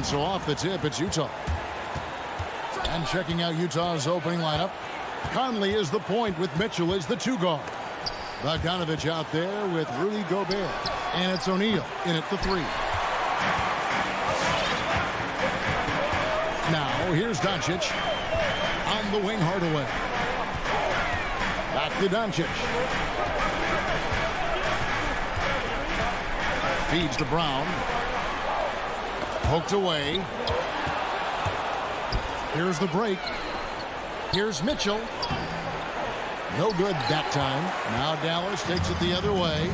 so off the tip, it's Utah. And checking out Utah's opening lineup, Conley is the point with Mitchell as the 2 guard. Bogdanovich out there with Rudy Gobert. And it's O'Neal in at the 3. Now here's Doncic. On the wing, Hardaway. Back to Doncic. Feeds to Brown. Poked away. Here's the break. Here's Mitchell. No good that time. Now Dallas takes it the other way.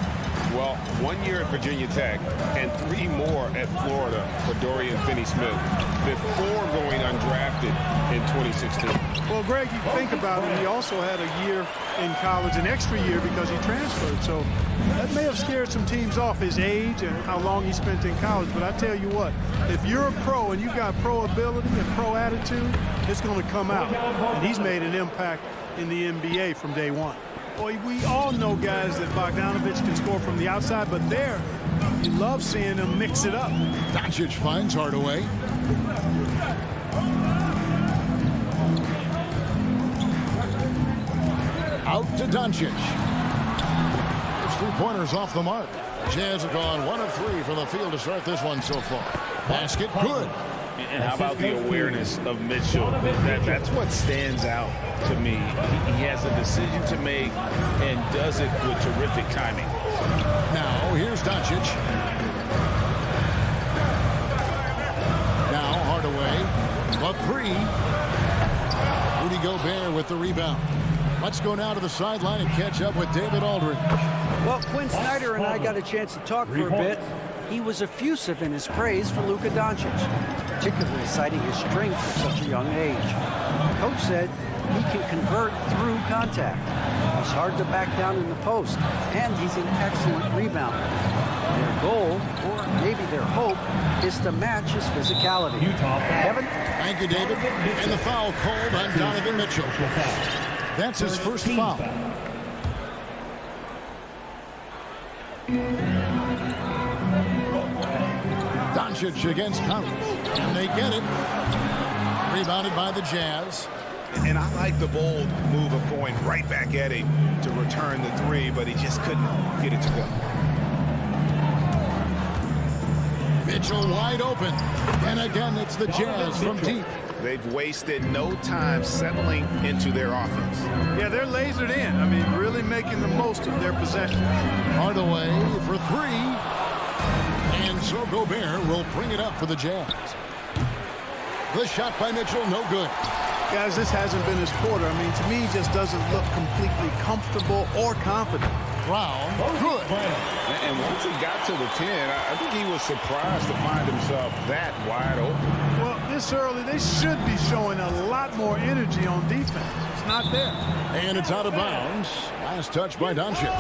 Well, 1 year at Virginia Tech and 3 more at Florida for Dorian Finney-Smith before going undrafted in 2016. Well, Greg, you think about it, he also had a year in college, an extra year because he transferred. So that may have scared some teams off, his age and how long he spent in college. But I tell you what, if you're a pro and you've got pro ability and pro attitude, it's going to come out. And he's made an impact in the NBA from day one. Boy, we all know guys that Bogdanovich can score from the outside, but there, you love seeing him mix it up. Doncic finds Hardaway. Out to Doncic. His 3-pointers off the mark. Jazz have gone 1 of 3 from the field to start this one so far. Basket good. And how about the awareness of Mitchell? That's what stands out to me. He has a decision to make and does it with terrific timing. Now, here's Doncic. Now, Hardaway. A 3. Rudy Gobert with the rebound. Let's go now to the sideline and catch up with David Aldridge. Well, Quinn Snyder and I got a chance to talk for a bit. He was effusive in his praise for Luka Doncic, particularly citing his strength at such a young age. The coach said he can convert through contact. He's hard to back down in the post, and he's an excellent rebounder. Their goal, or maybe their hope, is to match his physicality. Kevin? Thank you, David. And the foul called on Donovan Mitchell. That's his first foul. Doncic against Conley. And they get it. Rebounded by the Jazz. And I like the bold move of going right back at him to return the 3, but he just couldn't get it to go. Mitchell wide open. And again, it's the Jazz from deep. They've wasted no time settling into their offense. Yeah, they're lasered in. I mean, really making the most of their possession. Hardaway for 3. And so Gobert will bring it up for the Jazz. The shot by Mitchell, no good. Guys, this hasn't been his quarter. I mean, to me, he just doesn't look completely comfortable or confident. Brown, good. And once he got to the 10, I think he was surprised to find himself that wide open. Well, this early, they should be showing a lot more energy on defense. It's not there. And it's out of bounds. Last touch by Doncic.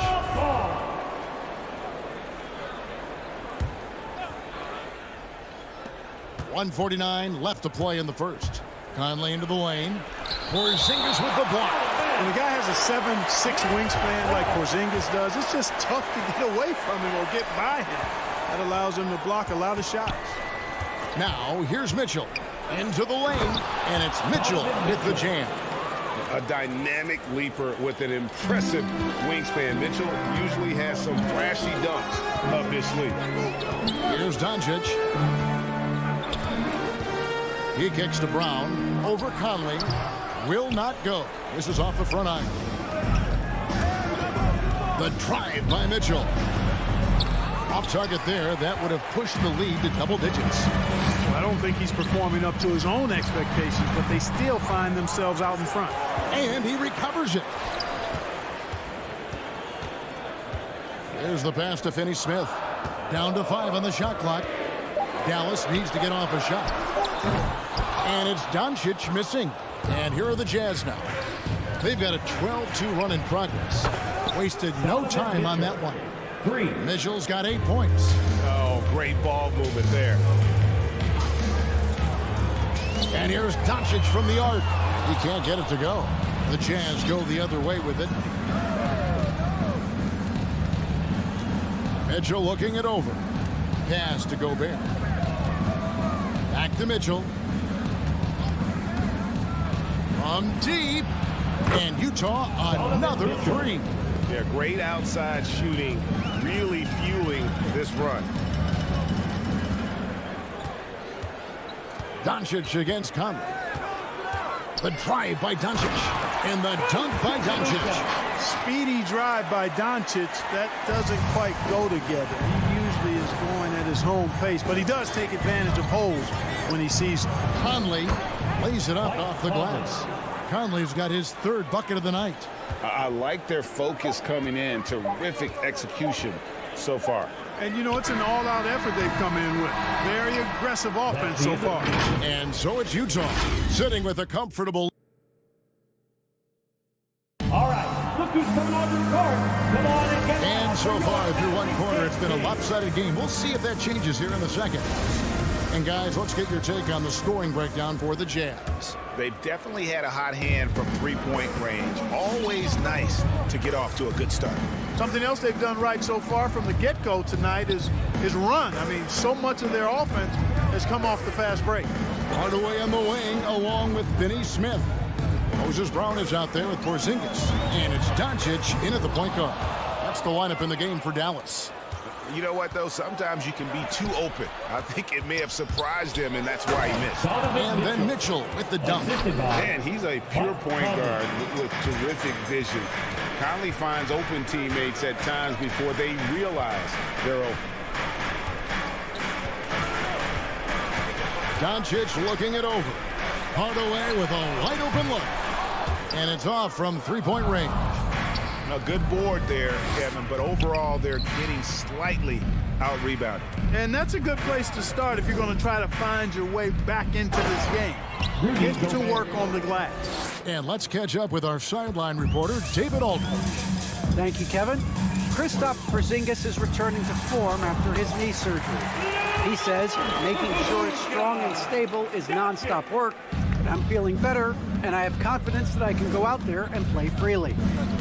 1:49 left to play in the first. Conley into the lane. Porzingis with the block. When a guy has a 7'6" wingspan like Porzingis does, it's just tough to get away from him or get by him. That allows him to block a lot of shots. Now, here's Mitchell. Into the lane, and it's Mitchell with the jam. A dynamic leaper with an impressive wingspan. Mitchell usually has some flashy dunks up his sleeve. Here's Doncic. He kicks to Brown. Over Conley. Will not go. This is off the front iron. The drive by Mitchell. Off target there. That would have pushed the lead to double digits. I don't think he's performing up to his own expectations, but they still find themselves out in front. And he recovers it. There's the pass to Finney-Smith. Down to 5 on the shot clock. Dallas needs to get off a shot. And it's Doncic missing. And here are the Jazz now. They've got a 12-2 run in progress. Wasted no time on that one. Mitchell's got 8 points. Oh, great ball movement there. And here's Doncic from the arc. He can't get it to go. The Jazz go the other way with it. Mitchell looking it over. Pass to Gobert. Back Back to Mitchell. From deep. And Utah, another three. Yeah, great outside shooting, really fueling this run. Doncic against Conley. The drive by Doncic. And the dunk by Doncic. Speedy drive by Doncic. That doesn't quite go together. He usually is going at his home pace, but he does take advantage of holes when he sees them. Conley lays it up off the glass. Conley's got his third bucket of the night. I like their focus coming in. Terrific execution so far. And, you know, it's an all-out effort they've come in with. Very aggressive offense so far. And so it's Utah, sitting with a comfortable... All right, look who's coming on the court. Come on and get... And so far through one quarter, it's been a lopsided game. We'll see if that changes here in the second. And guys, let's get your take on the scoring breakdown for the Jazz. They've definitely had a hot hand from three-point range. Always nice to get off to a good start. Something else they've done right so far from the get-go tonight is run. I mean, so much of their offense has come off the fast break. Hardaway on the wing, along with Finney Smith. Moses Brown is out there with Porzingis. And it's Doncic in at the point guard. That's the lineup in the game for Dallas. You know what, though? Sometimes you can be too open. I think it may have surprised him, and that's why he missed. And then Mitchell with the dunk. Man, he's a pure point guard with terrific vision. Conley finds open teammates at times before they realize they're open. Doncic looking it over. Hardaway with a wide open look. And it's off from three-point range. A good board there, Kevin, but overall they're getting slightly out-rebounded. And that's a good place to start if you're going to try to find your way back into this game. Get to work on the glass. And let's catch up with our sideline reporter, David Aldridge. Thank you, Kevin. Kristaps Porzingis is returning to form after his knee surgery. He says making sure it's strong and stable is nonstop work. But I'm feeling better, and I have confidence that I can go out there and play freely.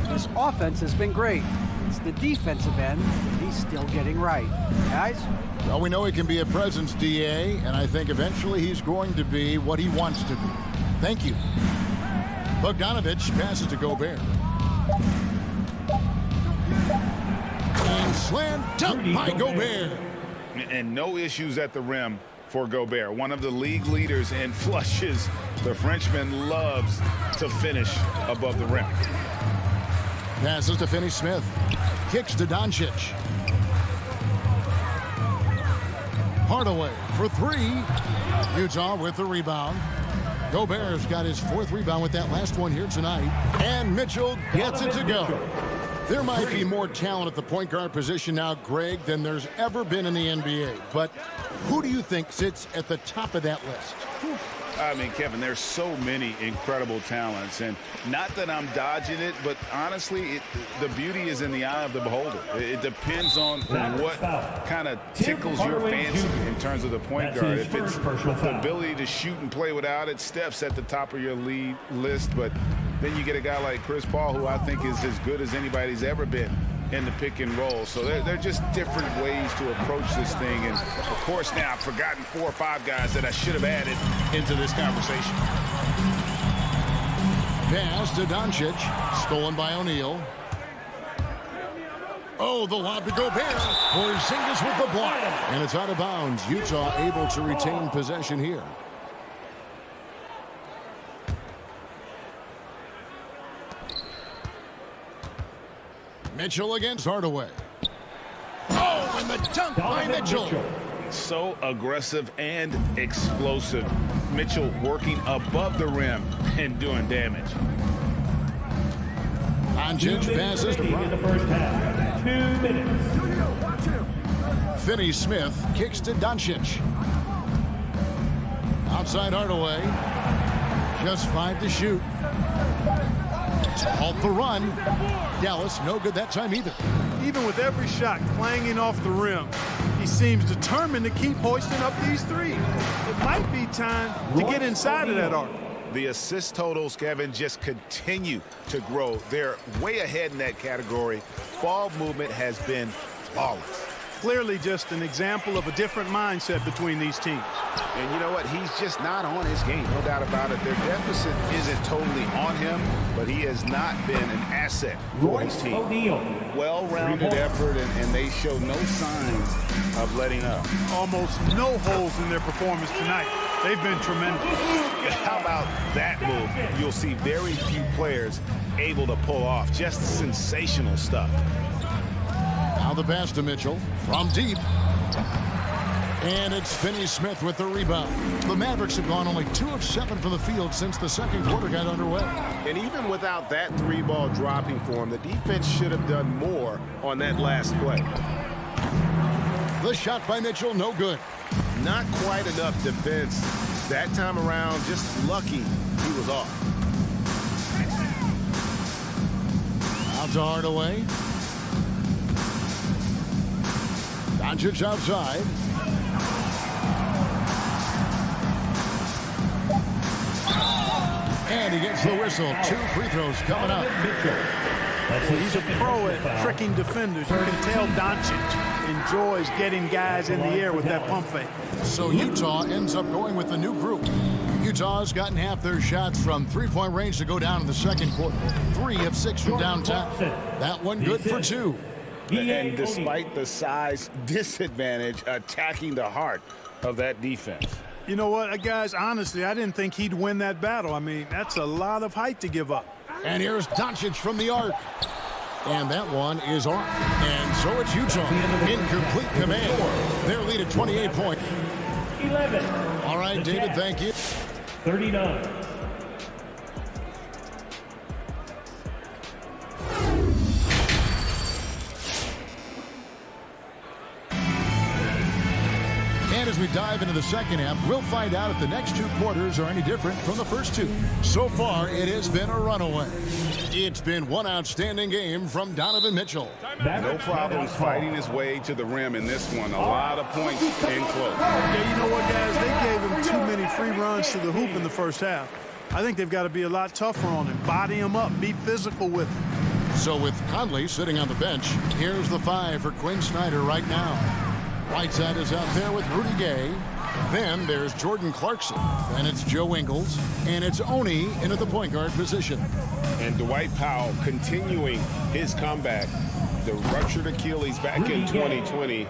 His offense has been great. It's the defensive end that he's still getting right. Guys? Well, we know he can be a presence, DA, and I think eventually he's going to be what he wants to be. Thank you. Bogdanovich passes to Gobert. And slam dunk by Gobert. And no issues at the rim for Gobert. One of the league leaders in flushes. The Frenchman loves to finish above the rim. Passes to Finney Smith. Kicks to Doncic. Hardaway for three. Utah with the rebound. Gobert's got his fourth rebound with that last one here tonight. And Mitchell gets it to go. There might be more talent at the point guard position now, Greg, than there's ever been in the NBA. But who do you think sits at the top of that list? I mean, Kevin, there's so many incredible talents, and not that I'm dodging it, but honestly, the beauty is in the eye of the beholder. It depends on what kind of tickles your fancy in terms of the point guard. If it's the ability to shoot and play without it, Steph's at the top of your lead list, but then you get a guy like Chris Paul, who I think is as good as anybody's ever been in the pick and roll. So they're just different ways to approach this thing. And, of course, now I've forgotten 4 or 5 guys that I should have added into this conversation. Pass to Doncic. Stolen by O'Neal. Oh, the lob to Gobert. Porzingis with the block. And it's out of bounds. Utah able to retain possession here. Mitchell against Hardaway. Oh, and the dunk by Mitchell. So aggressive and explosive. Mitchell working above the rim and doing damage. Doncic passes to Brown. In the first half. 2 minutes. Finney Smith kicks to Doncic. Outside Hardaway. Just 5 to shoot. Halt the run. Dallas, no good that time either. Even with every shot clanging off the rim, he seems determined to keep hoisting up these threes. It might be time to get inside of that arc. The assist totals, Kevin, just continue to grow. They're way ahead in that category. Ball movement has been flawless. clearly just an example of a different mindset between these teams. And you know what? He's just not on his game, no doubt about it. Their deficit isn't totally on him, but he has not been an asset for his team. Well-rounded effort, and they show no signs of letting up. Almost no holes in their performance tonight. They've been tremendous. How about that move? You'll see very few players able to pull off just sensational stuff. Now the pass to Mitchell from deep. And it's Finney Smith with the rebound. The Mavericks have gone only 2 of 7 from the field since the second quarter got underway. And even without that 3-ball dropping for him, the defense should have done more on that last play. The shot by Mitchell, no good. Not quite enough defense that time around. Just lucky he was off. Out to Hardaway. Doncic outside. And he gets the whistle. 2 free throws coming up. He's a pro at tricking defenders. You can tell Doncic enjoys getting guys in the air with that pump fake. So Utah ends up going with the new group. Utah's gotten half their shots from three-point range to go down in the second quarter. 3 of 6 from downtown. That one good for 2. And despite the size disadvantage, attacking the heart of that defense. You know what, guys, honestly, I didn't think he'd win that battle. I mean, that's a lot of height to give up. And here's Doncic from the arc. And that one is off. And so it's Utah in complete command. Their lead at 28 points. 11. All right, David, thank you. 39. And as we dive into the second half, we'll find out if the next 2 quarters are any different from the first 2. So far, it has been a runaway. It's been one outstanding game from Donovan Mitchell. No problems fighting his way to the rim in this one. A lot of points in close. Yeah, you know what, guys? They gave him too many free runs to the hoop in the first half. I think they've got to be a lot tougher on him. Body him up. Be physical with him. So with Conley sitting on the bench, here's the 5 for Quinn Snyder right now. Whiteside is out there with Rudy Gay. Then there's Jordan Clarkson. Then it's Joe Ingles. And it's Oni into the point guard position. And Dwight Powell continuing his comeback. The ruptured Achilles back in 2020.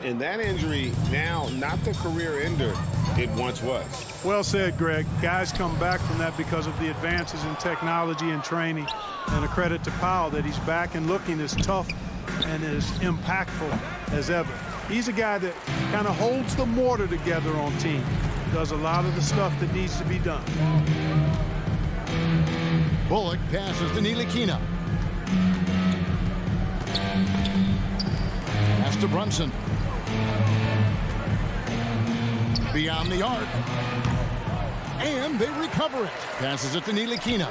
And that injury now not the career ender it once was. Well said, Greg. Guys come back from that because of the advances in technology and training. And a credit to Powell that he's back and looking as tough and as impactful as ever. He's a guy that kind of holds the mortar together on team. Does a lot of the stuff that needs to be done. Bullock passes to Ntilikina. Pass to Brunson. Beyond the arc. And they recover it. Passes it to Ntilikina.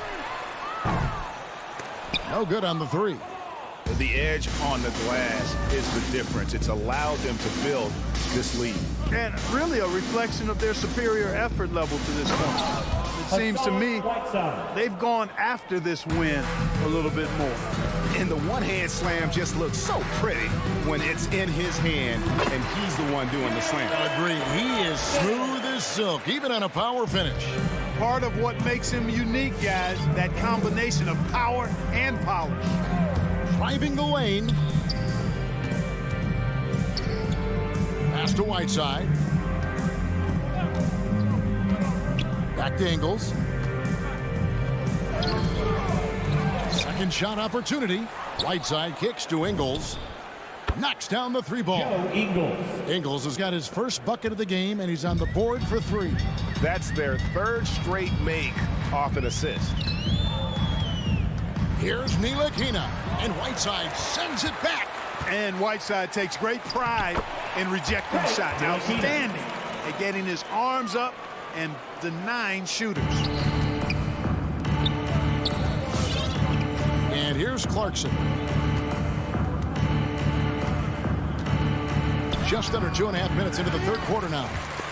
No good on the 3. The edge on the glass is the difference. It's allowed them to build this lead. And really a reflection of their superior effort level to this point. It seems to me they've gone after this win a little bit more. And the one-hand slam just looks so pretty when it's in his hand and he's the one doing the slam. Agree. He is smooth as silk, even on a power finish. Part of what makes him unique, guys, that combination of power and polish. Driving the lane. Pass to Whiteside. Back to Ingles. Second shot opportunity. Whiteside kicks to Ingles. Knocks down the 3-ball. Ingles has got his first bucket of the game, and he's on the board for 3. That's their 3rd straight make off an assist. Here's Ntilikina, and Whiteside sends it back. And Whiteside takes great pride in rejecting shots. Outstanding at getting his arms up and denying shooters. And here's Clarkson. Just under 2.5 minutes into the 3rd quarter now.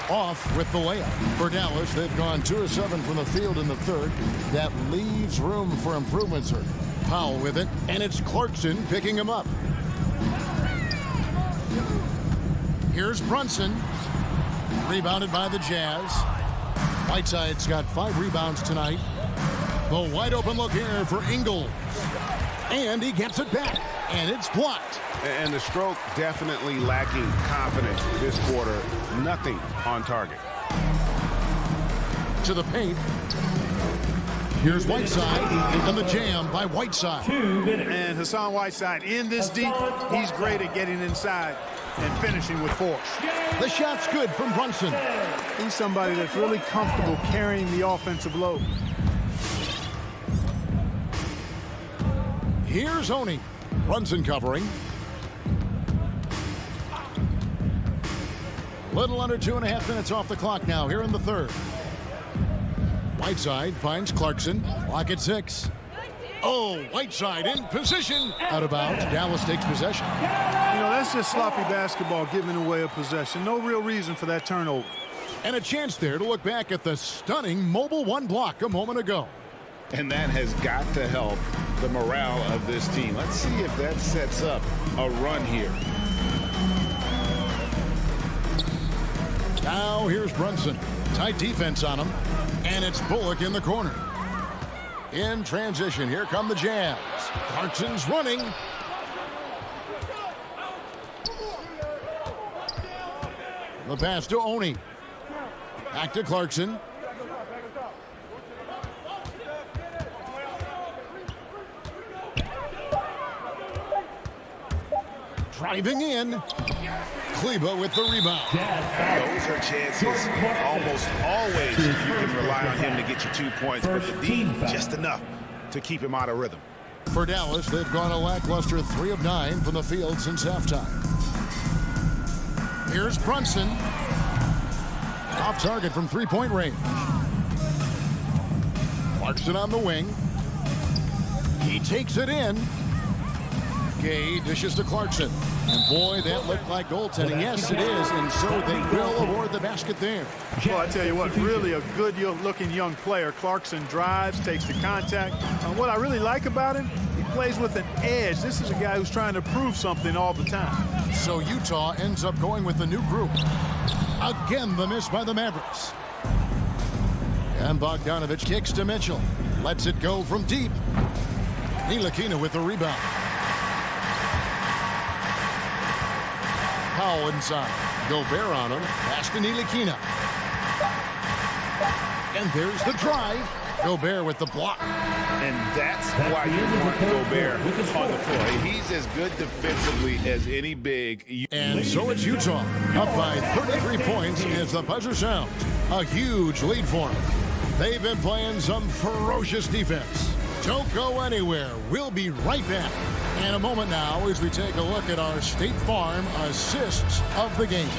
Off with the layup. For Dallas, they've gone 2 of 7 from the field in the 3rd. That leaves room for improvement, sir. Powell with it, and it's Clarkson picking him up. Here's Brunson. Rebounded by the Jazz. Whiteside's got 5 rebounds tonight. The wide open look here for Ingles. And he gets it back. And it's blocked. And the stroke definitely lacking confidence this quarter. Nothing on target. To the paint. Here's Whiteside and the jam by Whiteside. And Hassan Whiteside in this deep, he's great at getting inside and finishing with force. The shot's good from Brunson. He's somebody that's really comfortable carrying the offensive load. Here's Oney. Brunson covering. Little under 2.5 minutes off the clock now here in the third. Whiteside finds Clarkson. Clock at 6. Oh, Whiteside in position. Out of bounds. Dallas takes possession. You know, that's just sloppy basketball, giving away a possession. No real reason for that turnover. And a chance there to look back at the stunning mobile 1 block a moment ago. And that has got to help the morale of this team. Let's see if that sets up a run here. Now here's Brunson. Tight defense on him. And it's Bullock in the corner. In transition, here come the Jazz. Clarkson's running. The pass to Oney. Back to Clarkson. Driving in. Kleba with the rebound. Those are chances almost always you can rely on him to get you 2 points, but the D just enough to keep him out of rhythm. For Dallas, they've gone a lackluster 3 of 9 from the field since halftime. Here's Brunson. Off target from 3-point range. Clarkson on the wing. He takes it in. Gay dishes to Clarkson. And boy, that looked like goaltending. Yes, it is. And so they will award the basket there. Well, I tell you what, really a good-looking young player. Clarkson drives, takes the contact. What I really like about him, he plays with an edge. This is a guy who's trying to prove something all the time. So Utah ends up going with the new group. Again, the miss by the Mavericks. And Bogdanovich kicks to Mitchell. Lets it go from deep. Ntilikina with the rebound. Powell inside. Gobert on him. Pass to Ntilikina. And there's the drive. Gobert with the block. And that's why you want Gobert on the floor. He's as good defensively as any big. And so it's Utah, up by 33 points as the buzzer sounds. A huge lead for them. They've been playing some ferocious defense. Don't go anywhere. We'll be right back in a moment now as we take a look at our State Farm assists of the game.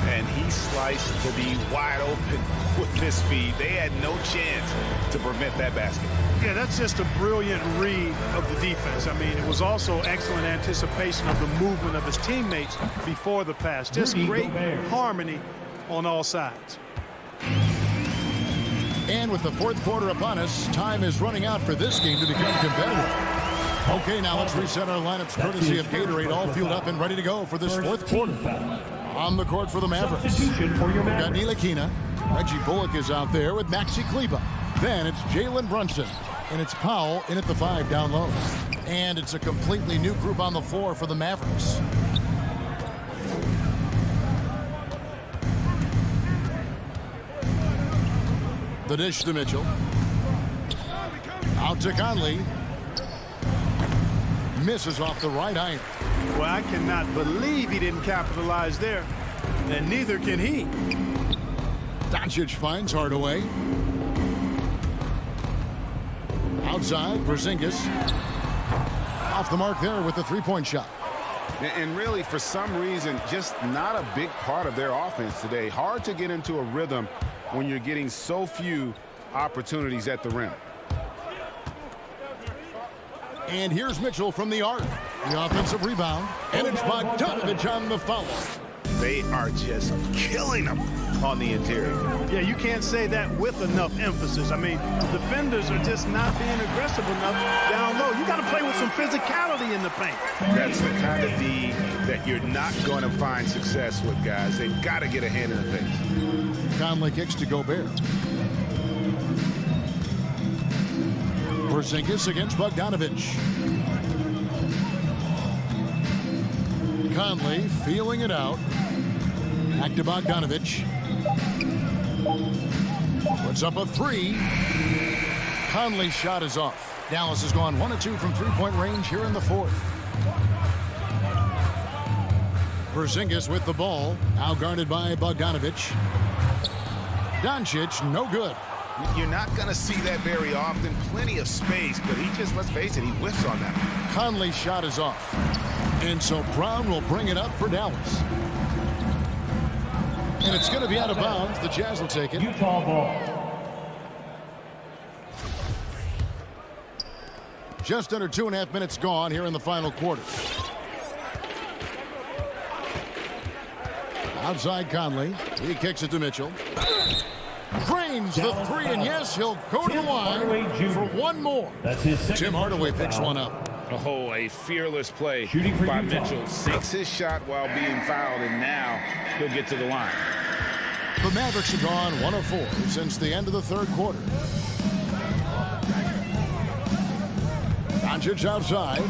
And he sliced to be wide open with this feed. They had no chance to prevent that basket. Yeah, that's just a brilliant read of the defense. I mean, it was also excellent anticipation of the movement of his teammates before the pass. Just great harmony on all sides. And with the fourth quarter upon us, time is running out for this game to become competitive. Okay, now let's reset our lineups courtesy of Gatorade, all fueled up and ready to go for this fourth quarter. On the court for the Mavericks. We've got Ntilikina. Reggie Bullock is out there with Maxi Kleba. Then it's Jalen Brunson. And it's Powell in at the 5 down low. And it's a completely new group on the floor for the Mavericks. The dish to Mitchell. Out to Conley. Misses off the right iron. Well, I cannot believe he didn't capitalize there. And neither can he. Doncic finds Hardaway. Outside, Porzingis. Off the mark there with the three-point shot. And really, for some reason, just not a big part of their offense today. Hard to get into a rhythm when you're getting so few opportunities at the rim. And here's Mitchell from the arc. The offensive rebound. And it's Bogdanovich on the foul. They are just killing them on the interior. Yeah, you can't say that with enough emphasis. I mean, defenders are just not being aggressive enough down low. You got to play with some physicality in the paint. That's the kind of D that you're not going to find success with, guys. They've got to get a hand in the face. Conley kicks to Gobert. Porzingis against Bogdanovich. Conley feeling it out. Back to Bogdanovich. Puts up a three. Conley's shot is off. Dallas has gone 1 of 2 from three-point range here in the fourth. Porzingis with the ball. Now guarded by Bogdanovich. Doncic, no good. You're not going to see that very often. Plenty of space, but he just, let's face it, he whiffs on that. Conley's shot is off. And so Brown will bring it up for Dallas. And it's going to be out of bounds. The Jazz will take it. Utah ball. Just under 2.5 minutes gone here in the final quarter. Outside Conley. He kicks it to Mitchell. Drains the three, and yes, he'll go to the line for one more. That's his second. Tim Hardaway picks one up. Oh, a fearless play Shooting for by Utah. Mitchell. Sinks his shot while being fouled, and now he'll get to the line. The Mavericks have gone 1 of 4 since the end of the third quarter. Doncic outside.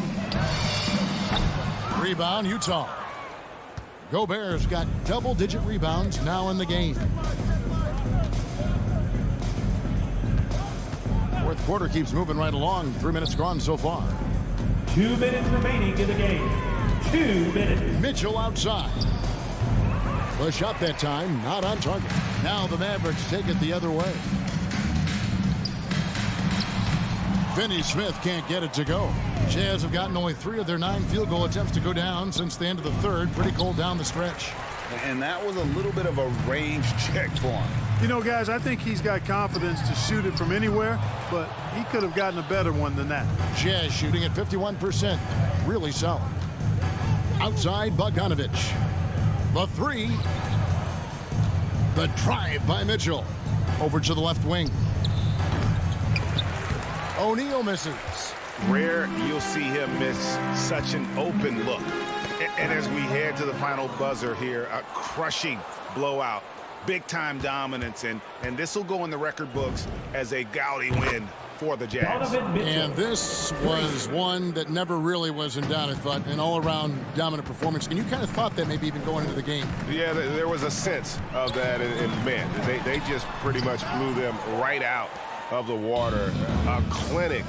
Rebound, Utah. Gobert's got double-digit rebounds now in the game. Fourth quarter keeps moving right along. 3 minutes gone so far. 2 minutes remaining in the game. 2 minutes. Mitchell outside. The shot that time, not on target. Now the Mavericks take it the other way. Finney Smith can't get it to go. Jazz have gotten only 3 of their 9 field goal attempts to go down since the end of the third. Pretty cold down the stretch. And that was a little bit of a range check for him. You know, guys, I think he's got confidence to shoot it from anywhere, but he could have gotten a better one than that. Jazz shooting at 51%. Really solid. Outside Bogdanovich. The three. The drive by Mitchell. Over to the left wing. O'Neal misses. Rare you'll see him miss such an open look. And as we head to the final buzzer here, a crushing blowout. Big-time dominance, and this will go in the record books as a gaudy win for the Jazz. And this was one that never really was in doubt, I thought, an all-around dominant performance. And you kind of thought that maybe even going into the game. Yeah, there was a sense of that, and man, they just pretty much blew them right out of the water. A clinic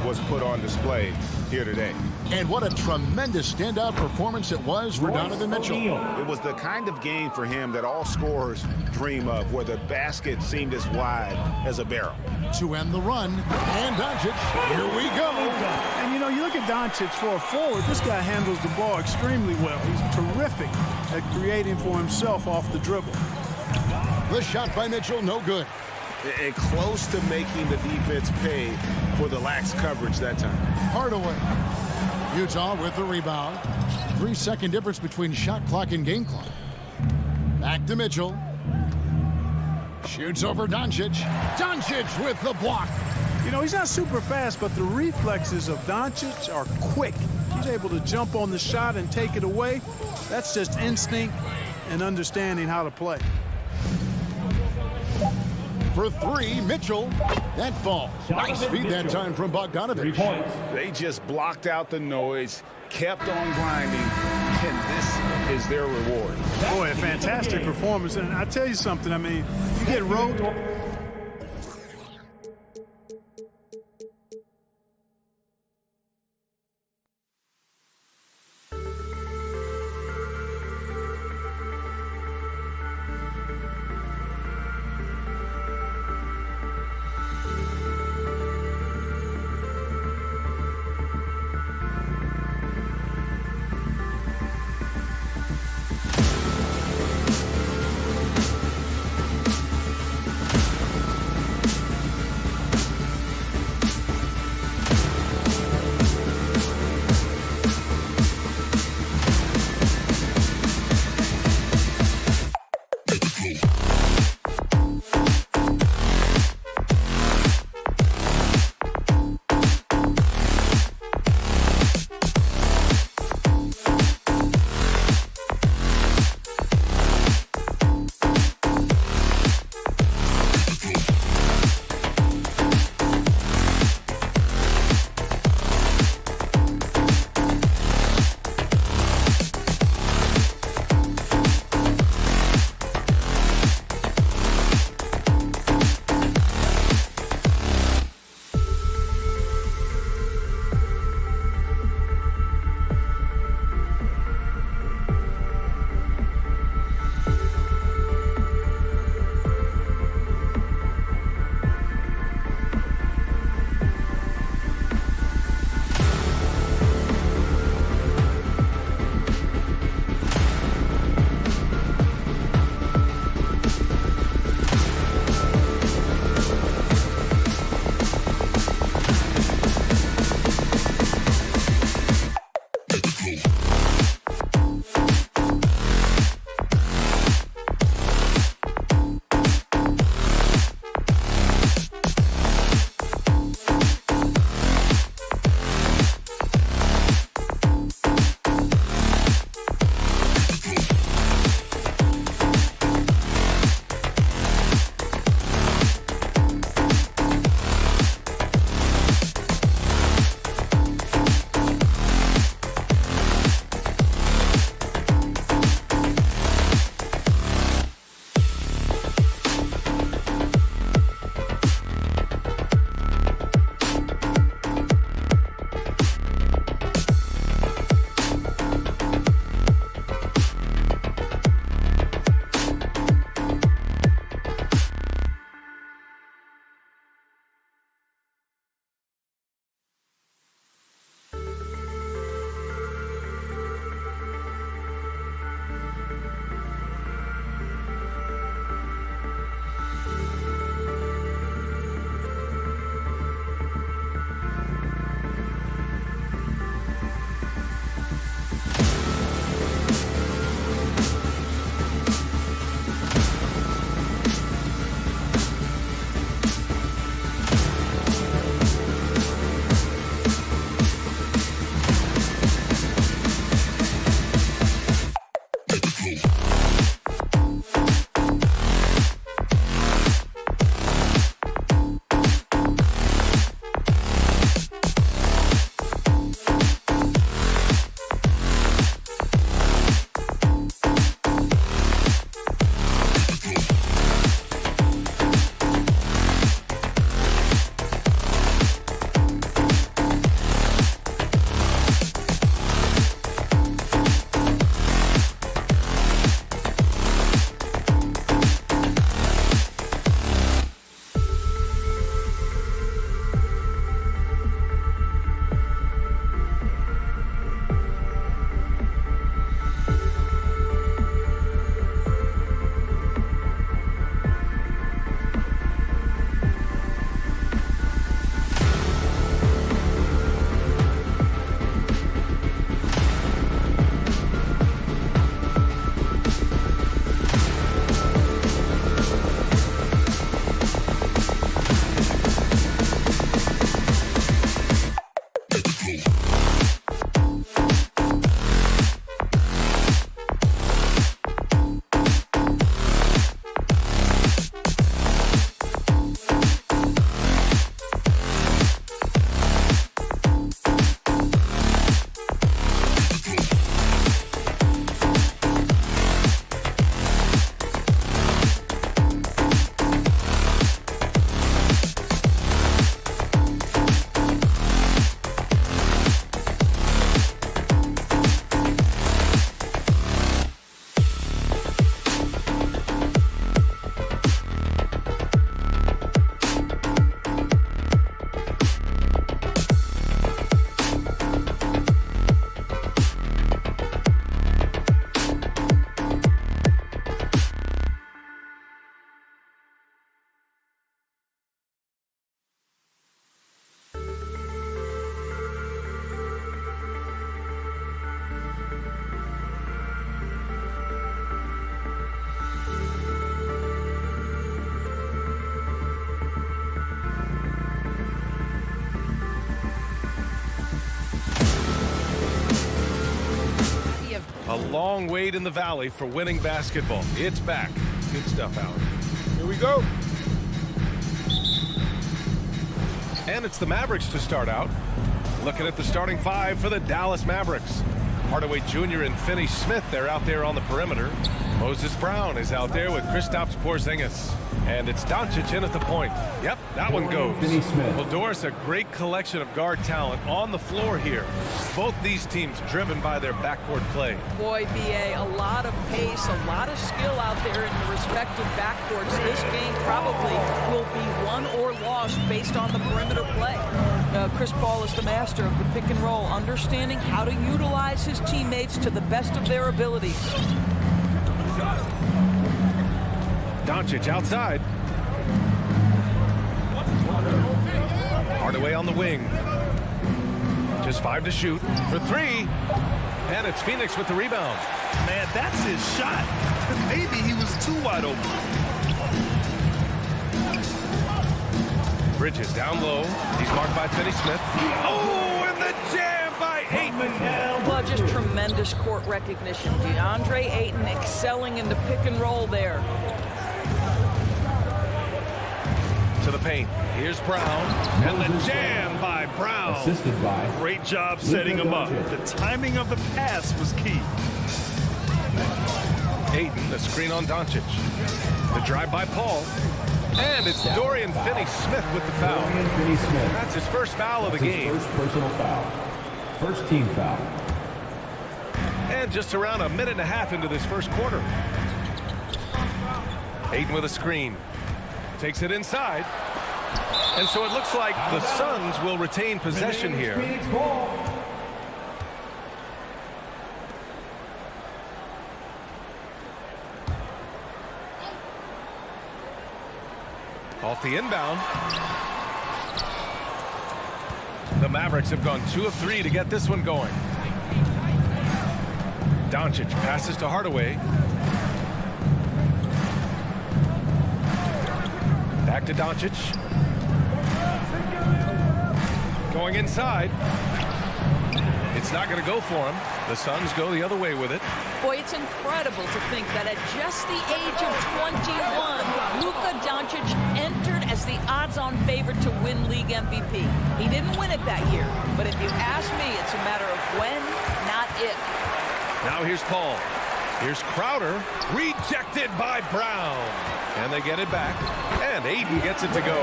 was put on display here today. And what a tremendous standout performance it was for Donovan Mitchell. It was the kind of game for him that all scorers dream of, where the basket seemed as wide as a barrel. To end the run, and Doncic, here we go. And, you know, you look at Doncic for a forward, this guy handles the ball extremely well. He's terrific at creating for himself off the dribble. The shot by Mitchell, no good. And close to making the defense pay for the lax coverage that time. Hardaway. Utah with the rebound. 3-second difference between shot clock and game clock. Back to Mitchell. Shoots over Doncic. Doncic with the block. You know, he's not super fast, but the reflexes of Doncic are quick. He's able to jump on the shot and take it away. That's just instinct and understanding how to play. For three, Mitchell. That falls. Nice feed that time from Bogdanovich. 3 points. They just blocked out the noise, kept on grinding, and this is their reward. Boy, a fantastic performance. And I tell you something, I mean, you get rolled. long wait in the valley for winning basketball. It's back. Good stuff, Alan. Here we go. And it's the Mavericks to start out. Looking at the starting five for the Dallas Mavericks. Hardaway Jr. and Finney Smith, they're out there on the perimeter. Moses Brown is out there with Kristaps Porzingis. And it's Doncic in at the point. Yep, that one goes. Well, Doris, a great collection of guard talent on the floor here. Both these teams driven by their backcourt play. Boy, BA, a lot of pace, a lot of skill out there in the respective backcourts. This game probably will be won or lost based on the perimeter play. Chris Paul is the master of the pick and roll, understanding how to utilize his teammates to the best of their abilities. Doncic outside. Hardaway on the wing. Just 5 to shoot for 3. And it's Phoenix with the rebound. Man, that's his shot. Maybe he was too wide open. Bridges down low. He's marked by Finney Smith. Oh, and the jam by Ayton. Well, just tremendous court recognition. DeAndre Ayton excelling in the pick and roll there. To the paint. Here's Brown. And the jam by Brown. Assisted by. Great job setting him up. The timing of the pass was key. Ayton, the screen on Doncic. The drive by Paul. And it's Dorian Finney-Smith with the foul. That's his first foul of the game. First personal foul. First team foul. And just around a minute and a half into this first quarter. Ayton with a screen. Takes it inside. And so it looks like the Suns will retain possession here. Off the inbound. The Mavericks have gone 2 of 3 to get this one going. Doncic passes to Hardaway. Back to Doncic. Going inside. It's not going to go for him. The Suns go the other way with it. Boy, it's incredible to think that at just the age of 21, Luka Doncic entered as the odds-on favorite to win league MVP. He didn't win it that year, but if you ask me, it's a matter of when, not if. Now here's Paul. Here's Crowder. Rejected by Brown. And they get it back. And Ayton gets it to go.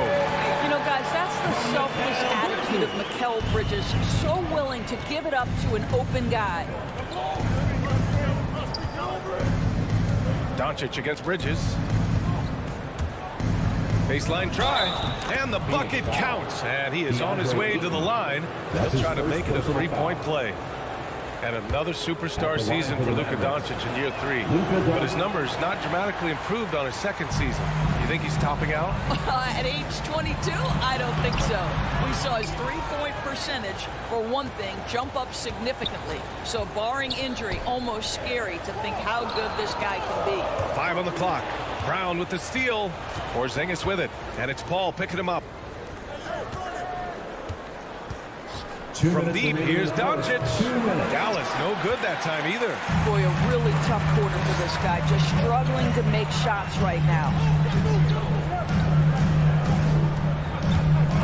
You know, guys, that's the selfless attitude of Mikal Bridges. So willing to give it up to an open guy. Doncic against Bridges. Baseline try. And the bucket counts. And he is on his way to the line. He'll try to make it a three-point play. And another superstar season for Luka Doncic in year 3. But his numbers not dramatically improved on his second season. You think he's topping out? At age 22, I don't think so. We saw his three-point percentage, for one thing, jump up significantly. So barring injury, almost scary to think how good this guy can be. 5 on the clock. Brown with the steal. Porzingis with it. And it's Paul picking him up. From deep, here's Doncic. Dallas, no good that time either. Boy, a really tough quarter for this guy. Just struggling to make shots right now.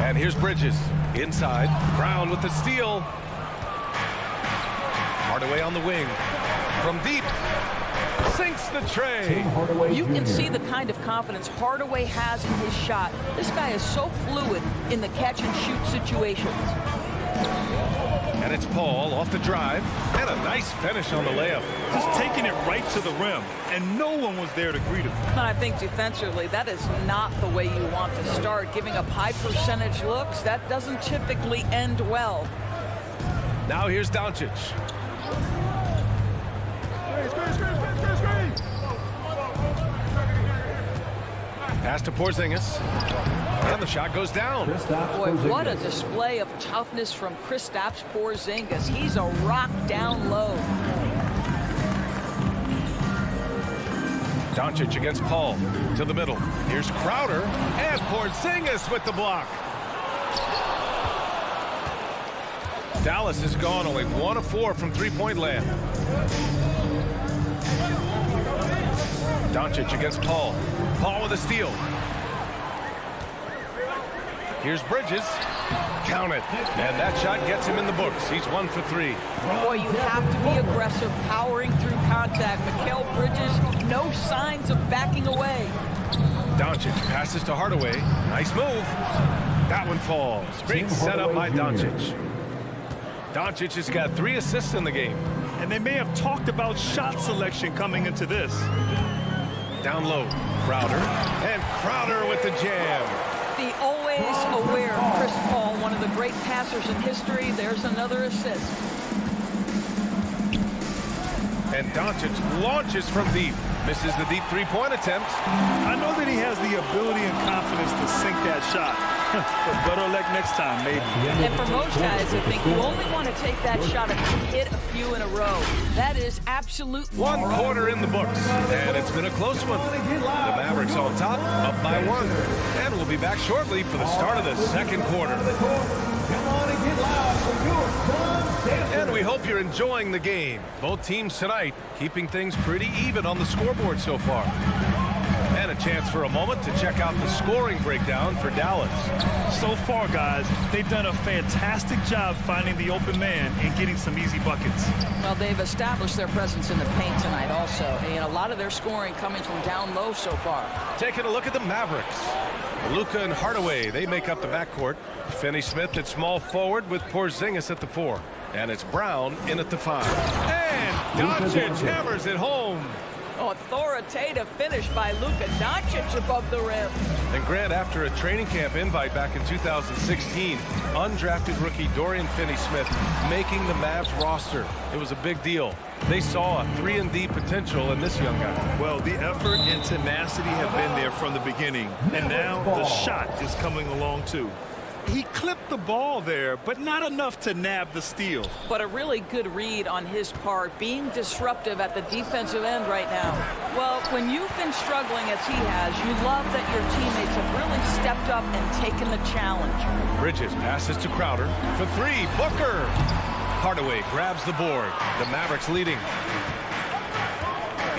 And here's Bridges. Inside. Brown with the steal. Hardaway on the wing. From deep. Sinks the tray. You can see the kind of confidence Hardaway has in his shot. This guy is so fluid in the catch-and-shoot situations. And it's Paul off the drive. And a nice finish on the layup. Just taking it right to the rim, and no one was there to greet him. And I think defensively, that is not the way you want to start. Giving up high percentage looks, that doesn't typically end well. Now here's Doncic. Pass to Porzingis. And the shot goes down. Boy, what a display of toughness from Kristaps Porzingis. He's a rock down low. Doncic against Paul. To the middle. Here's Crowder. And Porzingis with the block. Dallas has gone only 1 of 4 from three-point land. Doncic against Paul. Paul with a steal. Here's Bridges. Count it. And that shot gets him in the books. He's 1 for 3. Boy, you have to be aggressive, powering through contact. Mikal Bridges, no signs of backing away. Doncic passes to Hardaway. Nice move. That one falls. Great setup by Doncic. Doncic has got 3 assists in the game. And they may have talked about shot selection coming into this. Down low, Crowder. And Crowder with the jam. The always aware Chris Paul, one of the great passers in history. There's another assist. And Doncic launches from deep. Misses the deep three-point attempt. I know that he has the ability and confidence to sink that shot. But better luck next time, maybe. And for most guys, I think you only want to take that shot if you hit a few in a row. That is absolute. 1 quarter in the books, and it's been a close one. The Mavericks on top, up by 1. And we'll be back shortly for the start of the second quarter. And we hope you're enjoying the game. Both teams tonight keeping things pretty even on the scoreboard so far. And a chance for a moment to check out the scoring breakdown for Dallas. So far, guys, they've done a fantastic job finding the open man and getting some easy buckets. Well, they've established their presence in the paint tonight also. And a lot of their scoring coming from down low so far. Taking a look at the Mavericks. Luka and Hardaway, they make up the backcourt. Finney Smith at small forward with Porzingis at the 4. And it's Brown in at the 5. And Doncic hammers it home. Oh, authoritative finish by Luka Doncic above the rim. And Grant, after a training camp invite back in 2016, undrafted rookie Dorian Finney-Smith making the Mavs roster. It was a big deal. They saw a 3-and-D potential in this young guy. Well, the effort and tenacity have been there from the beginning. And now the shot is coming along, too. He clipped the ball there, but not enough to nab the steal. But a really good read on his part, being disruptive at the defensive end right now. Well, when you've been struggling as he has, you love that your teammates have really stepped up and taken the challenge. Bridges passes to Crowder for 3. Booker. Hardaway grabs the board. The Mavericks leading.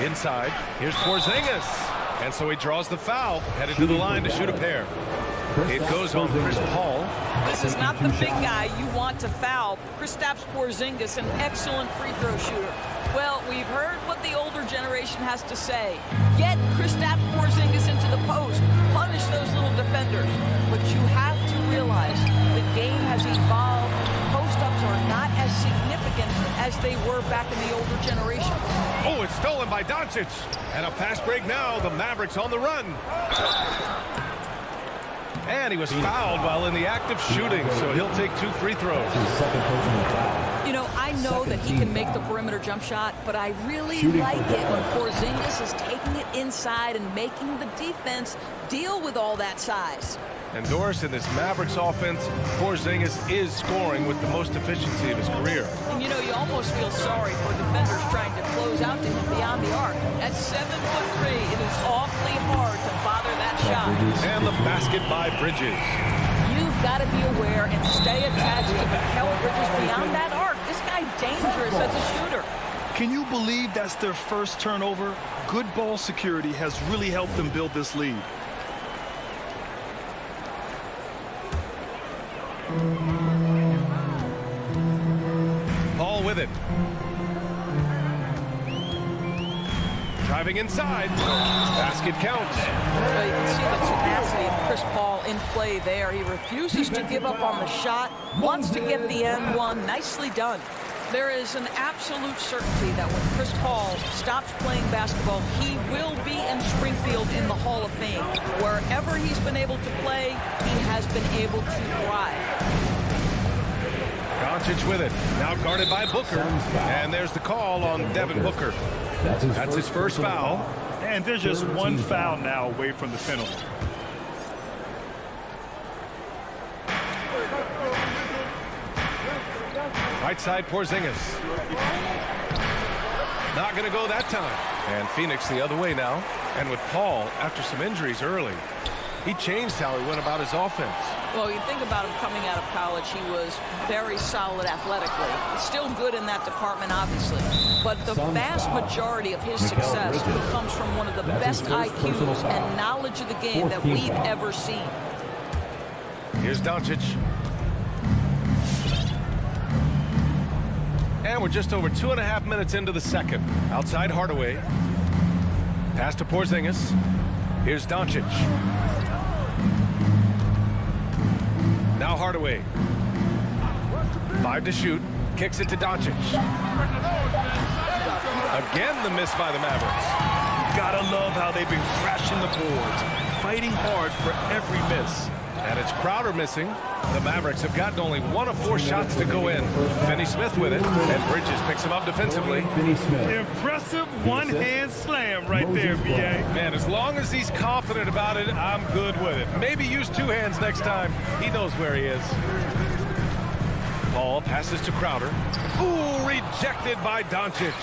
Inside, here's Porzingis. And so he draws the foul, headed to the line to shoot a pair. It goes on Chris Paul. This is not the big guy you want to foul. Kristaps Porzingis, an excellent free throw shooter. Well, we've heard what the older generation has to say. Get Kristaps Porzingis into the post. Punish those little defenders. But you have to realize the game has evolved. Post-ups are not as significant as they were back in the older generation. Oh, it's stolen by Doncic. And a fast break now. The Mavericks on the run. And he was fouled while in the act of shooting, so he'll take 2 free throws. You know, I know that he can make the perimeter jump shot, but I really like it when Porzingis is taking it inside and making the defense deal with all that size. And Doris, in this Mavericks offense, Porzingis is scoring with the most efficiency of his career. And you know, you almost feel sorry for defenders trying to close out to him beyond the arc. At 7'3", it is awfully hard to bother that shot. And the basket by Bridges. You've got to be aware and stay attached to Mikal Bridges beyond that arc. This guy dangerous as a shooter. Can you believe that's their first turnover? Good ball security has really helped them build this lead. Paul with it. Driving inside. Basket counts. Well, you can see the tenacity of Chris Paul in play there. He refuses to give up on the shot, wants to get the end one. Nicely done. There is an absolute certainty that when Chris Paul stops playing basketball, he will be in Springfield in the Hall of Fame. Wherever he's been able to play, he has been able to thrive. Doncic with it. Now guarded by Booker. And there's the call on Devin Booker. That's his first foul. And there's just 1 foul now away from the penalty. Right side, Porzingis. Not going to go that time. And Phoenix the other way now. And with Paul, after some injuries early, He changed how he went about his offense. Well, you think about him coming out of college, he was very solid athletically. Still good in that department, obviously. But the vast majority of his success comes from one of the best IQs and knowledge of the game that we've ever seen. Here's Doncic. And we're just over 2.5 minutes into the second. Outside Hardaway. Pass to Porzingis. Here's Doncic. Now Hardaway. 5 to shoot. Kicks it to Doncic. Again the miss by the Mavericks. Gotta love how they've been crashing the boards, fighting hard for every miss. And it's Crowder missing. The Mavericks have gotten only 1 of 4 shots to go in. Finney Smith with it, and Bridges picks him up defensively. Impressive one-hand slam right there, B.A. Man, as long as he's confident about it, I'm good with it. Maybe use 2 hands next time. He knows where he is. Ball passes to Crowder. Ooh, rejected by Doncic.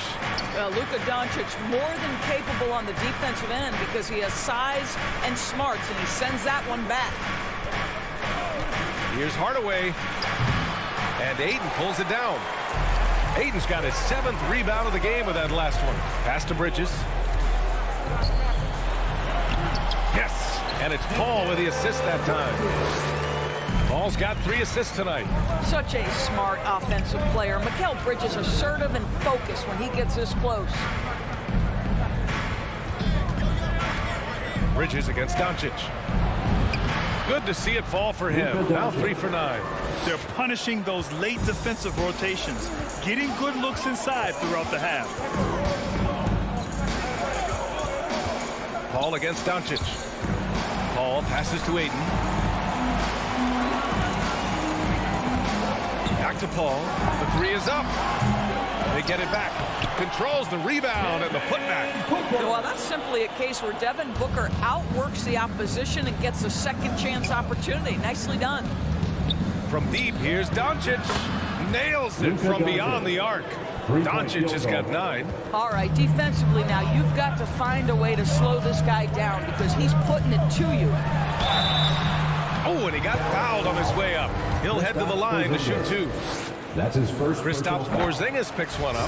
Well, Luka Doncic more than capable on the defensive end because he has size and smarts, and he sends that one back. Here's Hardaway. And Ayton pulls it down. Ayton's got his 7th rebound of the game with that last one. Pass to Bridges. Yes. And it's Paul with the assist that time. Paul's got 3 assists tonight. Such a smart offensive player. Mikal Bridges assertive and focused when he gets this close. Bridges against Doncic. Good to see it fall for him. Now 3 for 9. They're punishing those late defensive rotations, getting good looks inside throughout the half. Paul against Doncic. Paul passes to Ayton. Back to Paul. The 3 is up. They get it back. Controls the rebound and the putback. Well, that's simply a case where Devin Booker outworks the opposition and gets a second chance opportunity. Nicely done. From deep, here's Doncic. Nails it from beyond the arc. Doncic has got 9. All right, defensively now, you've got to find a way to slow this guy down because he's putting it to you. Oh, and he got fouled on his way up. He'll head to the line to shoot 2. That's his first. Kristaps Porzingis picks one up.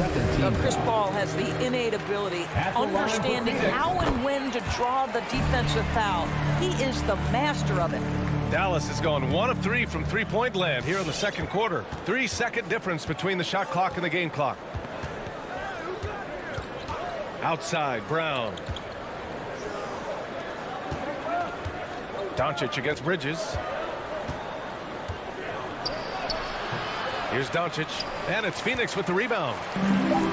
Chris Paul has the innate ability, understanding how and when to draw the defensive foul. He is the master of it. Dallas has gone 1 of 3 from three-point land here in the second quarter. 3-second difference between the shot clock and the game clock. Outside, Brown. Doncic against Bridges. Here's Doncic, and it's Phoenix with the rebound.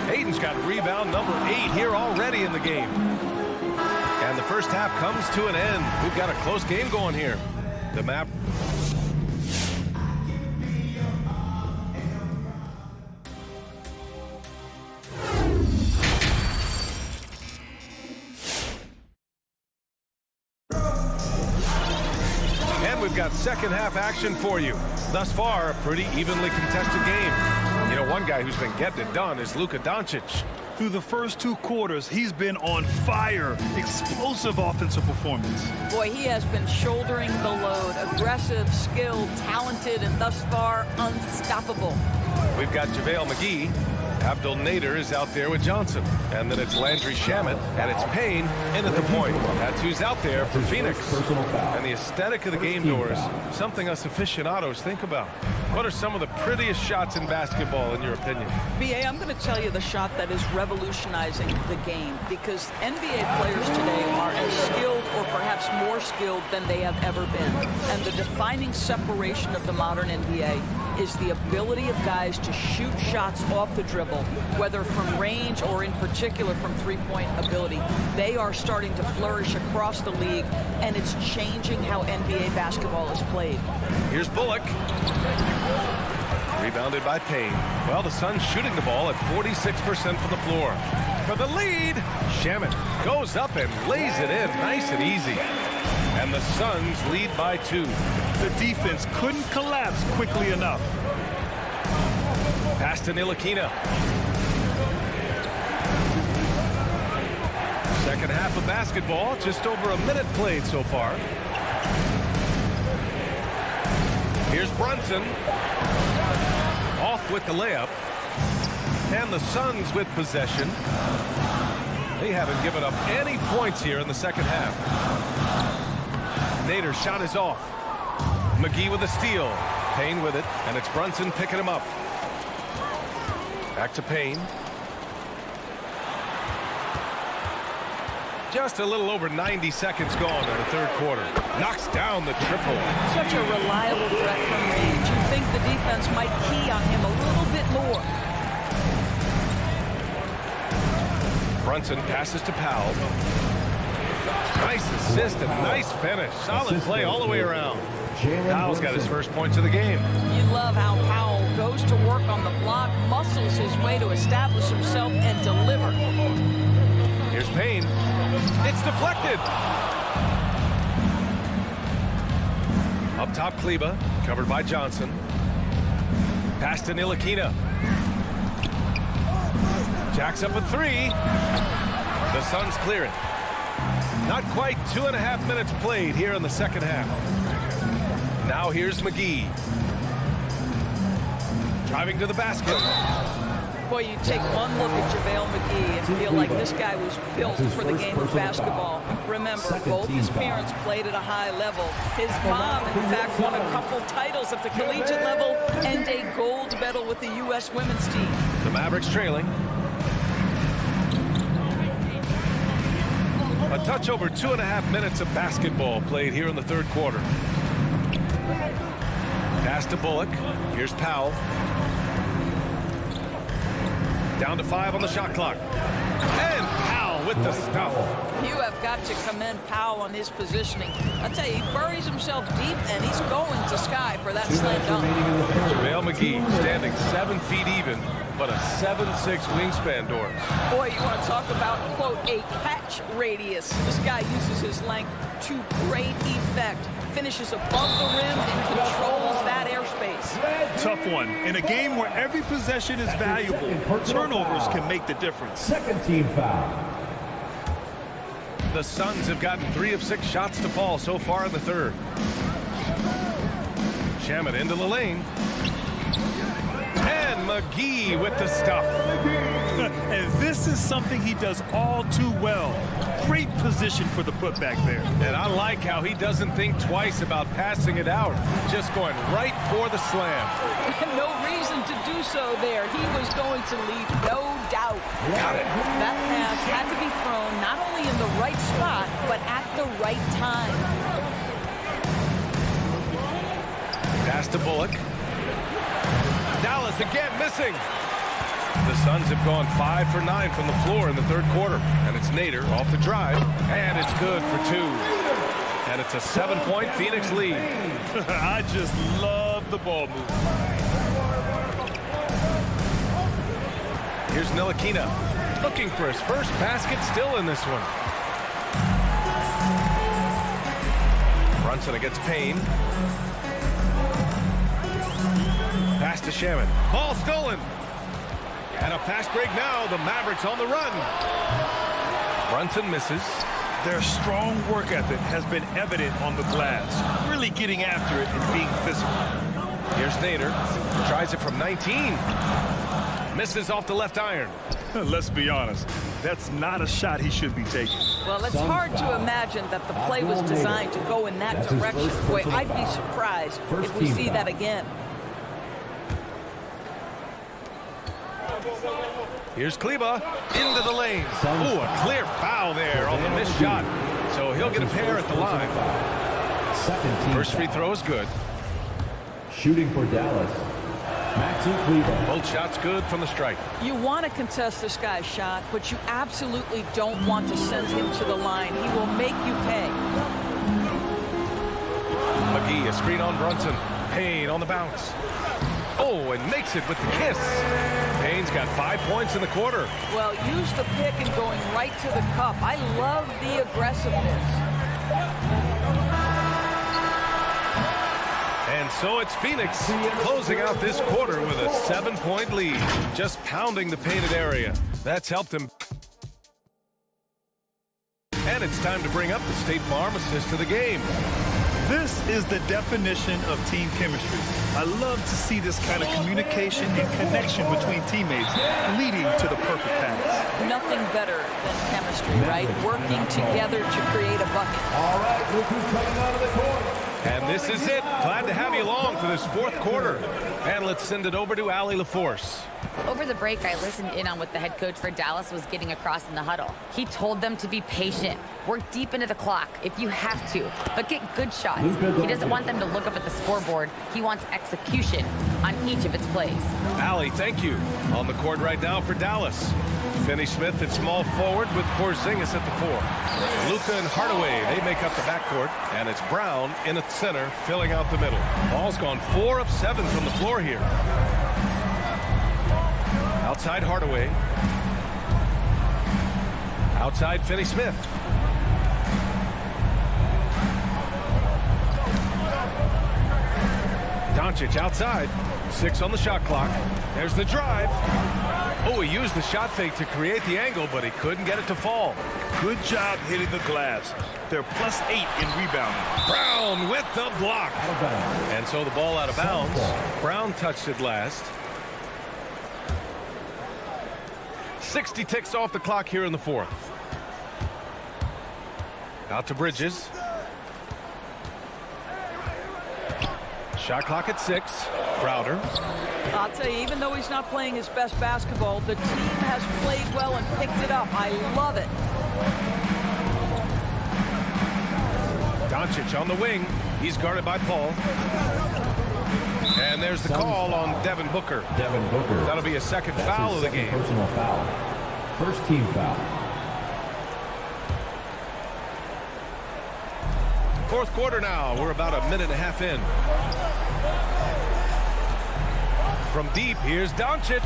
Ayton's got rebound number 8 here already in the game. And the first half comes to an end. We've got a close game going here. The map. And we've got second half action for you. Thus far, a pretty evenly contested game. You know, one guy who's been getting it done is Luka Doncic. Through the first 2 quarters, he's been on fire. Explosive offensive performance. Boy, he has been shouldering the load. Aggressive, skilled, talented, and thus far, unstoppable. We've got JaVale McGee. Abdul Nader is out there with Johnson. And then it's Landry Shamet, and it's Payne in at the point. That's who's out there for Phoenix. And the aesthetic of the game, Doors, something us aficionados think about. What are some of the prettiest shots in basketball, in your opinion? B.A., I'm going to tell you the shot that is revolutionizing the game because NBA players today are as skilled or perhaps more skilled than they have ever been. And the defining separation of the modern NBA is the ability of guys to shoot shots off the dribble, whether from range or in particular from three-point ability. They are starting to flourish across the league, and it's changing how NBA basketball is played. Here's Bullock. Rebounded by Payne. Well, the Suns shooting the ball at 46% from the floor. For the lead, Shamet goes up and lays it in nice and easy. And the Suns lead by 2. The defense couldn't collapse quickly enough. Pass to Ntilikina. Second half of basketball, just over a minute played so far. Here's Brunson. Off with the layup. And the Suns with possession. They haven't given up any points here in the second half. Nader's shot is off. McGee with a steal. Payne with it, and it's Brunson picking him up. Back to Payne. Just a little over 90 seconds gone in the third quarter. Knocks down the triple. Such a reliable threat from range. You think the defense might key on him a little bit more. Brunson passes to Powell. Nice assist and nice finish. Solid play all the way around. Powell's got his first points of the game. You love how Powell goes to work on the block, muscles his way to establish himself and deliver. Here's Payne. It's deflected. Up top, Kleba, covered by Johnson. Pass to Ntilikina. Jacks up a three. The Suns clear it. Not quite 2.5 minutes played here in the second half. Now here's McGee. Driving to the basket. Boy, you take one look at JaVale McGee and feel like this guy was built for the game of basketball. Remember, both his parents played at a high level. His mom, in fact, won a couple titles at the collegiate level and a gold medal with the U.S. women's team. The Mavericks trailing. A touch over 2.5 minutes of basketball played here in the third quarter. Pass to Bullock. Here's Powell. Down to 5 on the shot clock. And Powell with the stuff. You have got to commend Powell on his positioning. I tell you, he buries himself deep, and he's going to sky for that slam dunk. JaVale McGee standing 7 feet even, but a 7'6" wingspan, Doris. Boy, you want to talk about, quote, a catch radius. This guy uses his length to great effect. Finishes above the rim and controls that airspace. Tough one. In a game where every possession is valuable, turnovers can make the difference. Second team foul. The Suns have gotten 3 of 6 shots to fall so far in the third. Shamet into the lane. And McGee with the stuff. And this is something he does all too well. Great position for the putback there. And I like how he doesn't think twice about passing it out. Just going right for the slam. No reason to do so there. He was going to leave, no doubt. Got it. That pass had to be thrown not only in the right spot, but at the right time. Pass to Bullock. Dallas again missing. The Suns have gone 5 for 9 from the floor in the third quarter. And it's Nader off the drive. And it's good for 2. And it's a 7-point Phoenix lead. I just love the ball movement. Here's Ntilikina. Looking for his first basket still in this one. Brunson against Payne. Pass to Shamet. Ball stolen. And a fast break now. The Mavericks on the run. Brunson misses. Their strong work ethic has been evident on the glass. Really getting after it and being physical. Here's Nader. Tries it from 19. Misses off the left iron. Let's be honest. That's not a shot he should be taking. Well, it's hard to imagine that the play was designed to go in that direction. Boy, I'd be surprised if we see that again. Here's Kleba into the lane. Ooh, a clear foul there on the missed shot. So he'll get a pair at the line. First free throw is good. Shooting for Dallas. Maxi Kleba. Both shots good from the stripe. You want to contest this guy's shot, but you absolutely don't want to send him to the line. He will make you pay. McGee, a screen on Brunson. Payne on the bounce. Oh, and makes it with the kiss. Payne's got 5 points in the quarter. Well, use the pick and going right to the cup. I love the aggressiveness. And so it's Phoenix closing out this quarter with a 7-point lead. Just pounding the painted area. That's helped him. And it's time to bring up the State Farm assist of the game. This is the definition of team chemistry. I love to see this kind of communication and connection between teammates leading to the perfect pass. Nothing better than chemistry, right? Working together to create a bucket. All right, look who's coming out of the court. And this is it. Glad to have you along for this fourth quarter. And let's send it over to Allie LaForce. Over the break, I listened in on what the head coach for Dallas was getting across in the huddle. He told them to be patient, work deep into the clock if you have to, but get good shots. He doesn't want them to look up at the scoreboard. He wants execution on each of its plays. Allie, thank you. On the court right now for Dallas. Finney Smith at small forward with Porzingis at the 4. Luka and Hardaway, they make up the backcourt. And it's Brown in at center, filling out the middle. Ball's gone 4 of 7 from the floor here. Outside Hardaway. Outside Finney Smith. Doncic outside. 6 on the shot clock. There's the drive. Oh, he used the shot fake to create the angle, but he couldn't get it to fall. Good job hitting the glass. They're +8 in rebounding. Brown with the block. And so the ball out of bounds. Brown touched it last. 60 ticks off the clock here in the fourth. Out to Bridges. Shot clock at 6. Crowder. I'll tell you, even though he's not playing his best basketball, the team has played well and picked it up. I love it. Doncic on the wing. He's guarded by Paul. And there's the call on Devin Booker. Devin Booker. That'll be a second foul of the game. Personal foul. First team foul. Fourth quarter now. We're about a minute and a half in. From deep, here's Doncic.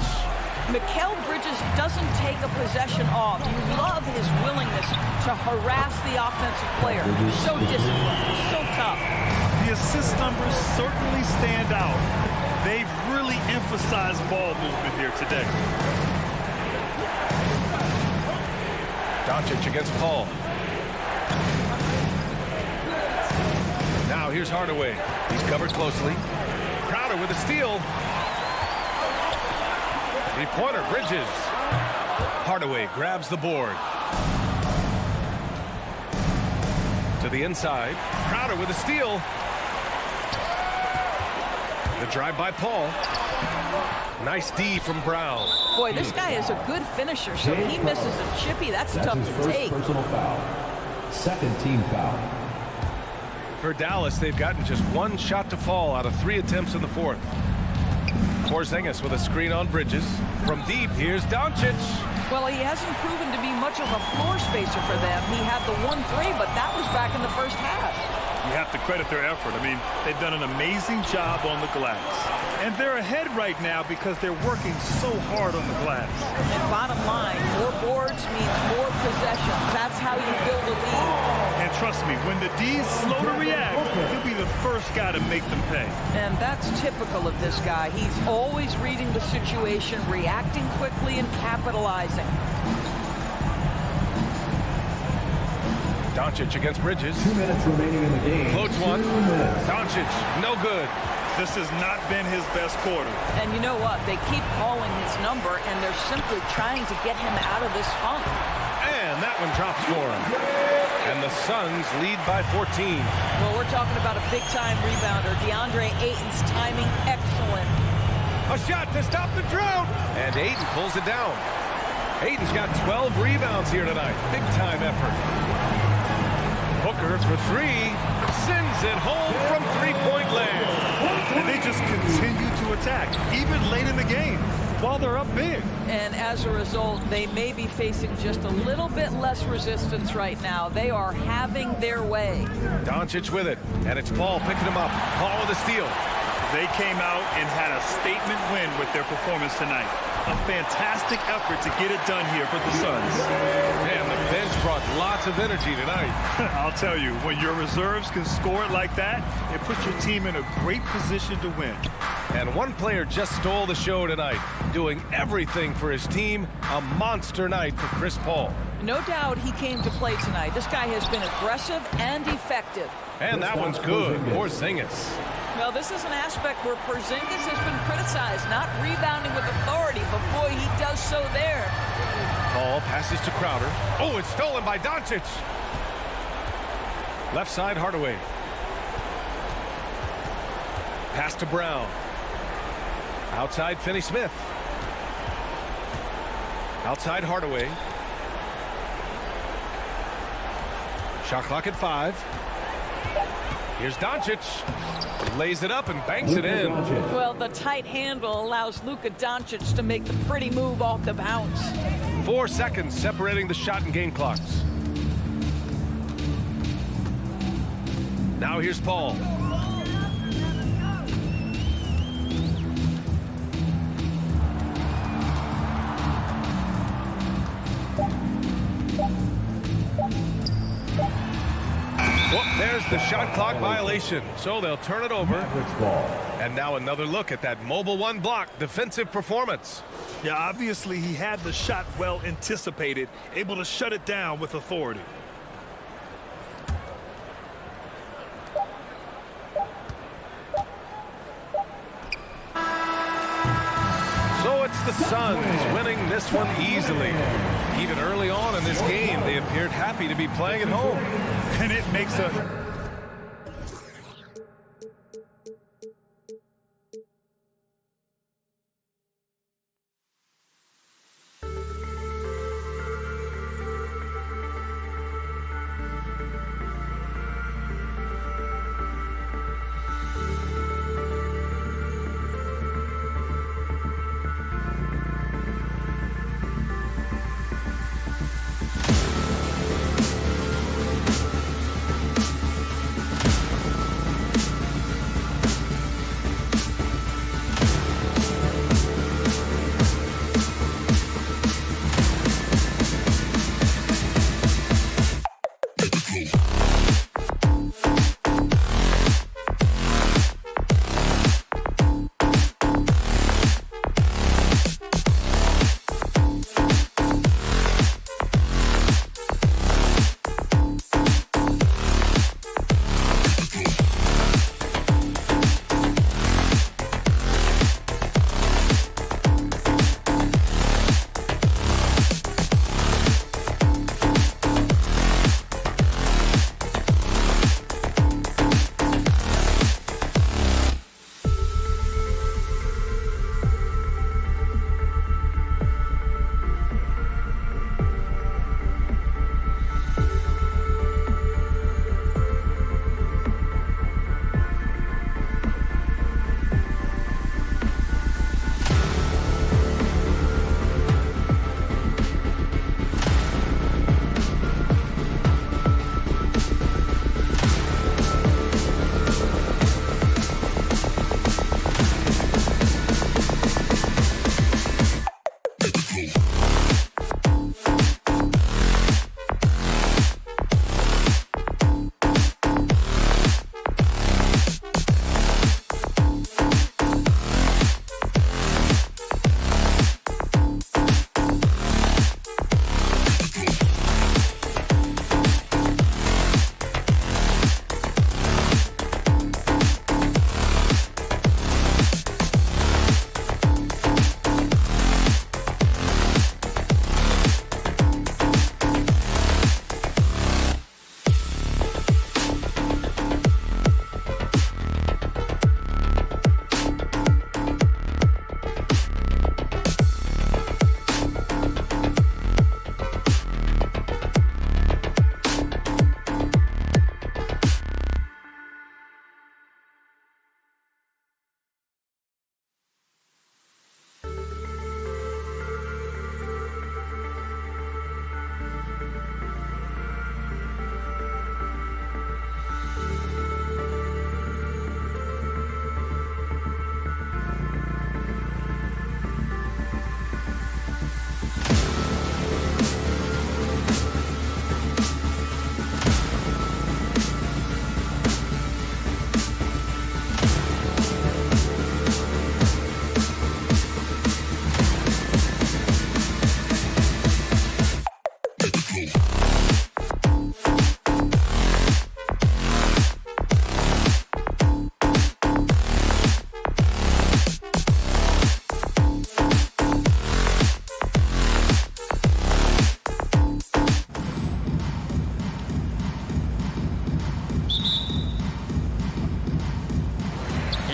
Mikal Bridges doesn't take a possession off. You love his willingness to harass the offensive player. So disciplined, so tough. The assist numbers certainly stand out. They've really emphasized ball movement here today. Doncic against Paul. Now here's Hardaway. He's covered closely. Crowder with a steal. Three-pointer, Bridges. Hardaway grabs the board. To the inside. Crowder with a steal. The drive by Paul. Nice D from Brown. Boy, this guy is a good finisher, so he misses a chippy. That's tough his to first take. personal foul. Second team foul. For Dallas, they've gotten just 1 shot to fall out of 3 attempts in the fourth. Porzingis with a screen on Bridges. From deep, here's Doncic. Well, he hasn't proven to be much of a floor spacer for them. He had the 1-3, but that was back in the first half. You have to credit their effort. I mean, they've done an amazing job on the glass. And they're ahead right now because they're working so hard on the glass. And bottom line, more boards means more possessions. That's how you build a lead. And trust me, when the D's slow to react, he'll be the first guy to make them pay. And that's typical of this guy. He's always reading the situation, reacting quickly, and capitalizing. Doncic against Bridges. 2 minutes remaining in the game. Floats one. Doncic, no good. This has not been his best quarter. And you know what? They keep calling his number, and they're simply trying to get him out of this funk. And that one drops for him. And the Suns lead by 14. Well, we're talking about a big-time rebounder. DeAndre Ayton's timing excellent. A shot to stop the drought. And Ayton pulls it down. Ayton's got 12 rebounds here tonight. Big-time effort. Booker for 3. Sends it home from three-point land. And they just continue to attack, even late in the game, while they're up big. And as a result, they may be facing just a little bit less resistance right now. They are having their way. Doncic with it, and it's Paul picking him up. Paul with a steal. They came out and had a statement win with their performance tonight. A fantastic effort to get it done here for the Suns. Man, the bench brought lots of energy tonight. I'll tell you, when your reserves can score it like that, it puts your team in a great position to win. And one player just stole the show tonight, doing everything for his team. A monster night for Chris Paul. No doubt he came to play tonight. This guy has been aggressive and effective. And that one's good. Porzingis. Well, this is an aspect where Porzingis has been criticized, not rebounding with authority, but boy, he does so there. Ball passes to Crowder. Oh, it's stolen by Doncic. Left side, Hardaway. Pass to Brown. Outside, Finney Smith. Outside, Hardaway. Shot clock at 5. Here's Doncic. He lays it up and banks it in. Well, the tight handle allows Luka Doncic to make the pretty move off the bounce. 4 seconds separating the shot and game clocks. Now here's Paul. Well, there's the shot clock violation, so they'll turn it over. And now another look at that mobile one block defensive performance. Yeah, obviously he had the shot well anticipated, able to shut it down with authority. So it's the Suns winning this one easily. Even early on in this game, they appeared happy to be playing at home. And it makes a...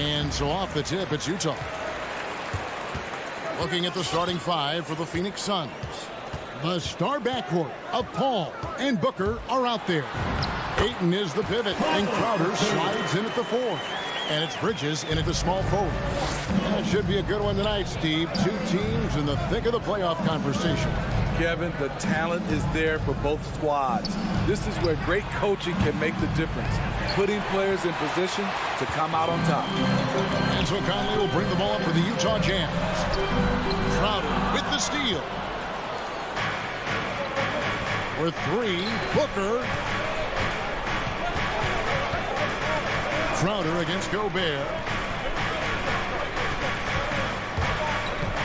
And so off the tip, it's Utah. Looking at the starting five for the Phoenix Suns. The star backcourt of Paul and Booker are out there. Ayton is the pivot, and Crowder slides in at the 4. And it's Bridges in at the small forward. That should be a good one tonight, Steve. Two teams in the thick of the playoff conversation. Kevin, the talent is there for both squads. This is where great coaching can make the difference, putting players in position to come out on top. And so Conley will bring the ball up for the Utah Jazz. Crowder with the steal. For 3, Booker. Crowder against Gobert.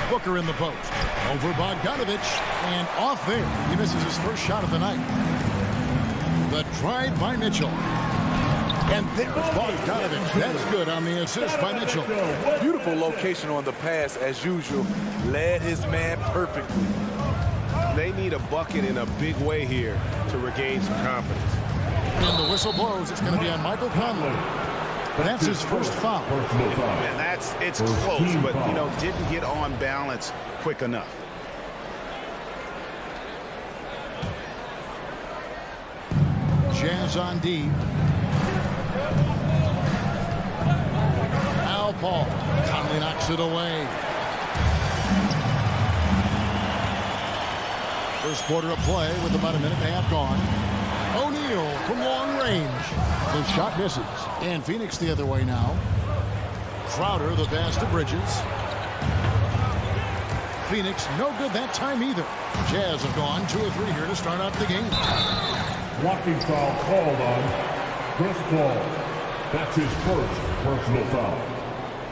Booker in the post. Over Bogdanovich. And off there. He misses his first shot of the night. The drive by Mitchell. And there's Bogdanovich. That's good on the assist by Mitchell. Beautiful location on the pass as usual. Led his man perfectly. They need a bucket in a big way here to regain some confidence. And the whistle blows. It's going to be on Michael Conley. That's his first foul. And it's close, but, didn't get on balance quick enough. Jazz on D. Al Paul. Conley knocks it away. First quarter of play with about a minute and a half gone. O'Neal from long range. His shot misses. And Phoenix the other way now. Crowder the pass to Bridges. Phoenix no good that time either. Jazz have gone 2 or 3 here to start out the game. Blocking foul called on Chris Paul. That's his first personal foul.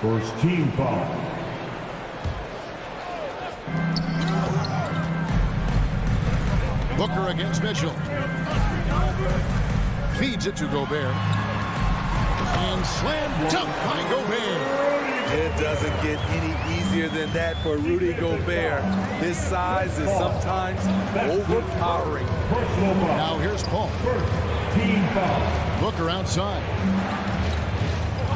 First team foul. Booker against Mitchell. Feeds it to Gobert. And slam dunk by Gobert. It doesn't get any easier than that for Rudy Gobert. His size is sometimes overpowering. Now here's Paul. Team foul. Booker outside.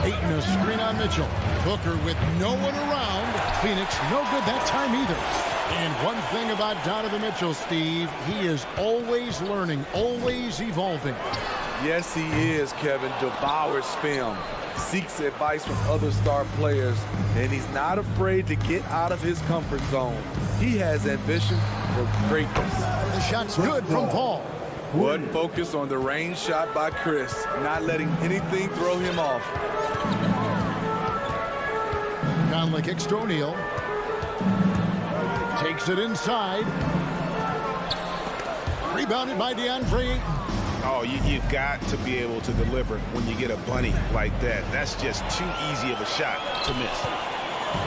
Ayton a screen on Mitchell. Booker with no one around. Phoenix no good that time either. And one thing about Donovan Mitchell, Steve, he is always learning, always evolving. Yes, he is, Kevin. Devours film, seeks advice from other star players, and he's not afraid to get out of his comfort zone. He has ambition for greatness. The shot's good from Paul. One focus on the range shot by Chris, not letting anything throw him off. Conley kicks to O'Neal. Takes it inside. Rebounded by DeAndre Ayton. Oh, you've got to be able to deliver when you get a bunny like that. That's just too easy of a shot to miss.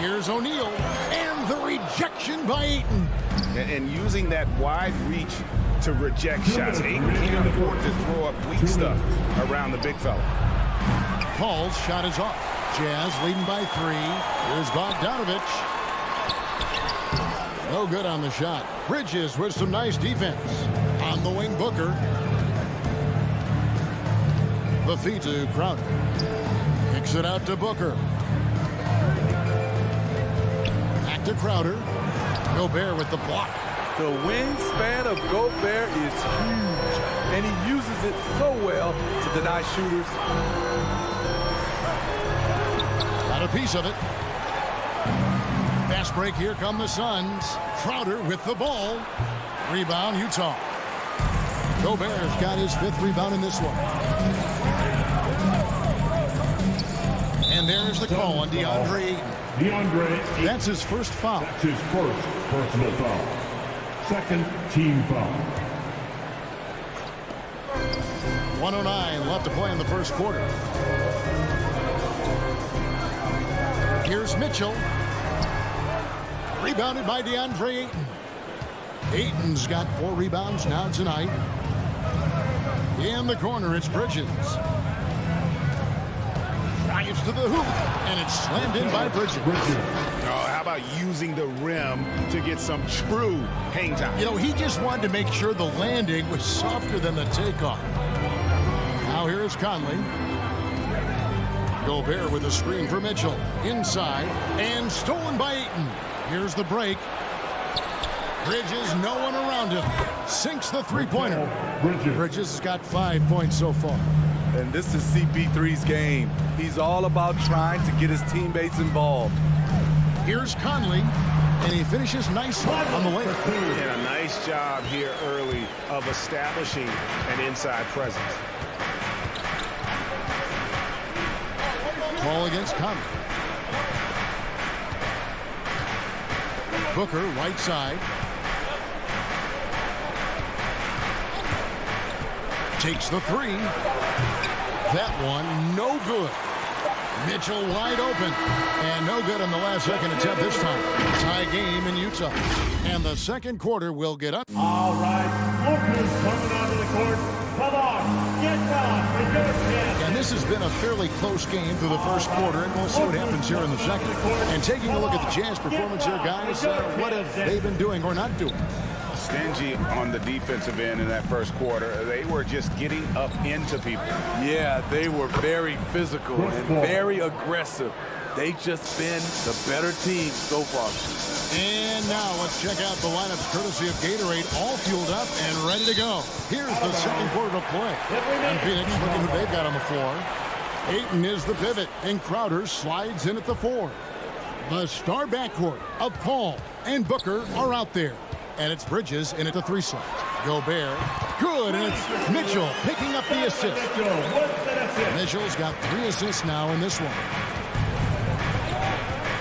Here's O'Neal. And the rejection by Ayton. And using that wide reach to reject shots. Ayton can't afford to throw up weak stuff around the big fella. Paul's shot is off. Jazz leading by 3. Here's Bogdanovich. No good on the shot. Bridges with some nice defense. On the wing, Booker. The feed to Crowder. Kicks it out to Booker. Back to Crowder. Gobert with the block. The wingspan of Gobert is huge, and he uses it so well to deny shooters. Got a piece of it. Fast break, here come the Suns. Crowder with the ball. Rebound, Utah. Gobert's got his 5th rebound in this one. And there's the call on DeAndre Ayton. That's his first foul. That's his first personal foul. Second team foul. 1:09 left to play in the first quarter. Here's Mitchell. Rebounded by DeAndre Ayton. Ayton's got 4 rebounds now tonight. In the corner, it's Bridges. Drives to the hoop, and it's slammed in by Bridges. Oh, how about using the rim to get some true hang time? He just wanted to make sure the landing was softer than the takeoff. Now here's Conley. Gobert with a screen for Mitchell. Inside, and stolen by Ayton. Here's the break. Bridges, no one around him. Sinks the three-pointer. Bridges has got 5 points so far. And this is CP3's game. He's all about trying to get his teammates involved. Here's Conley, and he finishes nicely on the way. And a nice job here early of establishing an inside presence. Ball against Conley. Booker, right side. Takes the three. That one, no good. Mitchell wide open. And no good on the last second attempt this time. Tie game in Utah. And the second quarter will get up. All right, Lucas coming onto the court. Come on, get down with your chance. And this has been a fairly close game through the first quarter, and we'll see what happens here in the second. And taking a look at the Jazz performance here, guys, what have they been doing or not doing? Stingy on the defensive end in that first quarter. They were just getting up into people. Yeah, they were very physical and very aggressive. They've just been the better team so far. And now let's check out the lineups courtesy of Gatorade, all fueled up and ready to go. Here's the second quarter to play. And Phoenix looking who they've got on the floor. Ayton is the pivot, and Crowder slides in at the 4. The star backcourt of Paul and Booker are out there. And it's Bridges in at the 3 slot. Gobert, good, and it's Mitchell picking up the assist. Mitchell's got 3 assists now in this one.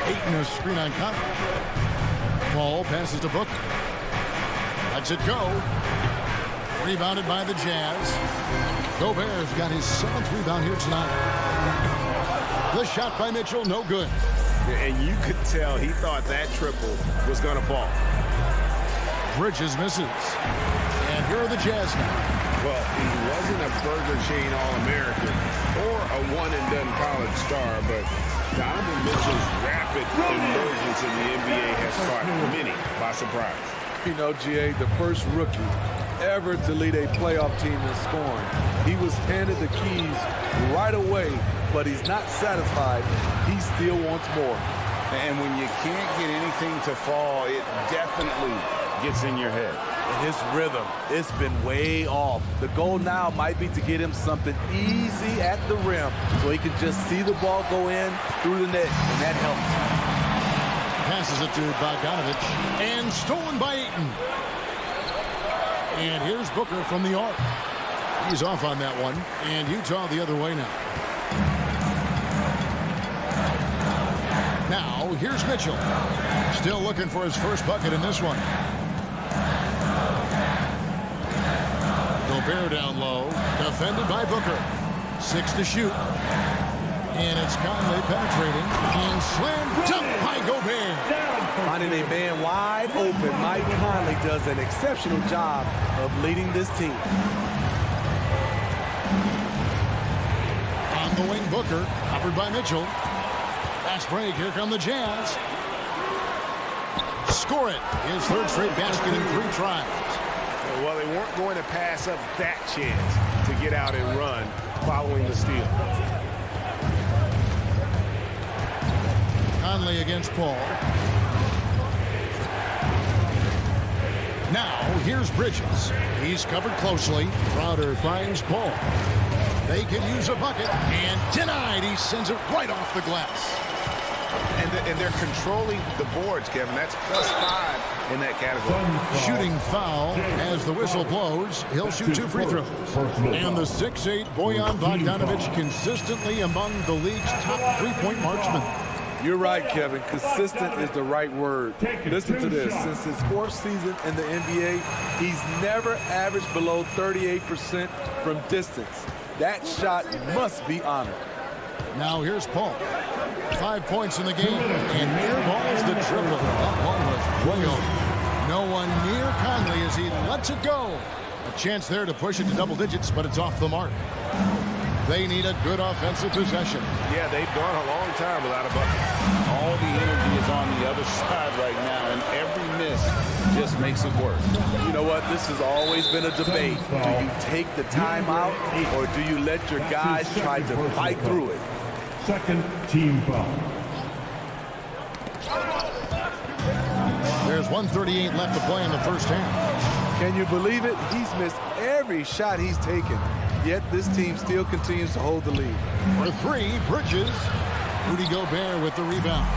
Ayton a screen on Conley. Paul passes to Booker. Lets it go. Rebounded by the Jazz. Gobert's got his 7th rebound here tonight. The shot by Mitchell, no good. And you could tell he thought that triple was going to fall. Bridges misses. And here are the Jazz now. Well, he wasn't a Burger Chain All-American or a one-and-done college star, but Donovan Mitchell's rapid emergence in the NBA has caught many by surprise. You know, GA, the first rookie ever to lead a playoff team in scoring. He was handed the keys right away, but he's not satisfied. He still wants more. And when you can't get anything to fall, it definitely gets in your head. And his rhythm, it's been way off. The goal now might be to get him something easy at the rim so he can just see the ball go in through the net, and that helps. Passes it to Bogdanovich, and stolen by Ayton. And here's Booker from the arc. He's off on that one, and Utah the other way now. Now, here's Mitchell. Still looking for his first bucket in this one. Gobert down low, defended by Booker. 6 to shoot. And it's Conley penetrating, and slammed dunk by Gobert. Finding a man wide open, Mike Conley does an exceptional job of leading this team. On the wing, Booker, covered by Mitchell. Fast break, here come the Jazz. Score it. His 3rd straight basket in 3 tries. Well, they weren't going to pass up that chance to get out and run following the steal. Conley against Paul. Now, here's Bridges. He's covered closely. Crowder finds Paul. They could use a bucket, and denied. He sends it right off the glass. And they're controlling the boards, Kevin. That's +5 in that category. Shooting foul as the whistle blows. He'll shoot 2 free throws. And the 6'8" Bojan Bogdanovic consistently among the league's top 3-point marksmen. You're right, Kevin. Consistent is the right word. Listen to this. Since his 4th season in the NBA, he's never averaged below 38% from distance. That shot must be honored. Now here's Paul. 5 points in the game, and near balls the triple. That one was way over. No one near Conley as he lets it go. A chance there to push it to double digits, but it's off the mark. They need a good offensive possession. Yeah, they've gone a long time without a bucket. All the energy is on the other side right now, and every miss just makes it worse. You know what? This has always been a debate. Do you take the timeout, or do you let your guys try to fight through it? Second team foul. There's 1:38 left to play in the first half. Can you believe it? He's missed every shot he's taken, yet this team still continues to hold the lead. For three, Bridges. Rudy Gobert with the rebound.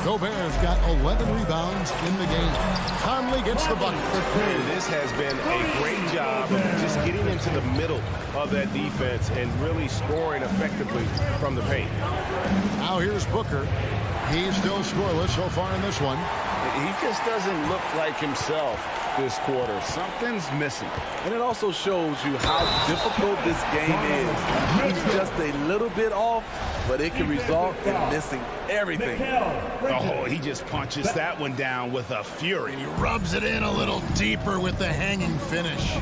Gobert's got 11 rebounds in the game. Conley gets the bucket. And this has been a great job of just getting into the middle of that defense and really scoring effectively from the paint. Now here's Booker. He's still scoreless so far in this one. He just doesn't look like himself this quarter. Something's missing. And it also shows you how difficult this game is. He's just a little bit off, but it can result in missing everything. Oh, he just punches that one down with a fury. He rubs it in a little deeper with the hanging finish.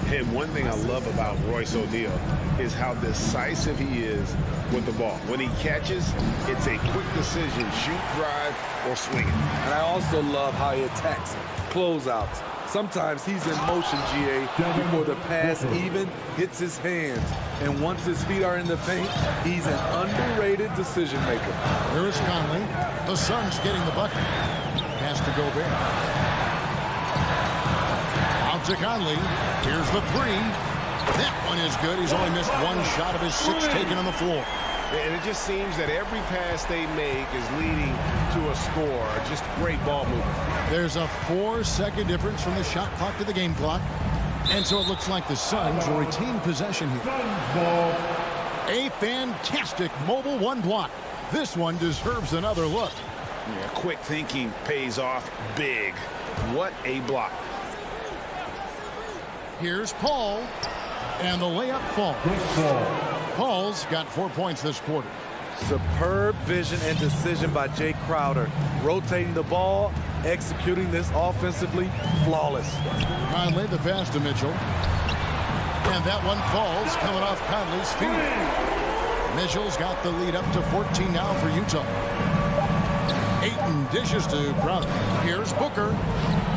And one thing I love about Royce O'Neal is how decisive he is with the ball. When he catches, it's a quick decision, shoot, drive, or swing it. And I also love how he attacks closeouts. Sometimes he's in motion, GA, before the pass even hits his hands. And once his feet are in the paint, he's an underrated decision maker. Here is Conley. The Suns getting the bucket. Pass to Gobert. Out to Conley. Here's the three. That one is good. He's only missed one shot of his 6 taken on the floor. And it just seems that every pass they make is leading to a score. Just great ball movement. There's a 4-second difference from the shot clock to the game clock. And so it looks like the Suns will retain possession here. A fantastic mobile one block. This one deserves another look. Yeah, quick thinking pays off big. What a block. Here's Paul. And the layup falls. Paul's got 4 points this quarter. Superb vision and decision by Jay Crowder. Rotating the ball, executing this offensively, flawless. Conley, the pass to Mitchell. And that one falls, coming off Conley's feet. Mitchell's got the lead up to 14 now for Utah. Ayton dishes to Crowder. Here's Booker.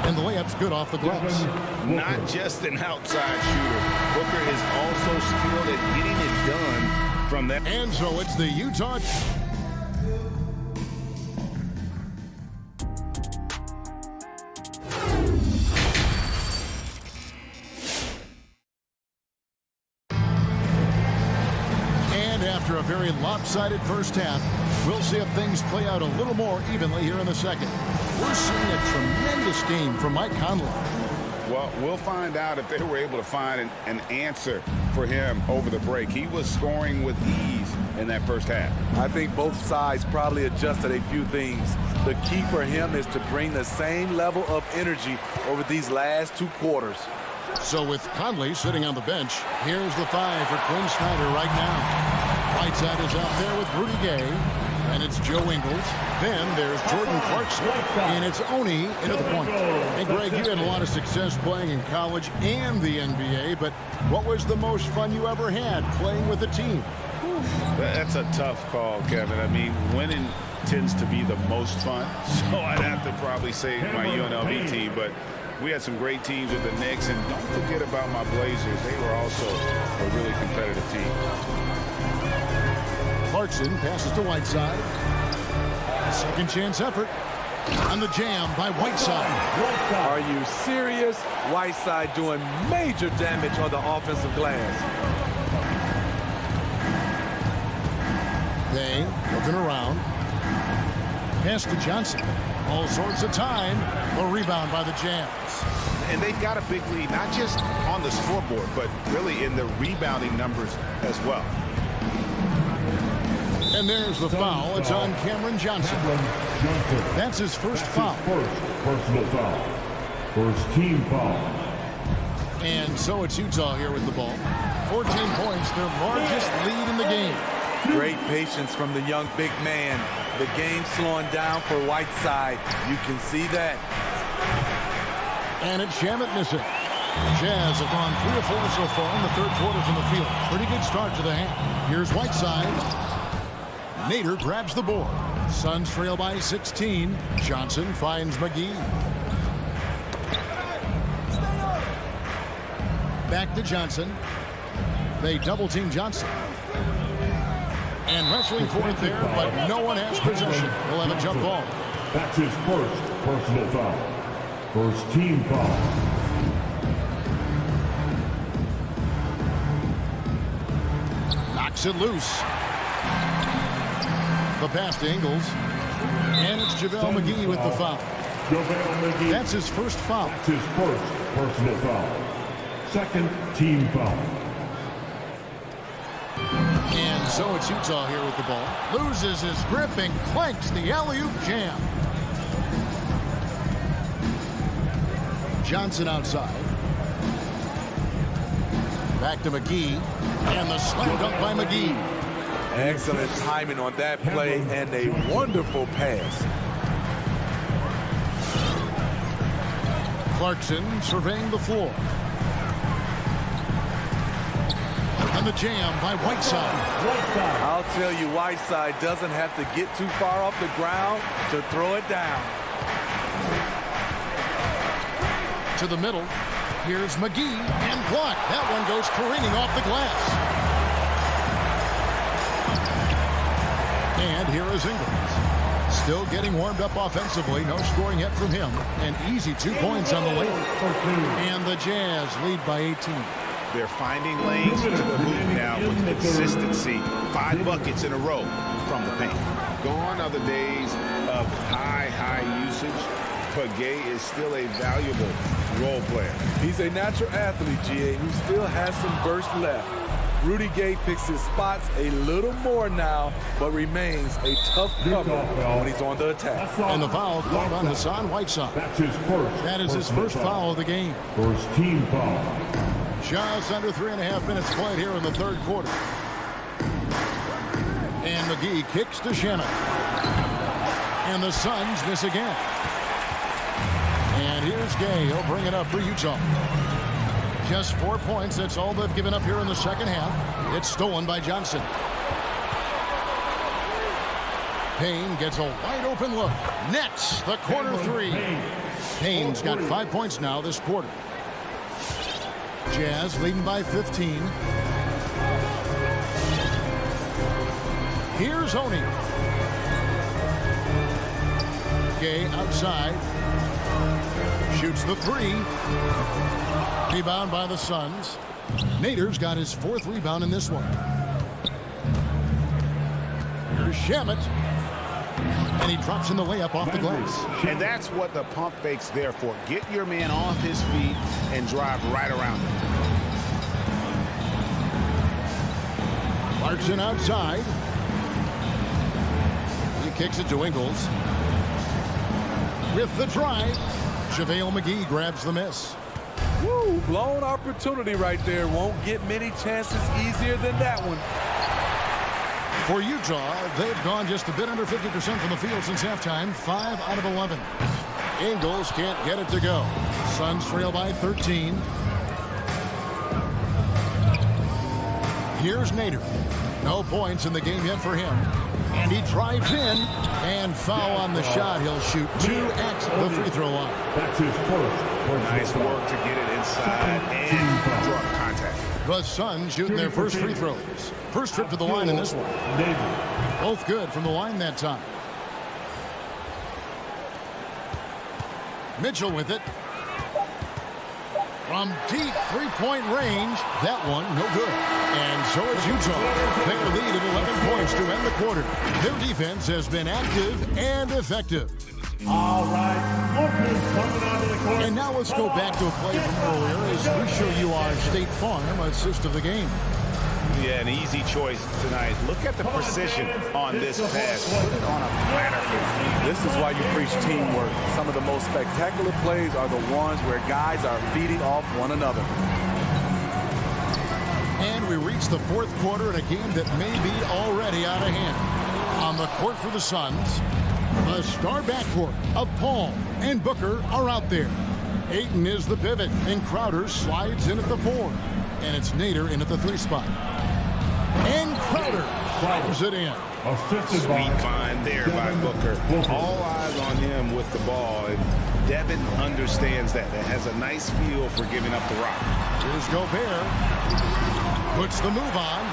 And the layup's good off the glass. Not just an outside shooter. Booker is also skilled at getting it done from that. And so it's the Utah. And after a very lopsided first half, we'll see if things play out a little more evenly here in the second. We're seeing a tremendous game from Mike Conley. Well, we'll find out if they were able to find an answer for him over the break. He was scoring with ease in that first half. I think both sides probably adjusted a few things. The key for him is to bring the same level of energy over these last 2 quarters. So with Conley sitting on the bench, here's the 5 for Quinn Snyder right now. Whiteside is out there with Rudy Gay. And it's Joe Ingles. Then there's Jordan Clarkson. And it's Oni into the point. And Greg, you had a lot of success playing in college and the NBA, but what was the most fun you ever had playing with a team? That's a tough call, Kevin. I mean, winning tends to be the most fun. So I'd have to probably say my UNLV team, but we had some great teams with the Knicks. And don't forget about my Blazers. They were also a really competitive team. Clarkson passes to Whiteside. Second chance effort. On the jam by Whiteside. Are you serious? Whiteside doing major damage on the offensive glass. They looking around. Pass to Johnson. All sorts of time. A rebound by the Jams. And they've got a big lead, not just on the scoreboard, but really in the rebounding numbers as well. And there's the foul. It's on Cameron Johnson. That's his first foul. First personal foul. First team foul. And so it's Utah here with the ball. 14 points, their largest lead in the game. Great patience from the young big man. The game slowing down for Whiteside. You can see that. And it's Shamet missing. Jazz have gone 3 of 4 so far in the third quarter from the field. Pretty good start to the half. Here's Whiteside. Nader grabs the board. Suns trail by 16. Johnson finds McGee. Back to Johnson. They double team Johnson. And wrestling for it there, but no one has possession. He'll have a jump ball. That's his first personal foul. First team foul. Knocks it loose. The pass to Ingles. And it's JaVale McGee with the foul. That's his first foul. That's his first personal foul. Second team foul. And so it's Utah here with the ball. Loses his grip and clanks the alley-oop jam. Johnson outside. Back to McGee. And the slam dunk by McGee. Excellent timing on that play and a wonderful pass. Clarkson surveying the floor. And the jam by Whiteside. I'll tell you, Whiteside doesn't have to get too far off the ground to throw it down. To the middle. Here's McGee and blocked. That one goes careening off the glass. And here is Ingles. Still getting warmed up offensively. No scoring yet from him. An easy 2 points on the way. And the Jazz lead by 18. They're finding lanes to the hoop now with consistency. 5 buckets in a row from the paint. Gone are the days of high usage. But Gay is still a valuable role player. He's a natural athlete, GA, who still has some burst left. Rudy Gay picks his spots a little more now, but remains a tough cover when he's on the attack. And the foul called on Hassan Whiteside. That's his first. That is his first foul of the game. First team foul. Just under 3.5 minutes played here in the third quarter. And McGee kicks to Shannon. And the Suns miss again. And here's Gay. He'll bring it up for Utah. Just 4 points. That's all they've given up here in the second half. It's stolen by Johnson. Payne gets a wide open look. Nets the corner three. Payne's got 5 points now this quarter. Jazz leading by 15. Here's Oney. Gay outside. Shoots the three. Rebound by the Suns. Nader's got his 4th rebound in this one. Here's Shamet. And he drops in the layup off the glass. And that's what the pump fake's there for. Get your man off his feet and drive right around him. Clarkson outside. He kicks it to Ingles. With the drive, JaVale McGee grabs the miss. Woo, blown opportunity right there. Won't get many chances easier than that one. For Utah, they've gone just a bit under 50% from the field since halftime, 5 out of 11. Ingles can't get it to go. Suns trail by 13. Here's Nader. No points in the game yet for him. And he drives in and foul on the shot. He'll shoot 2 at the free throw line. That's his first. Nice work to get it inside and draw contact. The Suns shooting their first free throws. First trip to the line in this one. Both good from the line that time. Mitchell with it. From deep three-point range, that one no good. And so it's Utah. Their lead of 11 points to end the quarter. Their defense has been active and effective. All right. And now let's go back to a play from earlier as we show you our State Farm assist of the game. Yeah, an easy choice tonight. Look at the precision on this pass. Put it on a platter. This is why you preach teamwork. Some of the most spectacular plays are the ones where guys are feeding off one another. And we reach the fourth quarter in a game that may be already out of hand. On the court for the Suns, the star backcourt of Paul and Booker are out there. Ayton is the pivot, and Crowder slides in at the 4. And it's Nader in at the 3 spot. And Crowder fires it in. Sweet find there by Booker. All eyes on him with the ball. And Devin understands that. That has a nice feel for giving up the rock. Here's Gobert. Puts the move on.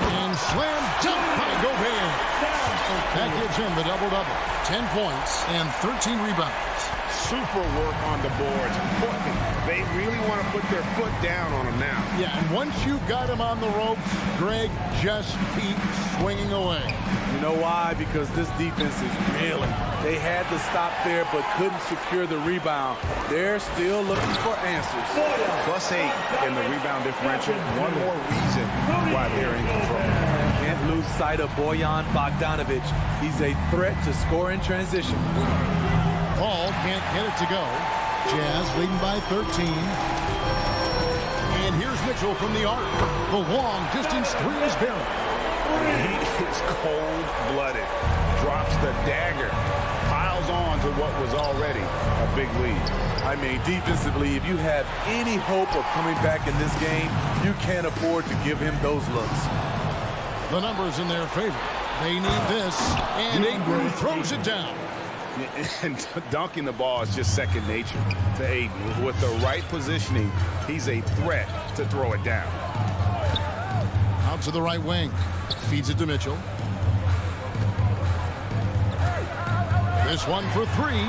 And slam dunk by Gobert. That gives him the double-double. 10 points and 13 rebounds. Super work on the boards. They really want to put their foot down on him now. Yeah, and once you've got him on the ropes, Greg, just keep swinging away. You know why? Because this defense is reeling. They had to stop there but couldn't secure the rebound. They're still looking for answers. +8 in the rebound differential. One more reason why they're in control. Can't lose sight of Bojan Bogdanovic. He's a threat to score in transition. Paul can't get it to go. Jazz leading by 13. And here's Mitchell from the arc. The long distance three is buried. He is cold-blooded. Drops the dagger. Piles on to what was already a big lead. I mean, defensively, if you have any hope of coming back in this game, you can't afford to give him those looks. The numbers in their favor. They need this. And Ayton throws it down. And dunking the ball is just second nature to Ayton. With the right positioning, he's a threat to throw it down. Out to the right wing. Feeds it to Mitchell. This one for three.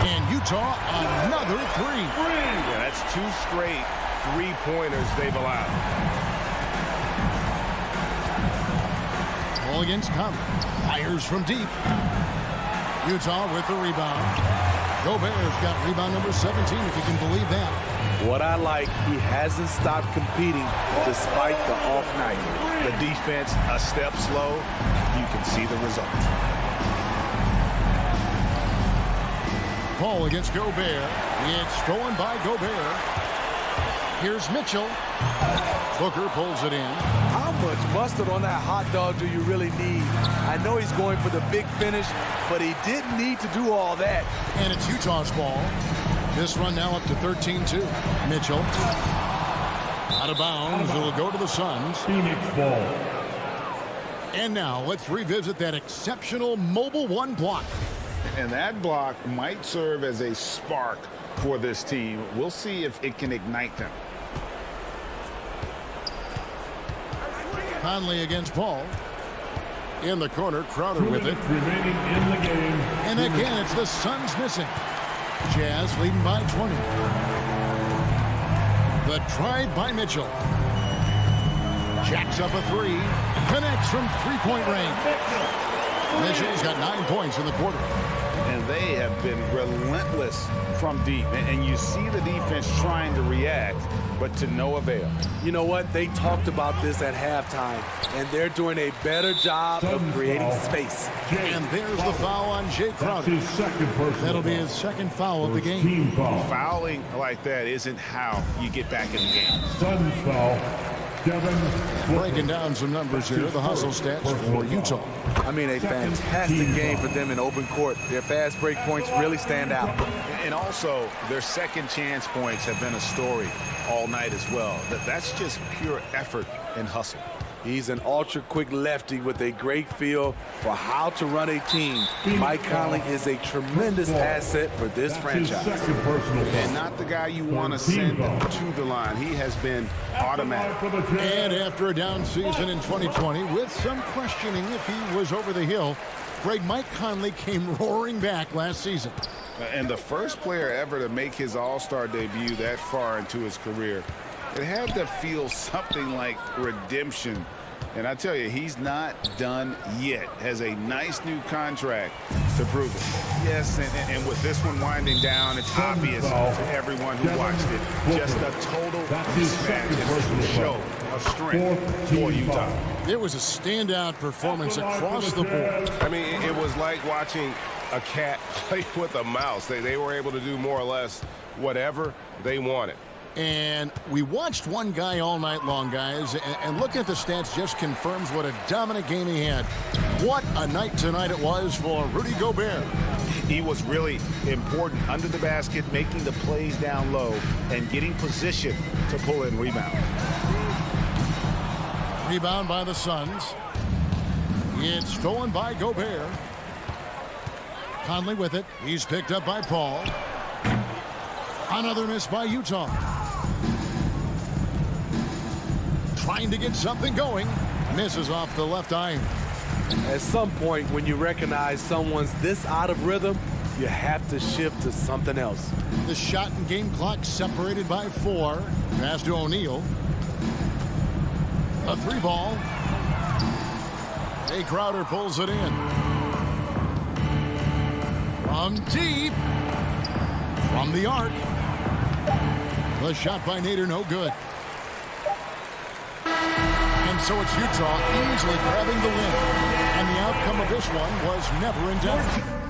And Utah, another three. Yeah, that's 2 straight three-pointers they've allowed. Ball against Conley. Fires from deep. Utah with the rebound. Gobert's got rebound number 17, if you can believe that. What I like, he hasn't stopped competing despite the off night. The defense a step slow. You can see the result. Paul against Gobert. It's stolen by Gobert. Here's Mitchell. Booker pulls it in. How much mustard on that hot dog do you really need? I know he's going for the big finish, but he didn't need to do all that. And it's Utah's ball. This run now up to 13-2. Mitchell. Out of bounds. It'll go to the Suns. Phoenix ball. And now let's revisit that exceptional mobile one block. And that block might serve as a spark for this team. We'll see if it can ignite them. Conley against Paul. In the corner, Crowder with it. Remaining in the game. And again, it's the Suns missing. Jazz leading by 20. The drive by Mitchell. Jacks up a three. Connects from three-point range. Mitchell's got 9 points in the quarter. And they have been relentless from deep. And you see the defense trying to react, but to no avail. You know what? They talked about this at halftime, and they're doing a better job of creating space. And there's the foul on Jay Crowder. His second personal That'll be foul. his second foul of the game. Team foul. Fouling like that isn't how you get back in the game. Suns foul. Kevin. Breaking down some numbers here, the hustle stats for Utah. I mean, a fantastic game for them in open court. Their fast break points really stand out. And also, their second chance points have been a story all night as well. That's just pure effort and hustle. He's an ultra-quick lefty with a great feel for how to run a team. Mike Conley is a tremendous asset for this franchise. And not the guy you want to send to the line. He has been automatic. And after a down season in 2020, with some questioning if he was over the hill, Mike Conley came roaring back last season. And the first player ever to make his All-Star debut that far into his career, it had to feel something like redemption. And I tell you, he's not done yet. Has a nice new contract to prove it. Yes, and with this one winding down, it's obvious to everyone who watched it. Just a total mismatch and show of strength for Utah. It was a standout performance across the board. I mean, it was like watching a cat play with a mouse. They were able to do more or less whatever they wanted. And we watched one guy all night long, guys, and looking at the stats just confirms what a dominant game he had. What a night tonight it was for Rudy Gobert. He was really important under the basket, making the plays down low and getting position to pull in rebound. Rebound by the Suns. It's stolen by Gobert. Conley with it. He's picked up by Paul. Another miss by Utah. Trying to get something going. Misses off the left iron. At some point, when you recognize someone's this out of rhythm, you have to shift to something else. The shot and game clock separated by 4. Pass to O'Neal. A 3-ball. Jay Crowder pulls it in. From deep. From the arc. The shot by Nader, no good. And so it's Utah easily grabbing the win. And the outcome of this one was never in doubt.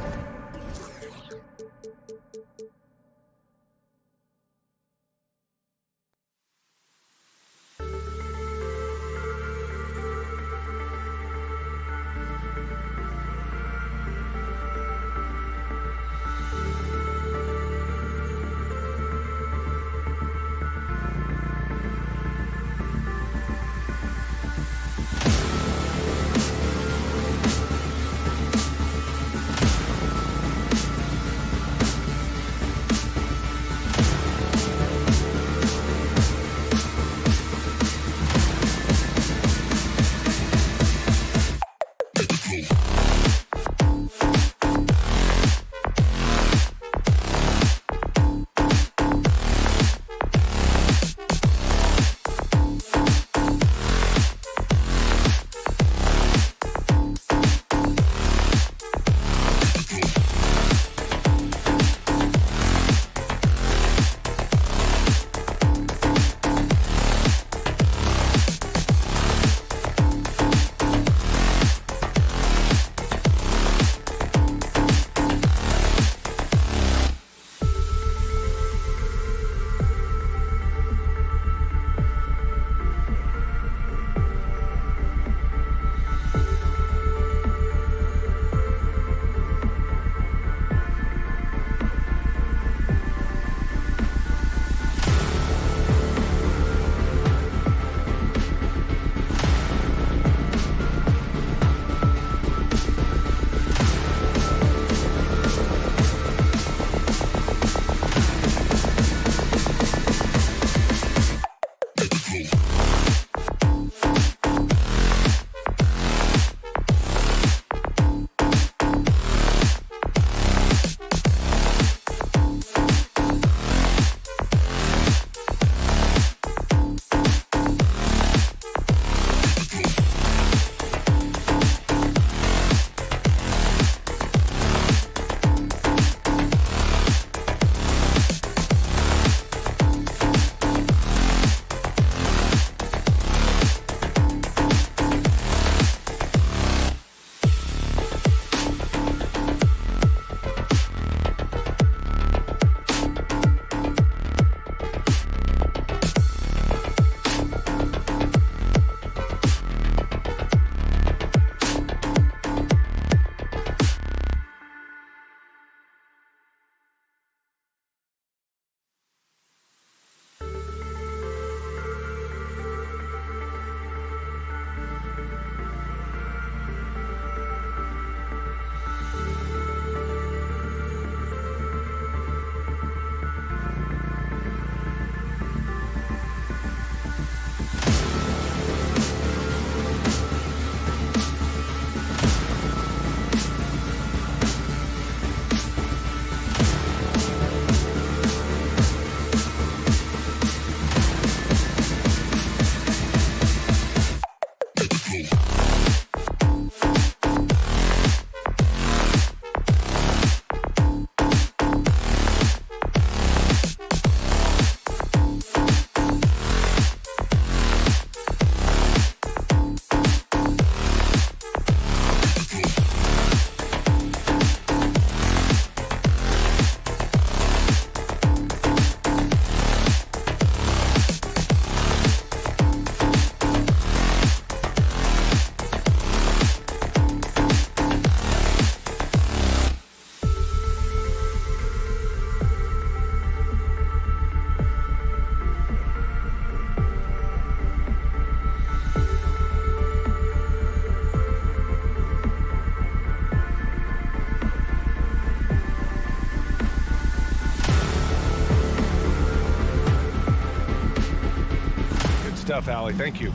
stuff, Allie. Thank you.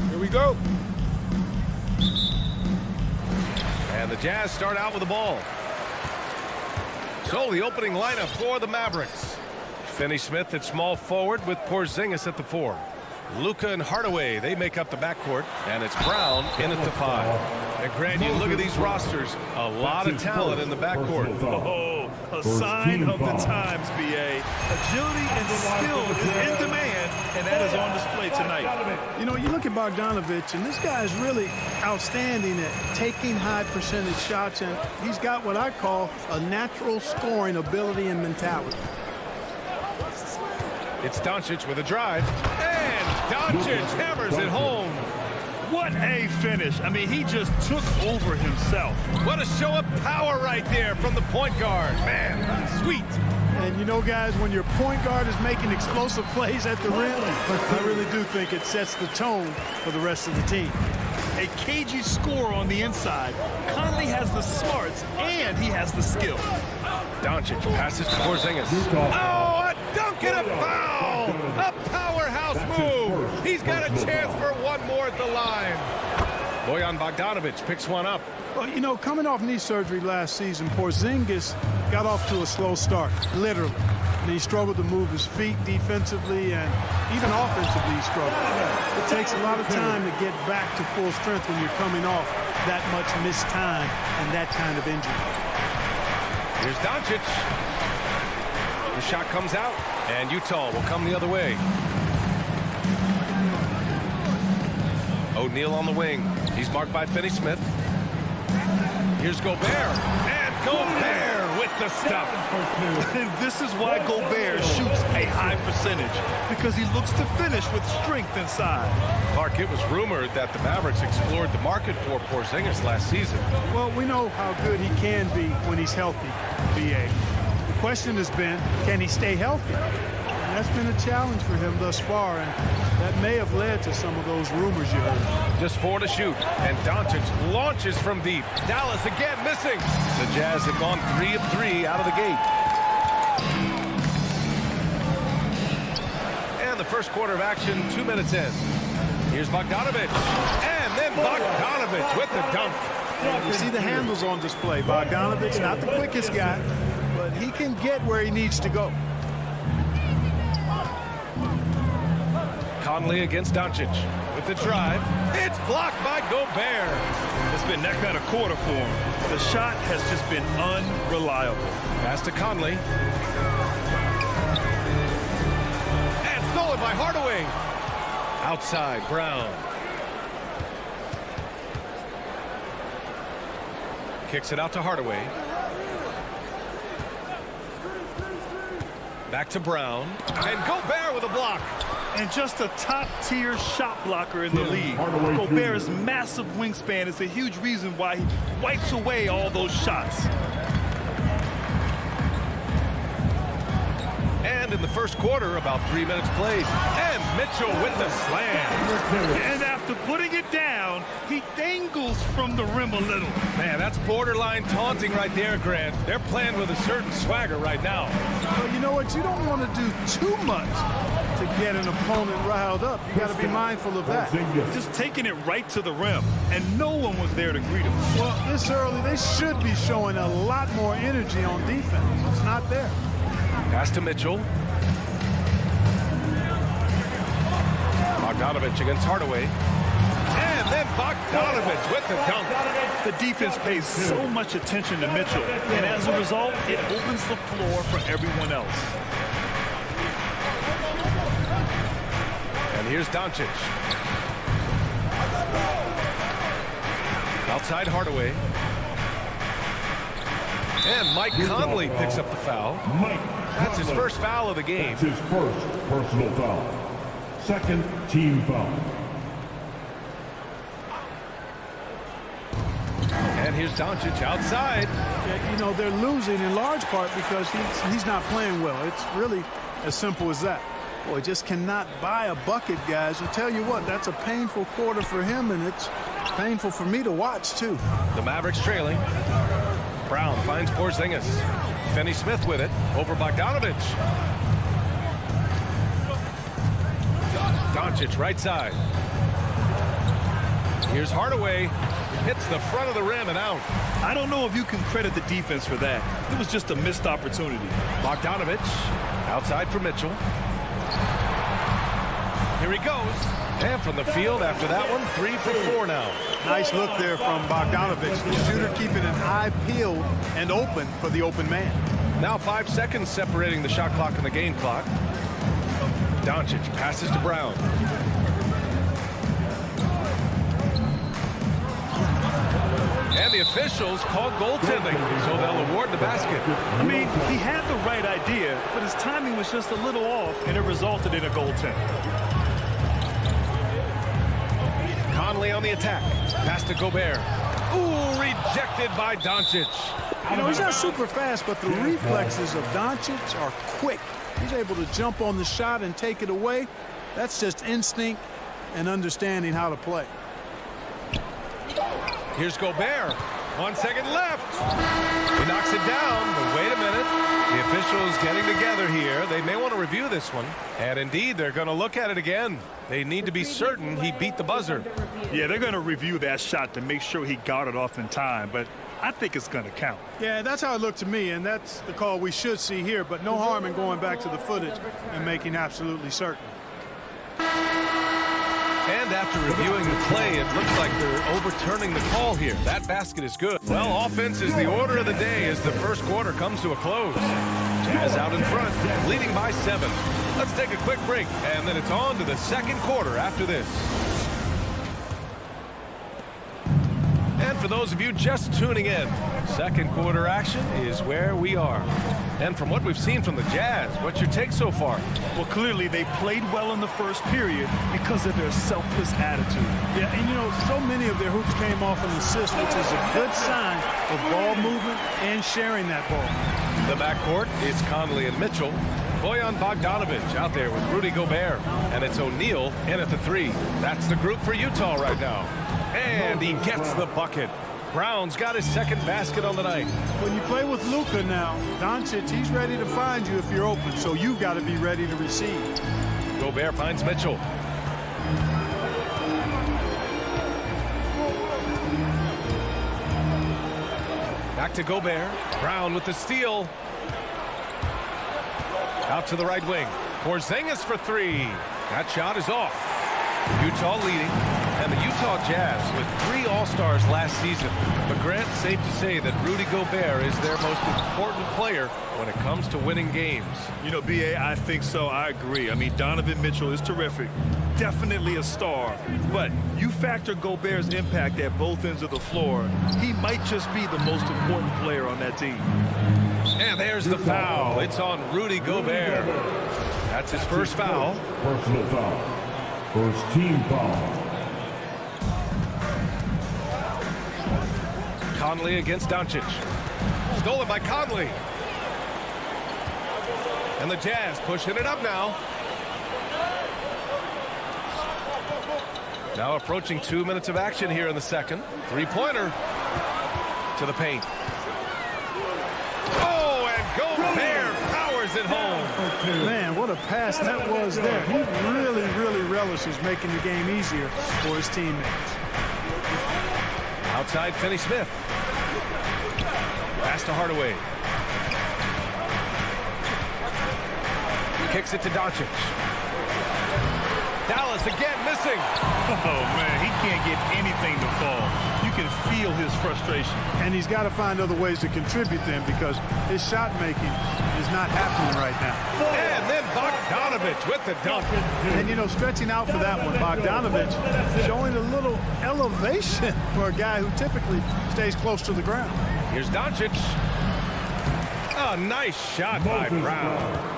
Here we go. And the Jazz start out with the ball. So the opening lineup for the Mavericks. Finney Smith at small forward with Porzingis at the 4. Luka and Hardaway, they make up the backcourt, and it's Brown in at the 5. And Grant, you look at these rosters, a lot of talent in the backcourt. Oh, a sign of the times, B.A. Agility and skill is in demand, and that is on display tonight. You know, you look at Bogdanovich, and this guy is really outstanding at taking high percentage shots, and he's got what I call a natural scoring ability and mentality. It's Doncic with a drive, and Doncic hammers it home. What a finish. I mean, he just took over himself. What a show of power right there from the point guard. Man, sweet. And you know, guys, when your point guard is making explosive plays at the rim, I really do think it sets the tone for the rest of the team. A cagey score on the inside. Conley has the smarts, and he has the skill. Doncic passes to Porzingis. Oh, a dunk and a foul! A powerhouse move! He's got a chance for one more at the line. Bojan Bogdanović picks one up. Well, you know, coming off knee surgery last season, Porzingis got off to a slow start, literally. And he struggled to move his feet defensively and even offensively he struggled. It takes a lot of time to get back to full strength when you're coming off that much missed time and that kind of injury. Here's Doncic. The shot comes out, and Utah will come the other way. O'Neal on the wing. He's marked by Finney Smith. Here's Gobert, and Gobert with the stuff. And this is why Gobert shoots a high percentage, because he looks to finish with strength inside. Clark, it was rumored that the Mavericks explored the market for Porzingis last season. Well, we know how good he can be when he's healthy, B.A. The question has been, can he stay healthy? And that's been a challenge for him thus far, and that may have led to some of those rumors you heard. Just 4 to shoot, and Doncic launches from deep. Dallas again missing. The Jazz have gone 3 of 3 out of the gate. And the first quarter of action, 2 minutes in. Here's Bogdanovich, and then Bogdanovich with the dunk. You see the handles on display. Bogdanovich, not the quickest guy, but he can get where he needs to go. Conley against Doncic with the drive. It's blocked by Gobert. It's been that kind of quarter for him. The shot has just been unreliable. Pass to Conley. And stolen by Hardaway. Outside, Brown. Kicks it out to Hardaway. Back to Brown. And Gobert with a block. And just a top-tier shot blocker in the league. Gobert's massive wingspan is a huge reason why he wipes away all those shots. And in the first quarter, about 3 minutes played. And Mitchell with the slam. And after putting it down, he dangles from the rim a little. Man, that's borderline taunting right there, Grant. They're playing with a certain swagger right now. Well, you know what? You don't want to do too much to get an opponent riled up. You got to be mindful of that. Just taking it right to the rim, and no one was there to greet him. Well, this early, they should be showing a lot more energy on defense. It's not there. Pass to Mitchell. Bogdanovich against Hardaway. And then Bogdanovich with the dunk. The defense pays so much attention to Mitchell, and as a result, it opens the floor for everyone else. And here's Doncic. Outside Hardaway. And Mike Conley picks up the foul. That's his first foul of the game. That's his first personal foul. Second team foul. And here's Doncic outside. Yeah, you know, they're losing in large part because he's not playing well. It's really as simple as that. Boy, just cannot buy a bucket, guys. I tell you what, that's a painful quarter for him, and it's painful for me to watch, too. The Mavericks trailing. Brown finds Porzingis. Finney Smith with it over Bogdanovich. Doncic right side. Here's Hardaway. Hits the front of the rim and out. I don't know if you can credit the defense for that. It was just a missed opportunity. Bogdanovich outside for Mitchell. Here he goes. And from the field after that one, 3 for 4 now. Nice look there from Bogdanovich. The shooter keeping an eye peeled and open for the open man. Now 5 seconds separating the shot clock and the game clock. Doncic passes to Brown. And the officials called goaltending, so they'll award the basket. I mean, he had the right idea, but his timing was just a little off, and it resulted in a goaltend. Conley on the attack. Pass to Gobert. Ooh, rejected by Doncic. You know, he's not super fast, but the reflexes of Doncic are quick. He's able to jump on the shot and take it away. That's just instinct and understanding how to play. Here's Gobert. 1 second left. He knocks it down, but wait a minute. The officials getting together here. They may want to review this one. And indeed, they're going to look at it again. They need to be certain he beat the buzzer. Yeah, they're going to review that shot to make sure he got it off in time, but I think it's going to count. Yeah, that's how it looked to me, and that's the call we should see here, but no harm in going back to the footage and making absolutely certain. And after reviewing the play, it looks like they're overturning the call here. That basket is good. Well, offense is the order of the day as the first quarter comes to a close. Jazz out in front, leading by 7. Let's take a quick break, and then it's on to the second quarter after this. And for those of you just tuning in, second quarter action is where we are. And from what we've seen from the Jazz, what's your take so far? Well, clearly they played well in the first period because of their selfless attitude. Yeah, and you know, so many of their hoops came off an assist, which is a good sign of ball movement and sharing that ball. The backcourt is Conley and Mitchell. Bojan Bogdanovich out there with Rudy Gobert. And it's O'Neal in at the 3. That's the group for Utah right now. And he gets the bucket. Brown's got his second basket on the night. When you play with Luka now, Doncic, he's ready to find you if you're open, so you've got to be ready to receive. Gobert finds Mitchell. Back to Gobert. Brown with the steal. Out to the right wing. Porzingis for 3. That shot is off. Utah leading. And the Utah Jazz with 3 All-Stars last season. But Grant, safe to say that Rudy Gobert is their most important player when it comes to winning games. You know, B.A., I think so. I agree. I mean, Donovan Mitchell is terrific. Definitely a star. But you factor Gobert's impact at both ends of the floor, he might just be the most important player on that team. And there's the foul. It's on Rudy Gobert. That's his first foul. Personal foul. First team foul. Conley against Doncic. Stolen by Conley. And the Jazz pushing it up now. Now approaching 2 minutes of action here in the second. 3-pointer to the paint. Oh, and Gobert powers it home. Man, what a pass that was there. He really, really relishes making the game easier for his teammates. Outside Finney Smith. Pass to Hardaway. Kicks it to Doncic. Dallas again missing. Oh, man, he can't get anything to fall. You can feel his frustration. And he's got to find other ways to contribute them because his shot making is not happening right now. And then Bogdanovich with the dunk. And, you know, stretching out for that one, Bogdanovich showing a little elevation for a guy who typically stays close to the ground. Here's Doncic. A nice shot by Brown.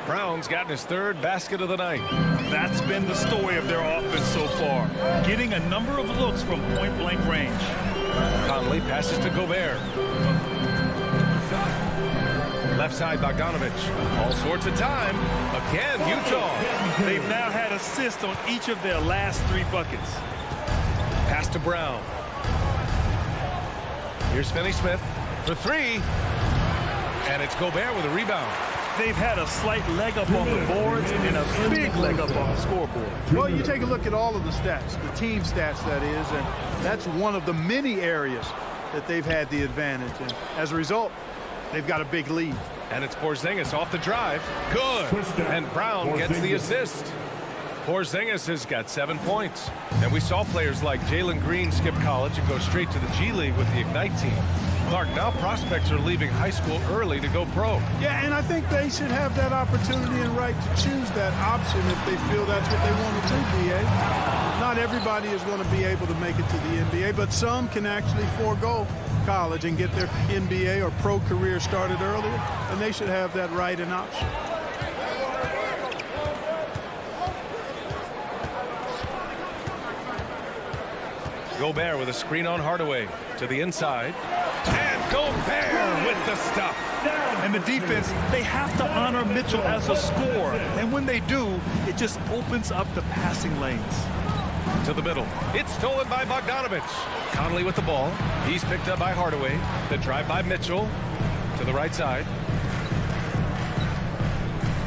Brown's gotten his 3rd basket of the night. That's been the story of their offense so far, getting a number of looks from point-blank range. Conley passes to Gobert. Left side, Bogdanovich. All sorts of time. Again, Utah. They've now had assists on each of their last 3 buckets. Pass to Brown. Here's Finney Smith for 3. And it's Gobert with a rebound. they've had a slight leg up on the boards and a big leg up on the scoreboard. Well, you take a look at all of the stats, the team stats, that is, and that's one of the many areas that they've had the advantage. And as a result, they've got a big lead. And it's Porzingis off the drive. Good. And Brown gets the assist. Porzingis has got 7 points. And we saw players like Jalen Green skip college and go straight to the G League with the Ignite team. Clark, now prospects are leaving high school early to go pro. Yeah, and I think they should have that opportunity and right to choose that option if they feel that's what they want to do, BA. Not everybody is going to be able to make it to the NBA, but some can actually forego college and get their NBA or pro career started earlier, and they should have that right and option. Gobert with a screen on Hardaway to the inside. And Gobert with the stuff. And the defense, they have to honor Mitchell as a scorer. And when they do, it just opens up the passing lanes. To the middle. It's stolen by Bogdanovich. Conley with the ball. He's picked up by Hardaway. The drive by Mitchell to the right side.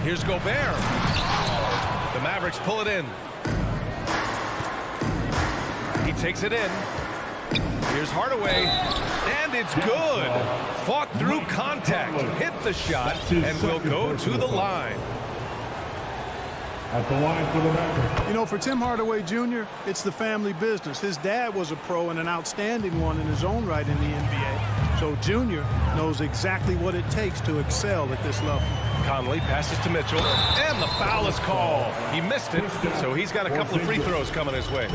Here's Gobert. The Mavericks pull it in. He takes it in. Here's Hardaway. And it's good. Fought through contact. Hit the shot and will go to the line. At the line for the Mavericks. You know, for Tim Hardaway Jr., it's the family business. His dad was a pro and an outstanding one in his own right in the NBA. So Jr. knows exactly what it takes to excel at this level. Conley passes to Mitchell, and the foul is called. He missed it, so he's got a couple of free throws coming his way.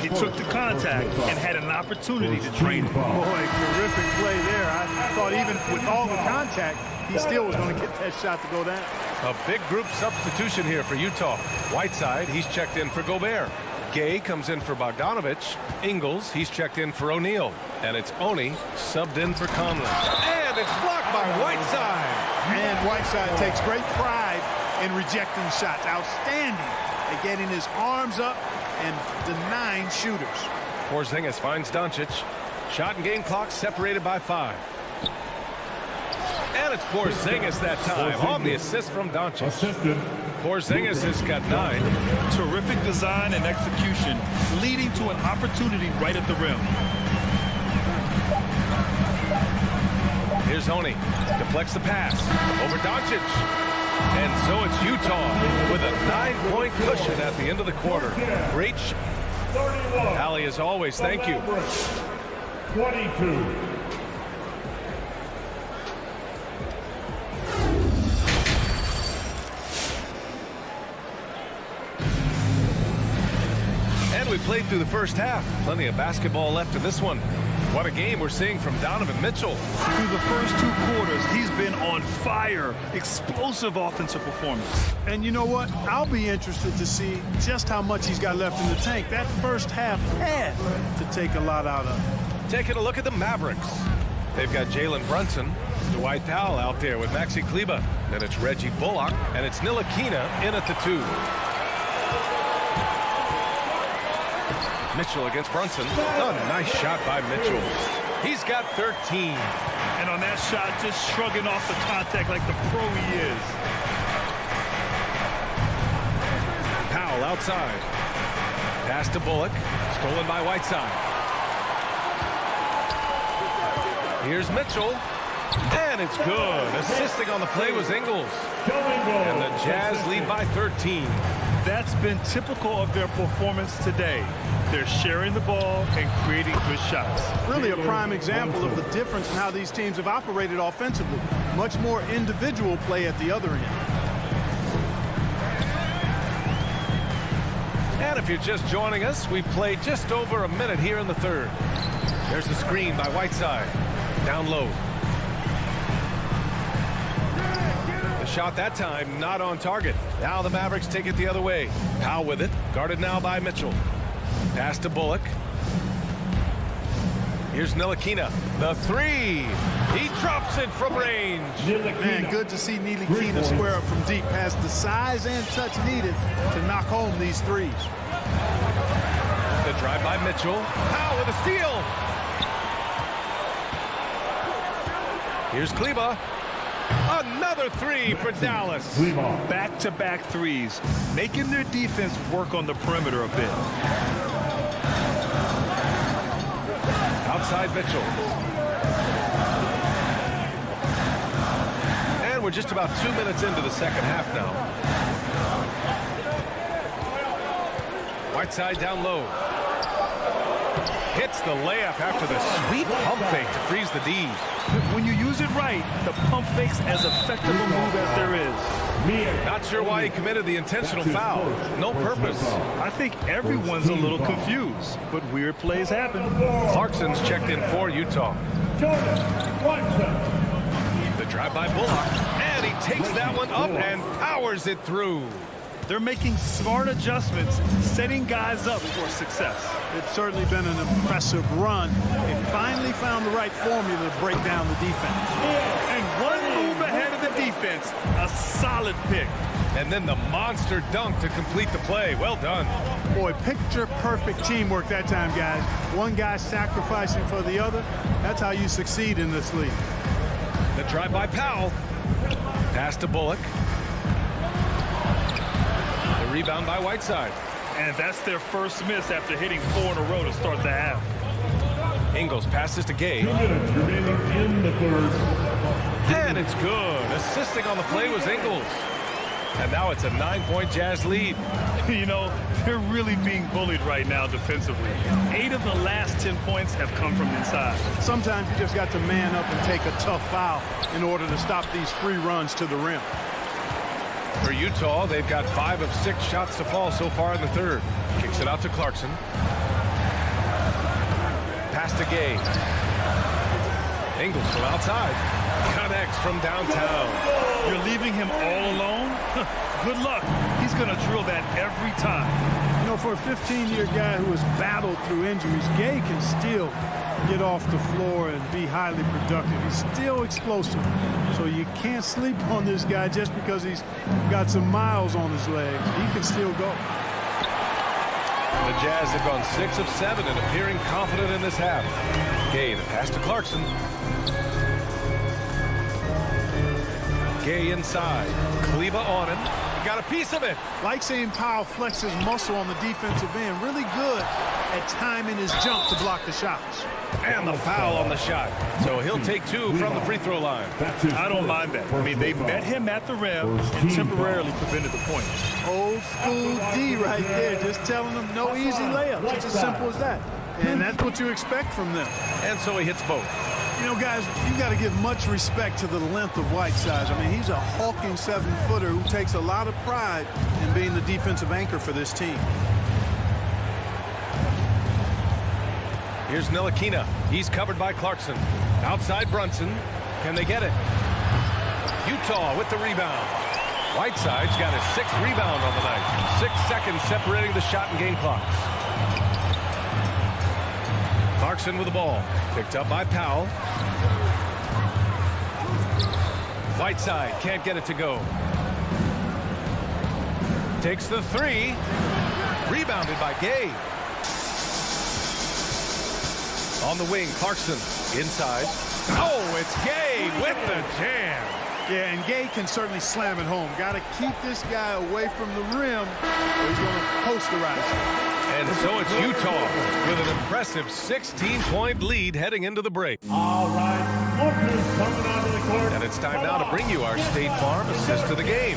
He took the contact and had an opportunity to drain it. Boy, terrific play there. I thought even with all the contact, he still was going to get that shot to go down. A big group substitution here for Utah. Whiteside, he's checked in for Gobert. Gay comes in for Bogdanovich. Ingles, he's checked in for O'Neal. And it's Oni subbed in for Conley. And it's blocked by Whiteside. And Whiteside takes great pride in rejecting shots. Outstanding at getting his arms up and denying shooters. Porzingis finds Doncic. Shot and game clock separated by 5. And it's Porzingis that time on the assist from Doncic. Porzingis has got 9. Terrific design and execution, leading to an opportunity right at the rim. Here's Oni. Deflects the pass. Over Doncic. And so it's Utah with a 9-point cushion at the end of the quarter. Great. Allie, as always, thank you. 22. And we played through the first half. Plenty of basketball left in this one. What a game we're seeing from Donovan Mitchell. Through the first 2 quarters, he's been on fire. Explosive offensive performance. And you know what? I'll be interested to see just how much he's got left in the tank. That first half had to take a lot out of it. Taking a look at the Mavericks. They've got Jalen Brunson, Dwight Powell out there with Maxi Kleba. Then it's Reggie Bullock, and it's Ntilikina in at the 2. Mitchell against Brunson. A nice shot by Mitchell. He's got 13. And on that shot, just shrugging off the contact like the pro he is. Powell outside. Pass to Bullock. Stolen by Whiteside. Here's Mitchell. And it's good. Assisting on the play was Ingles. And the Jazz lead by 13. That's been typical of their performance today. They're sharing the ball and creating good shots. Really a prime example of the difference in how these teams have operated offensively. Much more individual play at the other end. And if you're just joining us, we played just over a minute here in the third. There's the screen by Whiteside. Down low. The shot that time not on target. Now the Mavericks take it the other way. Powell with it. Guarded now by Mitchell. Pass to Bullock. Here's Ntilikina. The 3. He drops it from range. Man, good to see Ntilikina square up from deep. Has the size and touch needed to knock home these threes. The drive by Mitchell. Powell with a steal. Here's Kleba. Another three for Dallas. Back-to-back threes, making their defense work on the perimeter a bit. Outside Mitchell. And we're just about 2 minutes into the second half now. Whiteside down low. Hits the layup after the sweet pump fake to freeze the D. When you use it right, the pump fake's as effective a move as there is. Not sure why he committed the intentional foul. No purpose. I think everyone's a little confused, but weird plays happen. Clarkson's checked in for Utah. The drive by Bullock, and he takes that one up and powers it through. They're making smart adjustments, setting guys up for success. It's certainly been an impressive run. They finally found the right formula to break down the defense. And one move ahead of the defense, a solid pick. And then the monster dunk to complete the play. Well done. Boy, picture-perfect teamwork that time, guys. One guy sacrificing for the other. That's how you succeed in this league. The drive by Powell. Pass to Bullock. The rebound by Whiteside. And that's their first miss after hitting 4 in a row to start the half. Ingles passes to Gay. 2 minutes remaining in the third. And it's good. Assisting on the play was Ingles. And now it's a 9-point Jazz lead. You know, they're really being bullied right now defensively. 8 of the last 10 points have come from inside. Sometimes you just got to man up and take a tough foul in order to stop these free runs to the rim. For Utah, they've got 5 of 6 shots to fall so far in the third. Kicks it out to Clarkson. Pass to Gay. Ingles from outside. Connects from downtown. You're leaving him all alone? Good luck. He's going to drill that every time. You know, for a 15-year guy who has battled through injuries, Gay can still get off the floor and be highly productive. He's still explosive. So you can't sleep on this guy just because he's got some miles on his legs. He can still go. The Jazz have gone 6 of 7 and appearing confident in this half. Gay, the pass to Clarkson. Gay inside. Kleba on him. He got a piece of it. Like seeing Powell flex his muscle on the defensive end. Really good at timing his jump to block the shots. And the foul on the shot. So he'll take 2 from the free throw line. I don't mind that. I mean, they met him at the rim and temporarily prevented the point. Old school D right there. Just telling them no easy layups. It's as simple as that. And that's what you expect from them. And so he hits both. You know, guys, you got to give much respect to the length of Whiteside. I mean, he's a hulking 7-footer who takes a lot of pride in being the defensive anchor for this team. Here's Ntilikina. He's covered by Clarkson. Outside Brunson. Can they get it? Utah with the rebound. Whiteside's got his 6th rebound on the night. 6 seconds separating the shot and game clocks. Clarkson with the ball. Picked up by Powell. Whiteside can't get it to go. Takes the 3. Rebounded by Gay. On the wing, Clarkson inside. Oh, it's Gay with the jam. Yeah, and Gay can certainly slam it home. Got to keep this guy away from the rim or he's going to posterize. And so it's Utah with an impressive 16-point lead heading into the break. All right, Walker's coming onto the court. And it's time now to bring you our State Farm assist to the game.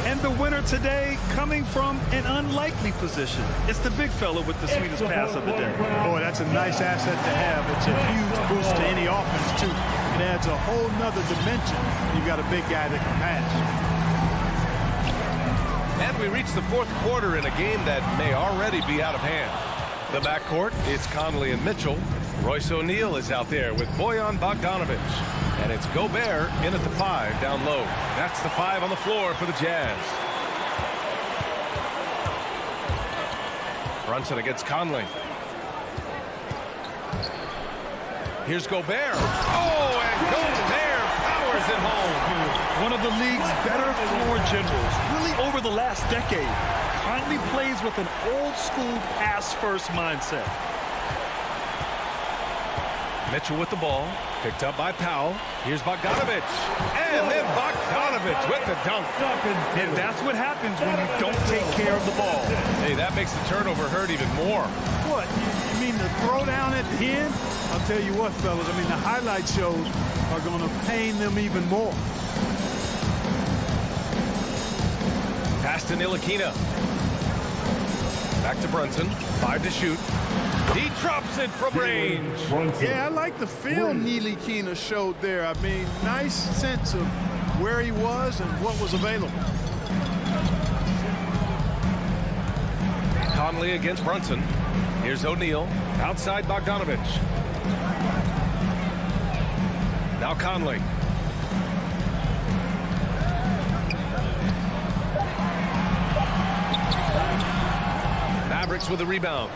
And the winner today coming from an unlikely position. It's the big fella with the sweetest pass of the day. Boy, that's a nice asset to have. It's a huge boost to any offense, too. It adds a whole nother dimension. You've got a big guy that can pass. And we reach the 4th quarter in a game that may already be out of hand. The backcourt, it's Conley and Mitchell. Royce O'Neal is out there with Bojan Bogdanovic. And it's Gobert in at the 5 down low. That's the 5 on the floor for the Jazz. Brunson against Conley. Here's Gobert. Oh, and Gobert powers it home. One of the league's better floor generals, really over the last decade. Conley plays with an old-school pass-first mindset. Mitchell with the ball. Picked up by Powell. Here's Bogdanovic. And then Bogdanovic with the dunk. And that's what happens when you don't take care of the ball. Hey, that makes the turnover hurt even more. What? You mean the throwdown at the end? I'll tell you what, fellas. I mean, the highlight shows are going to pain them even more. Pass to Ntilikina. Back to Brunson. 5 to shoot. He drops it from range. Yeah, I like the feel Ntilikina showed there. I mean, nice sense of where he was and what was available. Conley against Brunson. Here's O'Neal. Outside Bogdanovic. Now Conley. Mavericks with a rebound.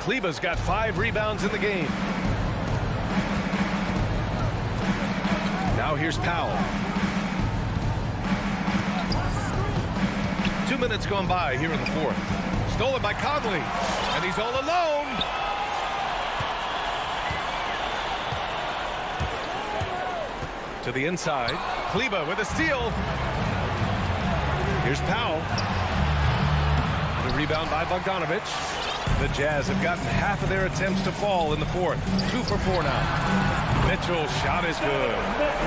Kleba's got 5 rebounds in the game. Now here's Powell. 2 minutes gone by here in the fourth. Stolen by Conley, and he's all alone. To the inside. Kleba with a steal. Here's Powell. The rebound by Bogdanovic. The Jazz have gotten half of their attempts to fall in the fourth. 2 for 4 now. Mitchell's shot is good.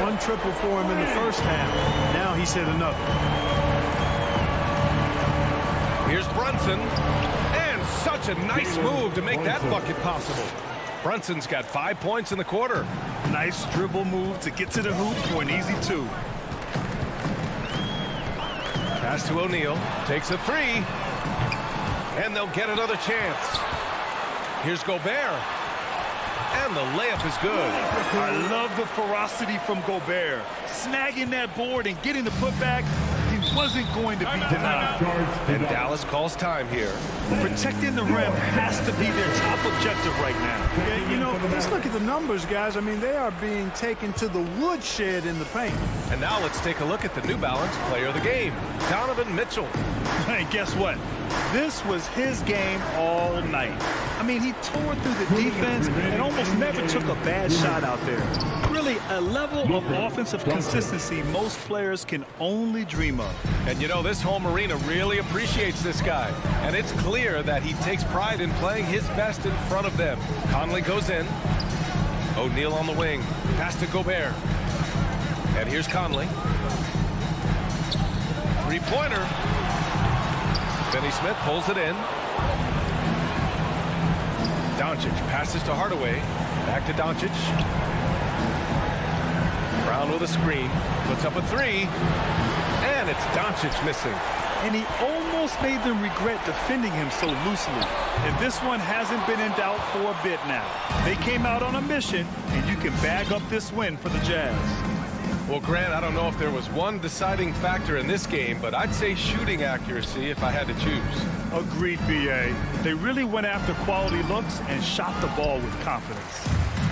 1 triple for him in the first half. Now he's hit another. Here's Brunson. And such a nice move to make that bucket possible. Brunson's got 5 points in the quarter. Nice dribble move to get to the hoop for an easy 2. Pass to O'Neal. Takes a 3. And they'll get another chance. Here's Gobert. And the layup is good. I love the ferocity from Gobert. Snagging that board and getting the putback. He wasn't going to be denied. And Dallas calls time here. Protecting the rim has to be their top objective right now. Yeah, you know, let's look at the numbers, guys. I mean, they are being taken to the woodshed in the paint. And now let's take a look at the New Balance player of the game, Donovan Mitchell. Hey, guess what? This was his game all night. I mean, he tore through the defense and almost never took a bad shot out there. Really, a level of offensive consistency most players can only dream of. And you know, this home arena really appreciates this guy. And it's clear that he takes pride in playing his best in front of them. Conley goes in. O'Neal on the wing. Pass to Gobert. And here's Conley. 3-pointer. Finney Smith pulls it in. Doncic passes to Hardaway. Back to Doncic. Brown with a screen. Puts up a 3. And it's Doncic missing. And he almost made them regret defending him so loosely. And this one hasn't been in doubt for a bit now. They came out on a mission, and you can bag up this win for the Jazz. Well, Grant, I don't know if there was one deciding factor in this game, but I'd say shooting accuracy if I had to choose. Agreed, B.A. They really went after quality looks and shot the ball with confidence.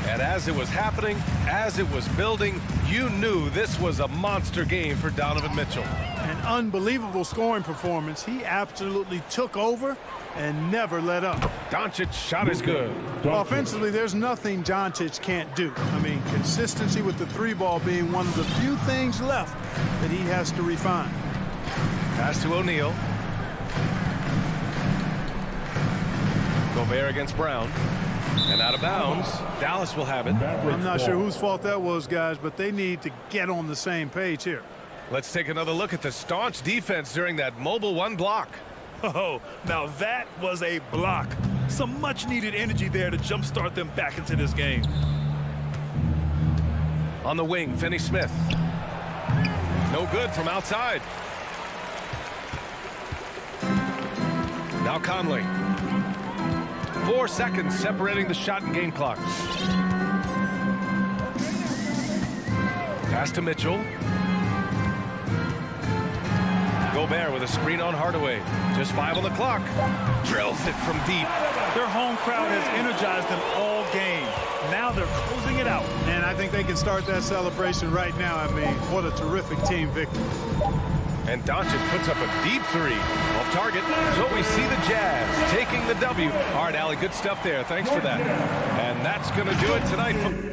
And as it was happening, as it was building, you knew this was a monster game for Donovan Mitchell. An unbelievable scoring performance. He absolutely took over and never let up. Doncic's shot is good. Offensively, there's nothing Doncic can't do. I mean, consistency with the 3-ball being one of the few things left that he has to refine. Pass to O'Neal. Gobert against Brown. And out of bounds. Dallas will have it. I'm not sure whose fault that was, guys, but they need to get on the same page here. Let's take another look at the staunch defense during that mobile 1 block. Oh, now that was a block. Some much-needed energy there to jumpstart them back into this game. On the wing, Finney Smith. No good from outside. Now Conley. 4 seconds separating the shot and game clock. Pass to Mitchell. Gobert with a screen on Hardaway. Just 5 on the clock. Drills it from deep. Their home crowd has energized them all game. Now they're closing it out. And I think they can start that celebration right now. I mean, what a terrific team victory. And Doncic puts up a deep three off target. So we see the Jazz taking the W. All right, Allie, good stuff there. Thanks for that. And that's going to do it tonight.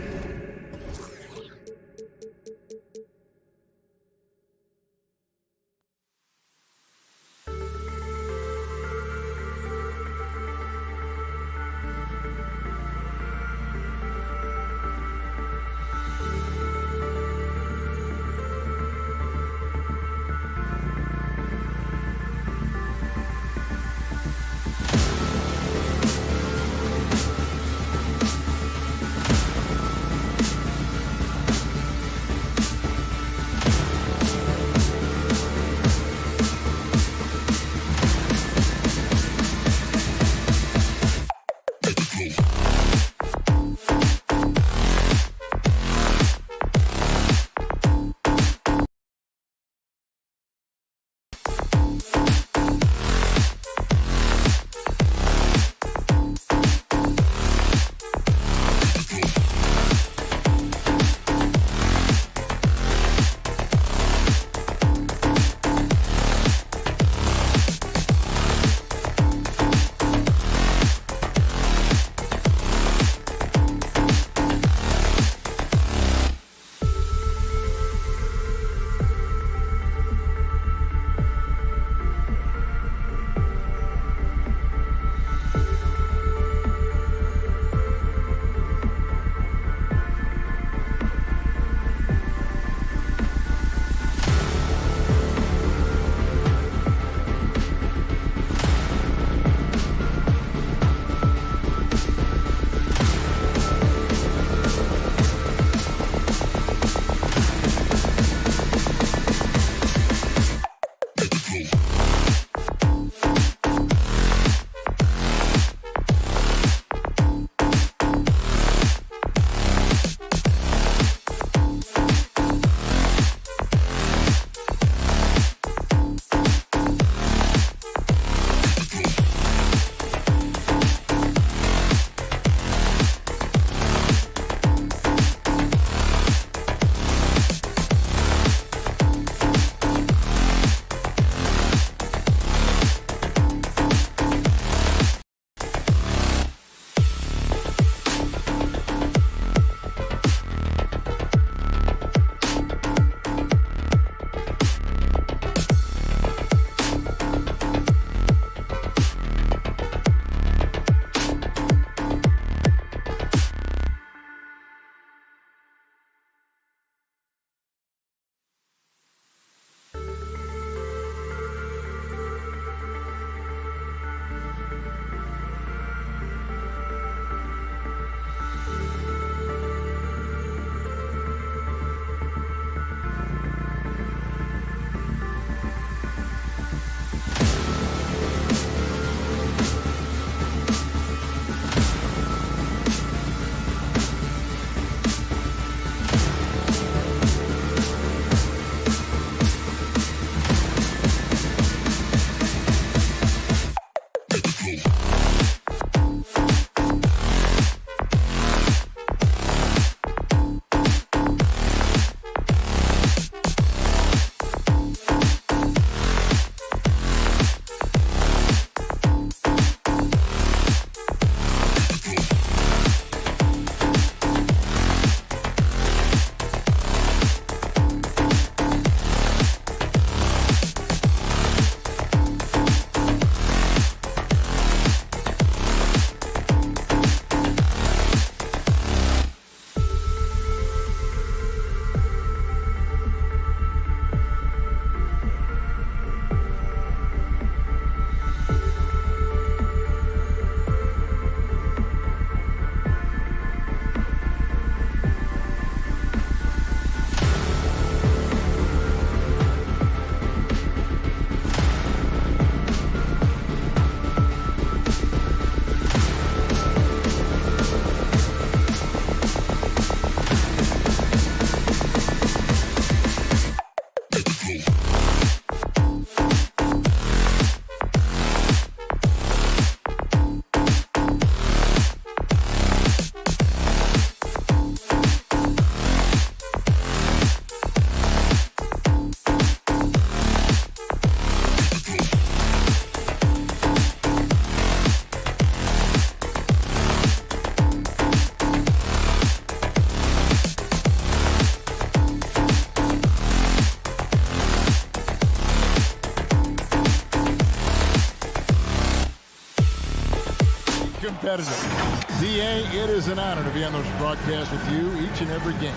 competitive. D.A., it is an honor to be on those broadcasts with you each and every game.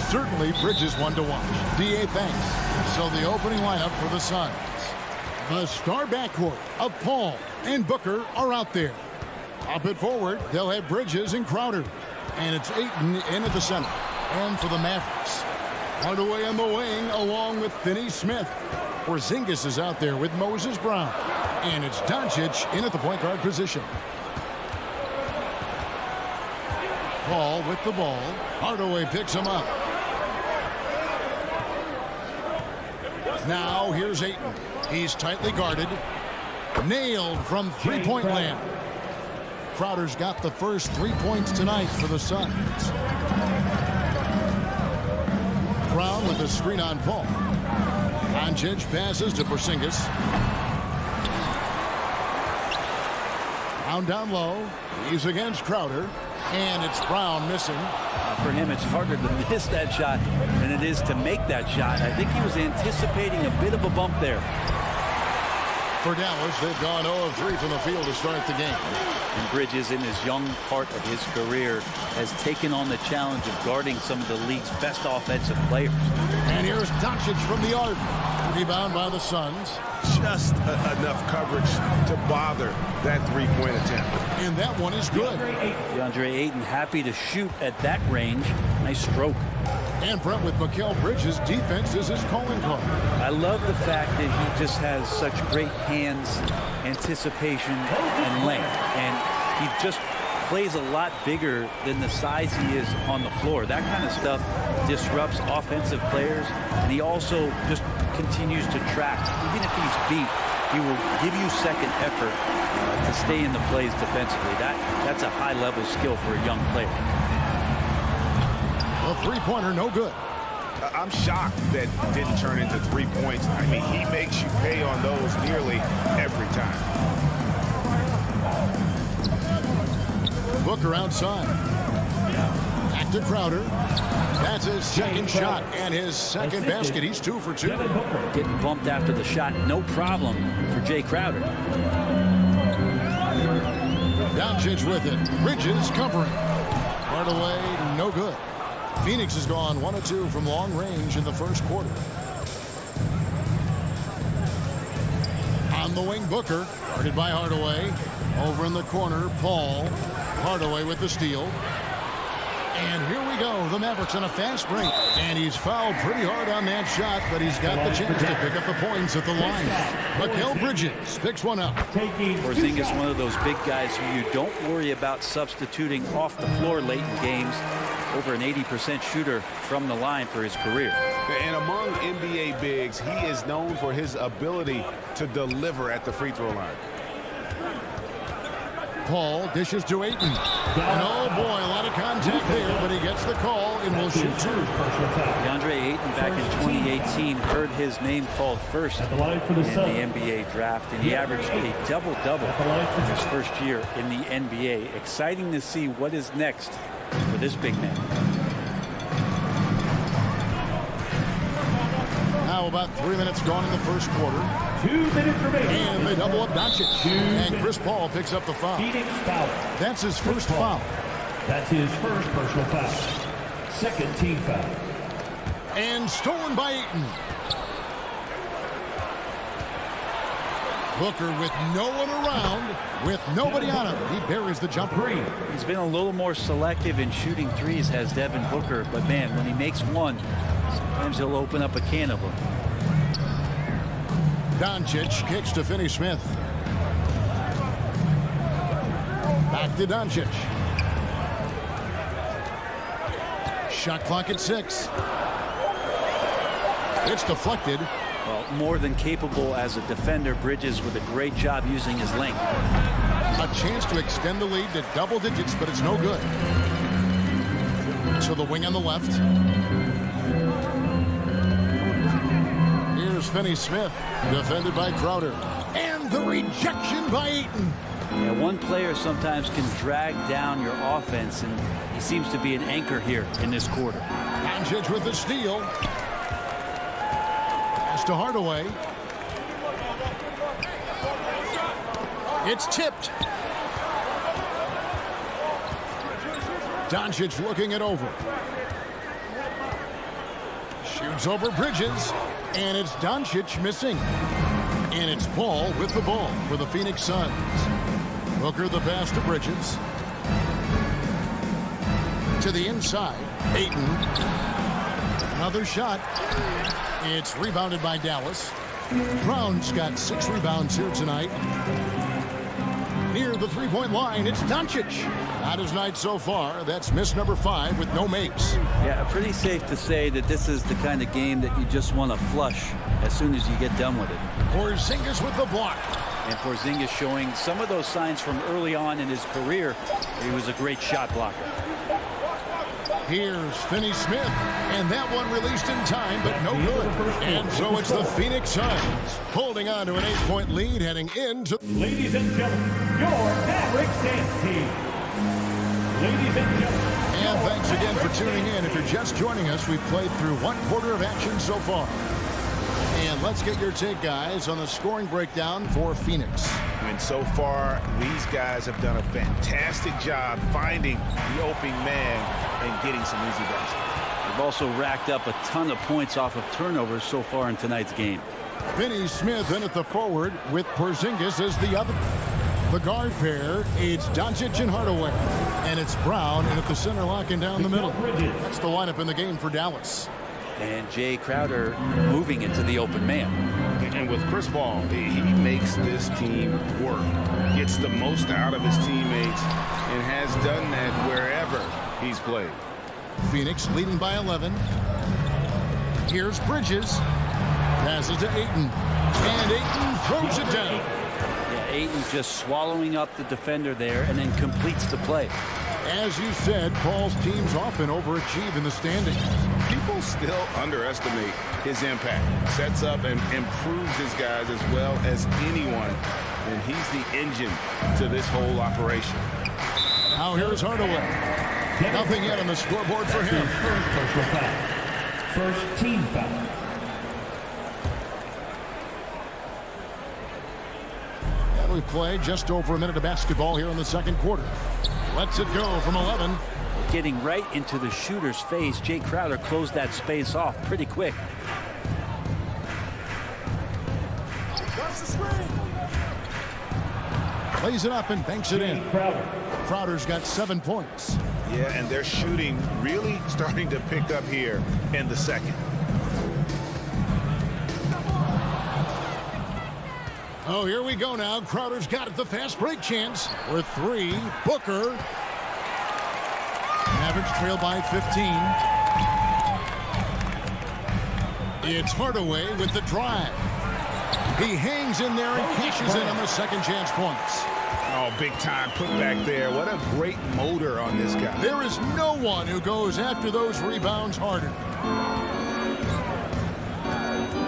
Certainly, Bridges one to watch. D.A., thanks. So the opening lineup for the Suns. The star backcourt of Paul and Booker are out there. Up and forward, they'll have Bridges and Crowder. And it's Ayton in at the center. And for the Mavericks, Hardaway on the wing along with Finney Smith. Porzingis is out there with Moses Brown. And it's Doncic in at the point guard position. Paul with the ball. Hardaway picks him up. Now here's Ayton. He's tightly guarded. Nailed from three-point land. Crowder's got the first 3 points tonight for the Suns. Brown with a screen on Paul. Doncic passes to Porzingis. Brown down low. He's against Crowder. And it's Brown missing. For him, it's harder to miss that shot than it is to make that shot. I think he was anticipating a bit of a bump there. For Dallas, they've gone 0 of 3 from the field to start the game. And Bridges, in his young part of his career, has taken on the challenge of guarding some of the league's best offensive players. And here's Doncic from the arc. Rebound by the Suns. Just enough coverage to bother that three-point attempt. And that one is good. DeAndre Ayton happy to shoot at that range. Nice stroke. And Brent, with Mikal Bridges, defense is his calling card. I love the fact that he just has such great hands, anticipation, and length. And he just plays a lot bigger than the size he is on the floor. That kind of stuff disrupts offensive players. And he also just continues to track. Even if he's beat, he will give you second effort to stay in the plays defensively. That's a high-level skill for a young player. A three-pointer, no good. I'm shocked that didn't turn into 3 points. I mean, he makes you pay on those nearly every time. Booker outside. Back to Crowder. That's his second shot and his second basket. He's 2 for 2. Getting bumped after the shot, no problem for Jay Crowder. Doncic with it. Bridges covering. Hardaway, no good. Phoenix has gone 1 of 2 from long range in the first quarter. On the wing, Booker, guarded by Hardaway. Over in the corner, Paul. Hardaway with the steal. And here we go. The Mavericks on a fast break. And he's fouled pretty hard on that shot, but he's got the chance to pick up the points at the line. Mikal Bridges picks one up. Porzingis, one of those big guys who you don't worry about substituting off the floor late in games. Over an 80% shooter from the line for his career. And among NBA bigs, he is known for his ability to deliver at the free throw line. Paul dishes to Ayton. And oh boy, a lot of contact there, but he gets the call and will shoot 2. DeAndre Ayton back in 2018 heard his name called first in the NBA draft, and he averaged a double-double in his first year in the NBA. Exciting to see what is next for this big man. Now about 3 minutes gone in the first quarter. 2 minutes remaining. And they double up Doncic. And Chris Paul picks up the foul. That's his first foul. That's his first personal foul. Second team foul. And stolen by Ayton. Booker with no one around, with nobody on him. He buries the jumper. He's been a little more selective in shooting threes, has Devin Booker. But man, when he makes one, sometimes he'll open up a can of them. Doncic kicks to Finney Smith. Back to Doncic. Shot clock at 6. It's deflected. Well, more than capable as a defender, Bridges with a great job using his length. A chance to extend the lead to double digits, but it's no good. So the wing on the left. Here's Finney Smith, defended by Crowder. And the rejection by Ayton. Yeah, one player sometimes can drag down your offense, and he seems to be an anchor here in this quarter. Doncic with the steal. Pass to Hardaway. It's tipped. Doncic looking it over. Shoots over Bridges. And it's Doncic missing. And it's Paul with the ball for the Phoenix Suns. Booker the pass to Bridges. To the inside. Ayton. Another shot. It's rebounded by Dallas. Brown's got 6 rebounds here tonight. Near the three-point line, it's Doncic. Not his night so far. That's miss number 5 with no makes. Yeah, pretty safe to say that this is the kind of game that you just want to flush as soon as you get done with it. Porzingis with the block. And Porzingis showing some of those signs from early on in his career. He was a great shot blocker. Here's Finney Smith, and that one released in time, but no good. And so it's the Phoenix Suns holding on to an 8-point lead heading into... Ladies and gentlemen, your Mavericks dance team. Ladies and gentlemen. And thanks again for tuning in. If you're just joining us, we've played through 1/4 of action so far. And let's get your take, guys, on the scoring breakdown for Phoenix. And so far, these guys have done a fantastic job finding the opening man and getting some easy baskets. They've also racked up a ton of points off of turnovers so far in tonight's game. Finney Smith in at the forward with Porzingis as the other. The guard pair, it's Doncic and Hardaway. And it's Brown in at the center, locking down the middle. That's the lineup in the game for Dallas. And Jay Crowder moving into the open man. And with Chris Paul, he makes this team work, gets the most out of his teammates, and has done that wherever he's played. Phoenix leading by 11. Here's Bridges. Passes to Ayton. And Ayton throws it down. Yeah, Ayton just swallowing up the defender there and then completes the play. As you said, Paul's teams often overachieve in the standings. People still underestimate his impact. Sets up and improves his guys as well as anyone. And he's the engine to this whole operation. Now here's Hardaway. Nothing yet on the scoreboard for him. First team foul. And we play just over a minute of basketball here in the second quarter. Lets it go from 11. Getting right into the shooter's face. Jay Crowder closed that space off pretty quick. Plays it up and banks it in. Crowder's got 7 points. Yeah, and their shooting really starting to pick up here in the second. Oh, here we go now. Crowder's got it. The fast break chance. With 3. Booker. Mavericks trail by 15. It's Hardaway with the drive. He hangs in there and cashes in on the second chance points. Oh, big time put back there. What a great motor on this guy. There is no one who goes after those rebounds harder.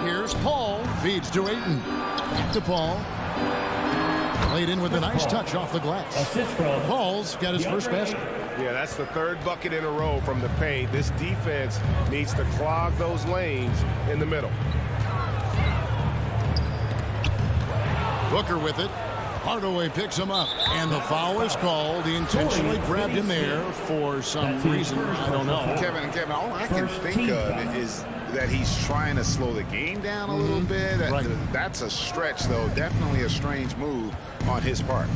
Here's Paul. Feeds to Ayton. Back to Paul. Played in with a nice touch off the glass. Paul's got his first basket. Yeah, that's the 3rd bucket in a row from the paint. This defense needs to clog those lanes in the middle. Booker with it. Hardaway picks him up. And the foul is called. He intentionally grabbed him there for some reason. I don't know. Kevin, all I can think of is that he's trying to slow the game down a little bit. Right. That's a stretch, though. Definitely a strange move on his part.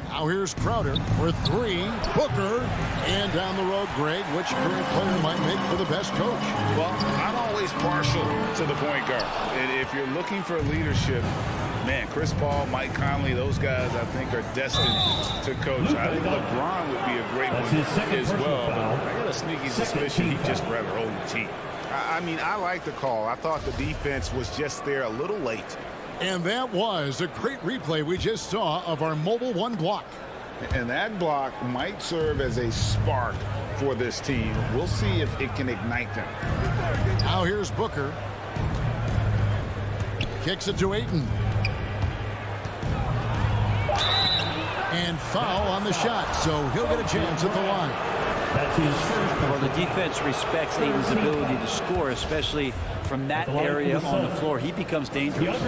Now here's Crowder for 3. Booker. And down the road, Greg, which current player might make for the best coach? Well, I'm always partial to the point guard. And if you're looking for leadership, man, Chris Paul, Mike Conley, those guys I think are destined to coach. I think LeBron would be a great one as well. But I got a sneaky suspicion he'd just rather hold the team. I mean, I like the call. I thought the defense was just there a little late. And that was a great replay we just saw of our Mobile One block. And that block might serve as a spark for this team. We'll see if it can ignite them. Now here's Booker. Kicks it to Ayton. And foul on the shot, so he'll get a chance at the line. That's his first. Well, the defense respects Ayton's ability to score, especially from that area on the floor. He becomes dangerous.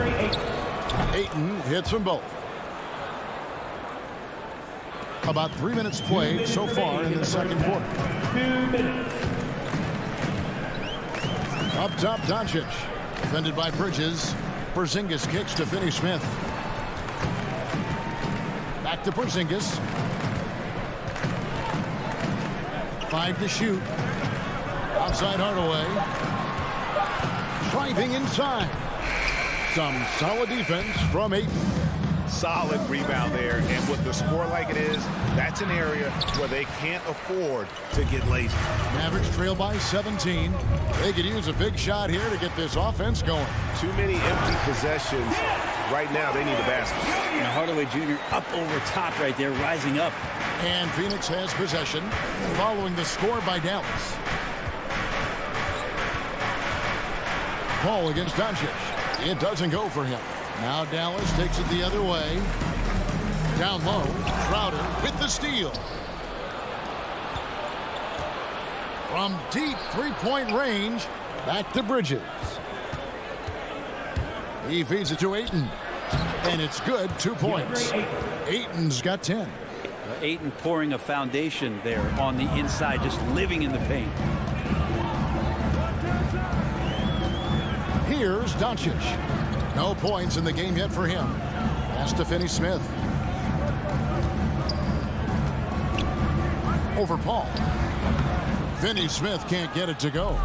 Ayton hits them both. About 3 minutes played so far in the second quarter. 2 minutes. Up top, Doncic. Defended by Bridges. Porzingis kicks to Finney Smith. Back to Porzingis. 5 to shoot. Outside Hardaway. Driving inside. Some solid defense from Ayton. Solid rebound there, and with the score like it is, that's an area where they can't afford to get lazy. Mavericks trail by 17. They could use a big shot here to get this offense going. Too many empty possessions. Right now, they need a basket. And Hardaway Jr. up over top right there, rising up. And Phoenix has possession following the score by Dallas. Paul against Doncic. It doesn't go for him. Now Dallas takes it the other way. Down low, Crowder with the steal. From deep three-point range, back to Bridges. He feeds it to Ayton. And it's good, 2 points. Ayton's got 10. Ayton pouring a foundation there on the inside, just living in the paint. Here's Doncic. No points in the game yet for him. Pass to Finney Smith. Over Paul. Finney Smith can't get it to go.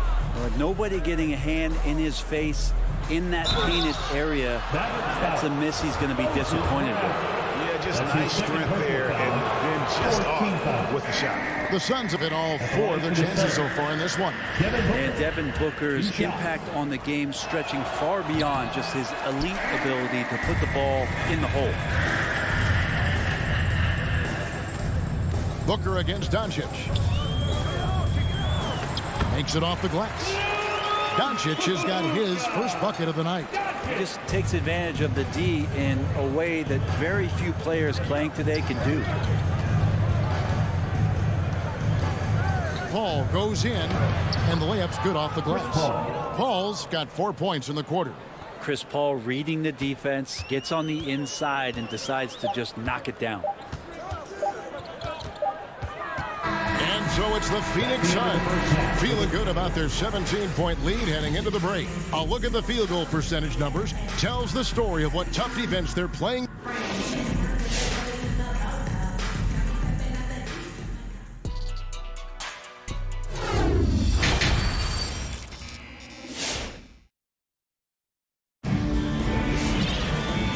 Nobody getting a hand in his face in that painted area. That's a miss he's going to be disappointed with. Yeah, just nice strength there, and then just off with the shot. The Suns have hit all 4 of their chances so far in this one. And Devin Booker's impact on the game stretching far beyond just his elite ability to put the ball in the hole. Booker against Doncic. Makes it off the glass. Doncic has got his first bucket of the night. He just takes advantage of the D in a way that very few players playing today can do. Paul goes in, and the layup's good off the glass. Paul's got 4 points in the quarter. Chris Paul reading the defense, gets on the inside, and decides to just knock it down. And so it's the Phoenix Suns feeling good about their 17-point lead heading into the break. A look at the field goal percentage numbers tells the story of what tough defense they're playing.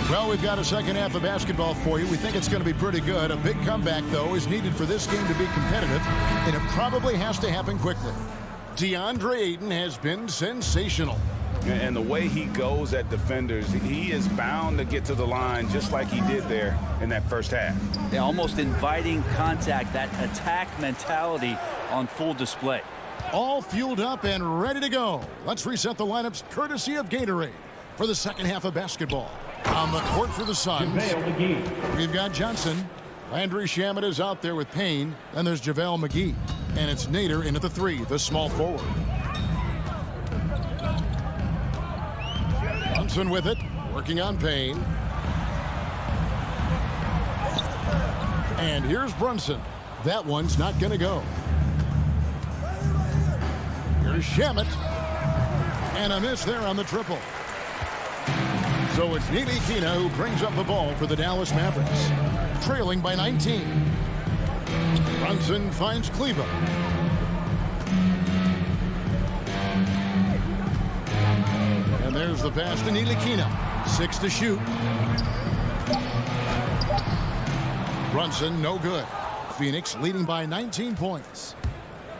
Well, we've got a second half of basketball for you. We think it's going to be pretty good. A big comeback, though, is needed for this game to be competitive, and it probably has to happen quickly. DeAndre Ayton has been sensational. And the way he goes at defenders, he is bound to get to the line just like he did there in that first half. Yeah, almost inviting contact, that attack mentality on full display. All fueled up and ready to go. Let's reset the lineups courtesy of Gatorade for the second half of basketball. On the court for the Suns, we've got Johnson. Landry Shamet is out there with Payne. Then there's JaVale McGee. And it's Nader in at the 3, the small forward. Johnson with it, working on Payne. And here's Brunson. That one's not going to go. Here's Shamet. And a miss there on the triple. So it's Ntilikina who brings up the ball for the Dallas Mavericks, trailing by 19. Brunson finds Cleveland. And there's the pass to Ntilikina. 6 to shoot. Brunson, no good. Phoenix leading by 19 points.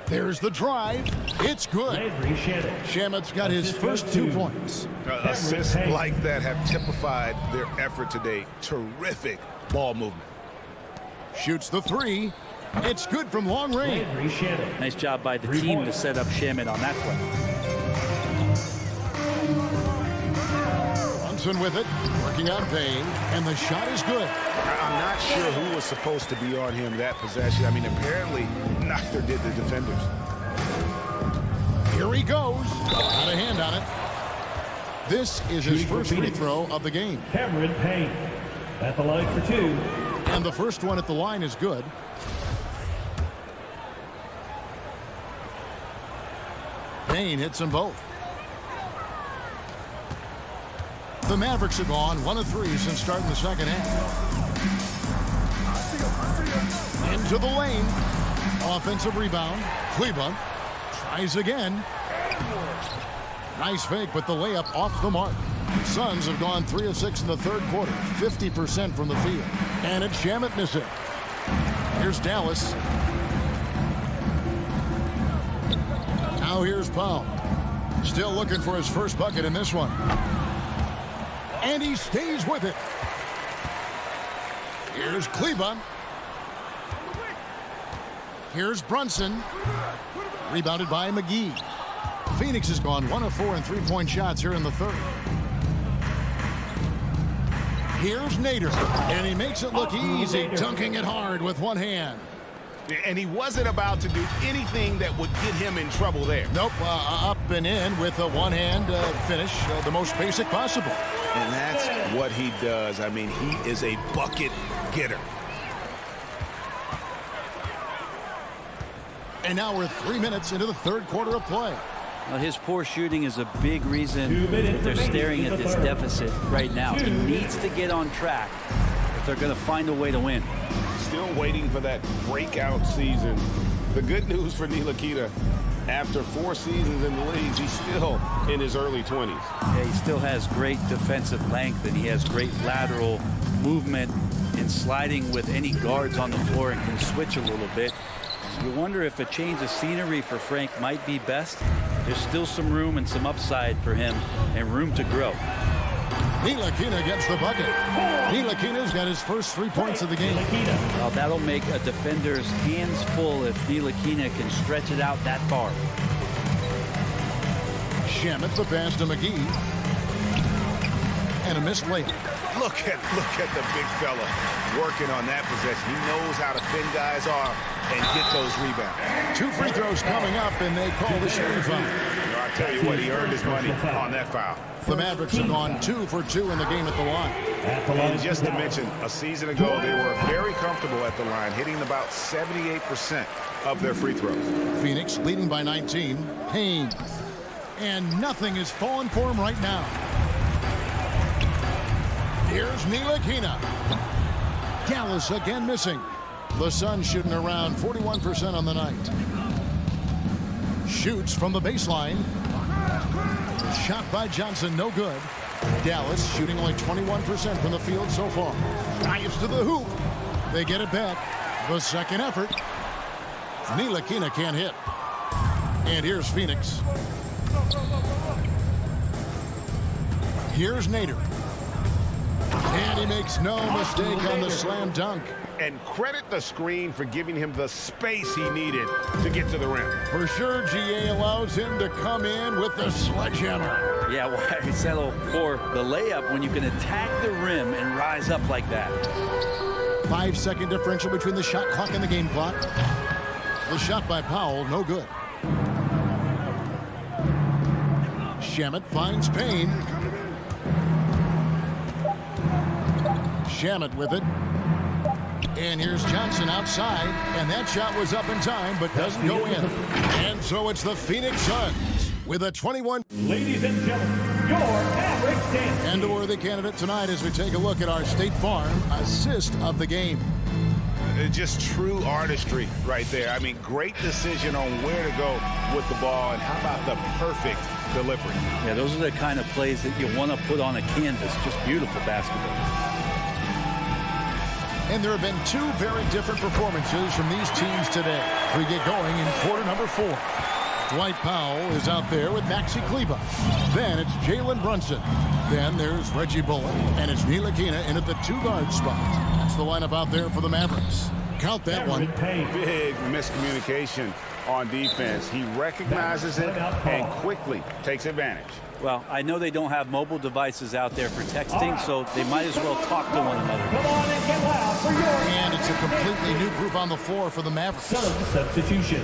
There's the drive. It's good. Shamet's got his first 2 points. Assists like that have typified their effort today. Terrific ball movement. Shoots the 3. It's good from long range. Nice job by the team to set up Shamet on that play. Brunson with it, working on Payne, and the shot is good. I'm not sure who was supposed to be on him that possession. I mean, apparently neither did the defenders. Here he goes. Got a hand on it. This is his first free throw of the game. Cameron Payne at the line for 2. And the first one at the line is good. Payne hits them both. The Mavericks have gone 1 of 3 since starting the second half. Into the lane. Offensive rebound. Kleba tries again. Nice fake, but the layup off the mark. The Suns have gone 3 of 6 in the third quarter. 50% from the field. And it's Shamet missing. Here's Dallas. Now here's Powell. Still looking for his first bucket in this one. And he stays with it. Here's Kleba. Here's Brunson. Rebounded by McGee. Phoenix has gone 1 of 4 in three-point shots here in the third. Here's Nader. And he makes it look easy, dunking it hard with one hand. And he wasn't about to do anything that would get him in trouble there. Nope, up and in with a one-hand finish, the most basic possible. And that's what he does. I mean, he is a bucket getter. And now we're 3 minutes into the third quarter of play. Well, his poor shooting is a big reason that they're staring at this deficit right now. He needs to get on track if they're going to find a way to win. Still waiting for that breakout season. The good news for Ntilikina, after 4 seasons in the league, he's still in his early 20s. Yeah, he still has great defensive length, and he has great lateral movement in sliding with any guards on the floor and can switch a little bit. You wonder if a change of scenery for Frank might be best. There's still some room and some upside for him and room to grow. Ntilikina gets the bucket. Ntilikina's got his first 3 points of the game. Well, that'll make a defender's hands full if Ntilikina can stretch it out that far. Shamet the pass to McGee. And a missed layup. Look at the big fella working on that possession. He knows how to fend guys off and get those rebounds. 2 free throws coming up, and they call the shooting foul. I tell you what, he earned his money on that foul. The Mavericks have gone 2 for 2 in the game at the line. And just to mention, a season ago, they were very comfortable at the line, hitting about 78% of their free throws. Phoenix leading by 19. Payne. And nothing is falling for him right now. Here's Ntilikina. Dallas again missing. The Suns shooting around 41% on the night. Shoots from the baseline. Shot by Johnson, no good. Dallas shooting only 21% from the field so far. Drives to the hoop. They get it back. The second effort. Ntilikina can't hit. And here's Phoenix. Here's Nader. And he makes no mistake on the slam dunk. And credit the screen for giving him the space he needed to get to the rim. For sure, GA allows him to come in with the sledgehammer. Yeah, why settle for the layup when you can attack the rim and rise up like that? 5-second differential between the shot clock and the game clock. The shot by Powell, no good. Shamet finds Payne. Shamet with it. And here's Johnson outside, and that shot was up in time, but doesn't go in. And so it's the Phoenix Suns with a 21. Ladies and gentlemen, your average dance. And a worthy candidate tonight as we take a look at our State Farm assist of the game. Just true artistry right there. I mean, great decision on where to go with the ball, and how about the perfect delivery. Yeah, those are the kind of plays that you want to put on a canvas. Just beautiful basketball. And there have been 2 very different performances from these teams today. We get going in quarter number 4. Dwight Powell is out there with Maxi Kleba. Then it's Jalen Brunson. Then there's Reggie Bullock, and it's Ntilikina in at the 2-guard spot. That's the lineup out there for the Mavericks. Count that one. Big miscommunication on defense. He recognizes it and quickly takes advantage. Well, I know they don't have mobile devices out there for texting, so they might as well talk to one another. Come on and get loud for your... And it's a completely new group on the floor for the Mavericks. Substitution.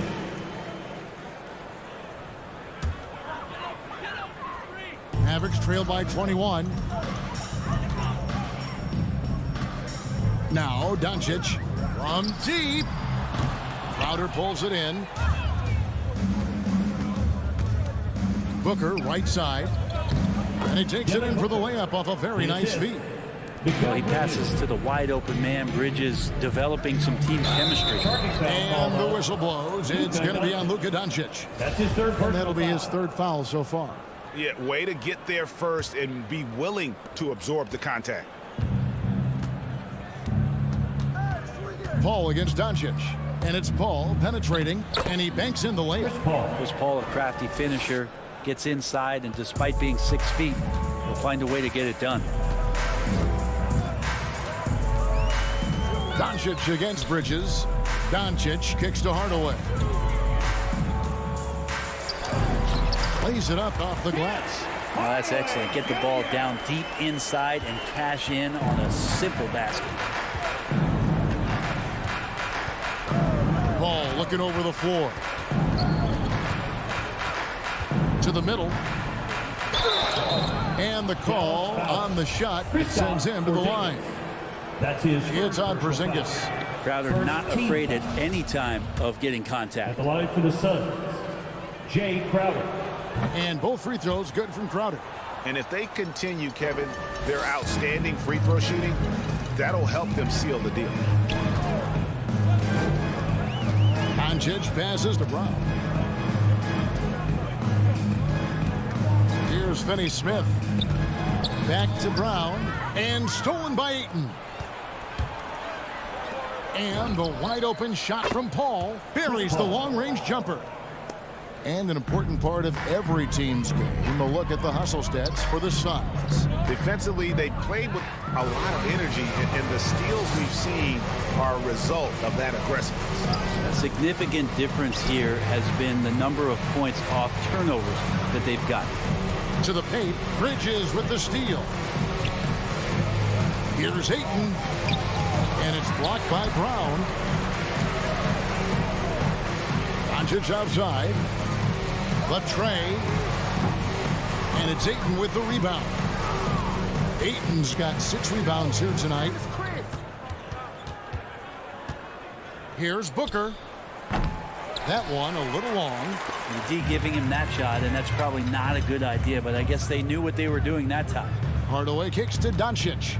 Mavericks trail by 21. Now Doncic from deep. Crowder pulls it in. Booker right side. And he takes it in for the layup off a very nice feed. Well, he passes to the wide open man. Bridges developing some team chemistry. And the whistle blows. It's going to be on Luka Doncic. That's his third foul. And that'll be his third foul so far. Yeah, way to get there first and be willing to absorb the contact. Paul against Doncic. And it's Paul penetrating, and he banks in the layup. Chris Paul, a crafty finisher, gets inside, and despite being 6 feet, will find a way to get it done. Doncic against Bridges. Doncic kicks to Hardaway. Plays it up off the glass. Oh, that's excellent. Get the ball down deep inside and cash in on a simple basket. Ball looking over the floor. To the middle. And the call on the shot sends him to the line. That's his. It's on Porzingis. Crowder not afraid at any time of getting contact. At the line for the Suns, Jay Crowder. And both free throws good from Crowder. And if they continue, Kevin, their outstanding free throw shooting, that'll help them seal the deal. Doncic passes to Brown. Here's Finney Smith. Back to Brown. And stolen by Ayton. And the wide open shot from Paul buries the long-range jumper. And an important part of every team's game, a look at the hustle stats for the Suns. Defensively, they played with a lot of energy, and the steals we've seen are a result of that aggressiveness. A significant difference here has been the number of points off turnovers that they've got. To the paint, Bridges with the steal. Here's Ayton. And it's blocked by Brown. Doncic outside. Latre. And it's Ayton with the rebound. Ayton's got 6 rebounds here tonight. Here's Booker. That one a little long. The D giving him that shot, and that's probably not a good idea, but I guess they knew what they were doing that time. Hardaway kicks to Doncic.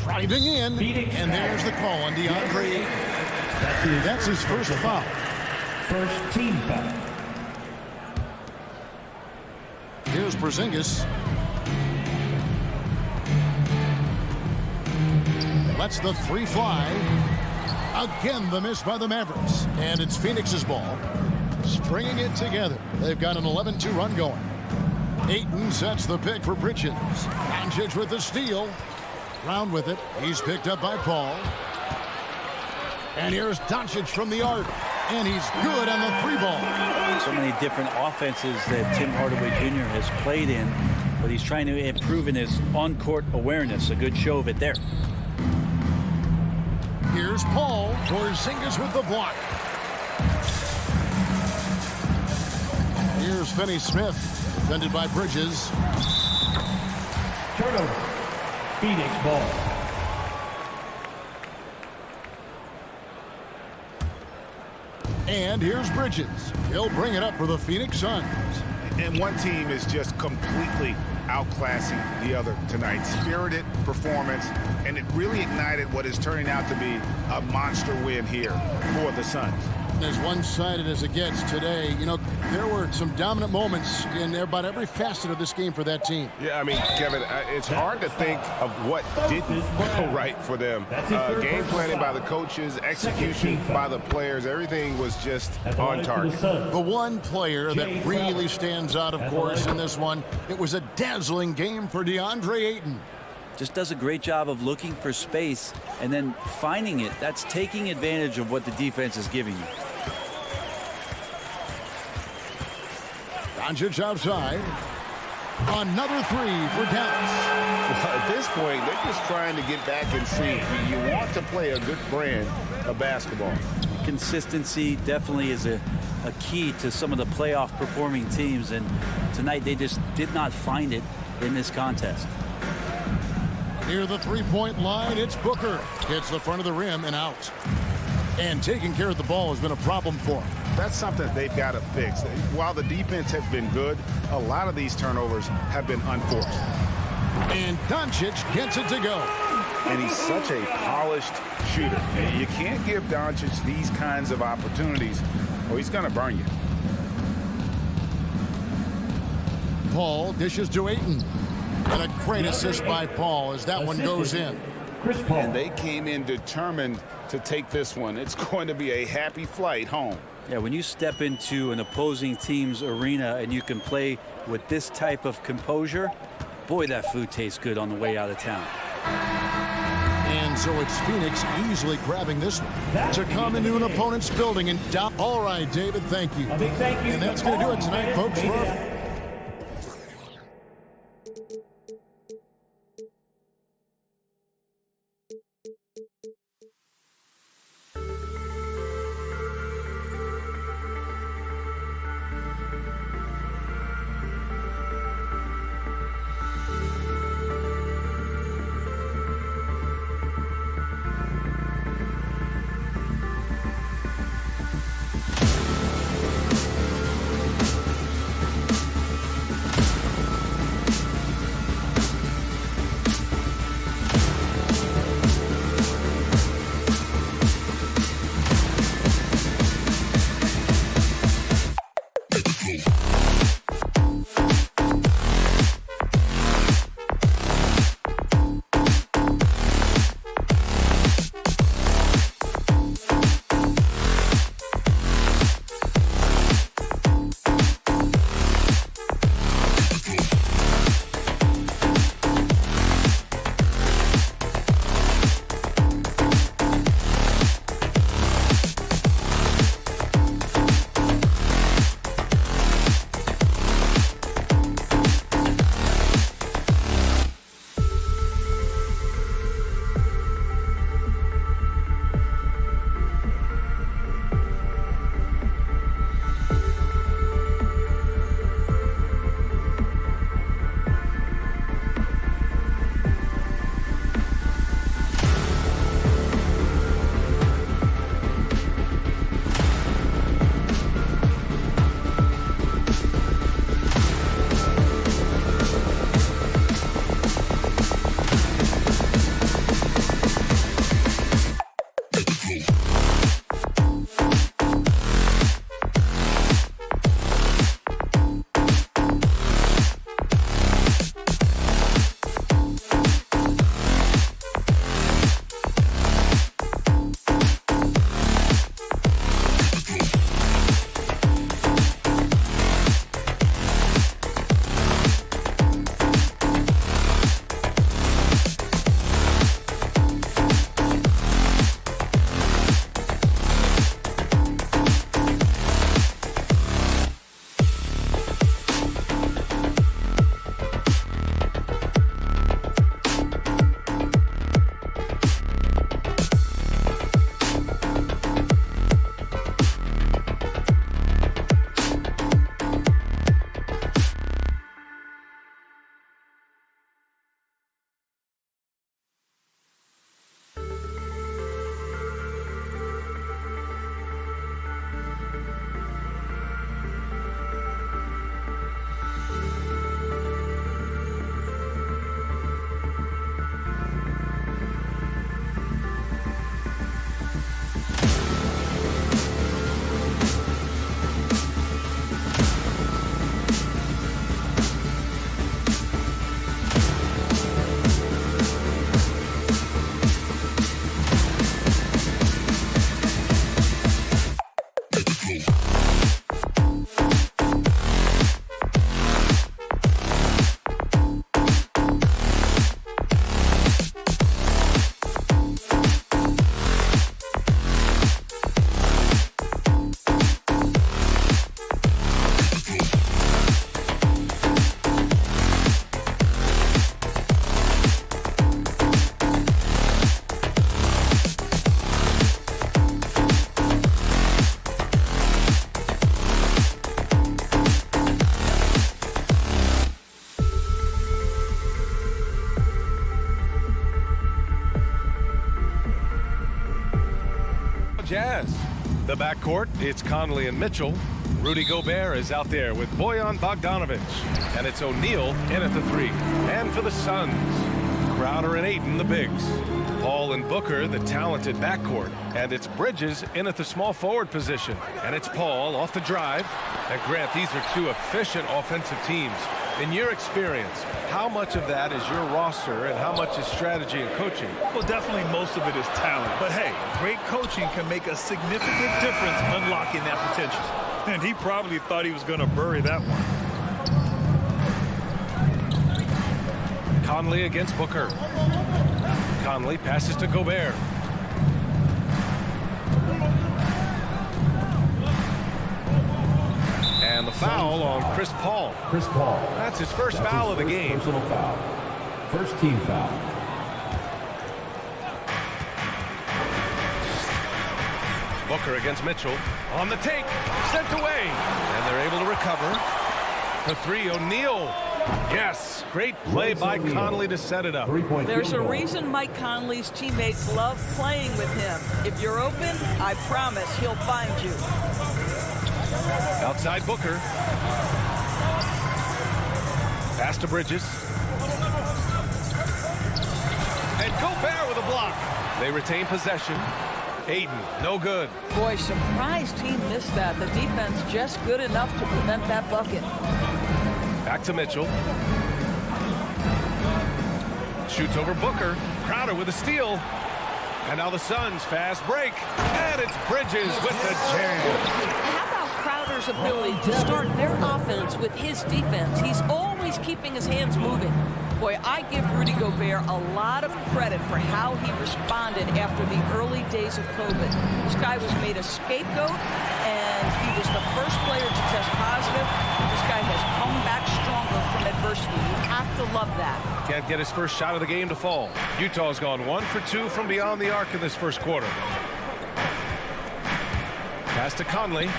Driving in, and there's the call on DeAndre Ayton. That's his first foul. First team foul. Here's Porzingis. Lets the 3 fly. Again, the miss by the Mavericks. And it's Phoenix's ball. Stringing it together. They've got an 11-2 run going. Ayton sets the pick for Bridges. Doncic with the steal. Round with it. He's picked up by Paul. And here's Doncic from the arc. And he's good on the 3 ball. So many different offenses that Tim Hardaway Jr. has played in, but he's trying to improve in his on-court awareness. A good show of it there. Here's Paul. Porzingis with the block. Here's Finney Smith. Defended by Bridges. Turnover. Phoenix ball. And here's Bridges. He'll bring it up for the Phoenix Suns. And one team is just completely outclassing the other tonight. Spirited performance, and it really ignited what is turning out to be a monster win here for the Suns. As one-sided as it gets today, you know, there were some dominant moments in about every facet of this game for that team. Yeah, I mean, Kevin, it's hard to think of what didn't go right for them. Game planning by the coaches, execution by the players, everything was just on target. The one player that really stands out, of course, in this one, it was a dazzling game for DeAndre Ayton. Just does a great job of looking for space and then finding it. That's taking advantage of what the defense is giving you. Doncic outside. Another 3 for Dallas. Well, at this point, they're just trying to get back in sync. You want to play a good brand of basketball. Consistency definitely is a key to some of the playoff performing teams, and tonight they just did not find it in this contest. Near the three-point line, it's Booker. Hits the front of the rim and out. And taking care of the ball has been a problem for him. That's something they've got to fix. While the defense has been good, a lot of these turnovers have been unforced. And Doncic gets it to go. And he's such a polished shooter. You can't give Doncic these kinds of opportunities or he's going to burn you. Paul dishes to Ayton. And a great assist by Paul as that one goes in. And they came in determined to take this one. It's going to be a happy flight home. Yeah, when you step into an opposing team's arena and you can play with this type of composure, boy, that food tastes good on the way out of town. And so it's Phoenix easily grabbing this one to come into an opponent's building and down. All right, David, thank you. And that's going to do it tonight, folks. Jazz. The backcourt, it's Conley and Mitchell. Rudy Gobert is out there with Bojan Bogdanovic. And it's O'Neal in at the 3. And for the Suns, Crowder and Ayton, the bigs. Paul and Booker, the talented backcourt. And it's Bridges in at the small forward position. And it's Paul off the drive. And Grant, these are two efficient offensive teams. In your experience, how much of that is your roster and how much is strategy and coaching? Well, definitely most of it is talent. But hey, great coaching can make a significant difference unlocking that potential. And he probably thought he was going to bury that one. Conley against Booker. Conley passes to Gobert. And the foul on Chris Paul. Chris Paul. That's his first foul of the game. Personal foul. First team foul. Booker against Mitchell. On the take. Sent away. And they're able to recover. For 3, O'Neal. Yes. Great play by Conley to set it up. There's a reason Mike Conley's teammates love playing with him. If you're open, I promise he'll find you. Outside Booker. Pass to Bridges. And Gobert with a block. They retain possession. Ayton, no good. Boy, surprised he missed that. The defense just good enough to prevent that bucket. Back to Mitchell. Shoots over Booker. Crowder with a steal. And now the Suns fast break. And it's Bridges with the jam. How about Crowder's ability to start their offense with his defense? He's always keeping his hands moving. Boy, I give Rudy Gobert a lot of credit for how he responded after the early days of COVID. This guy was made a scapegoat, and he was the first player to test positive. This guy has come back stronger from adversity. You have to love that. Can't get his first shot of the game to fall. Utah's gone 1 for 2 from beyond the arc in this first quarter. Pass to Conley.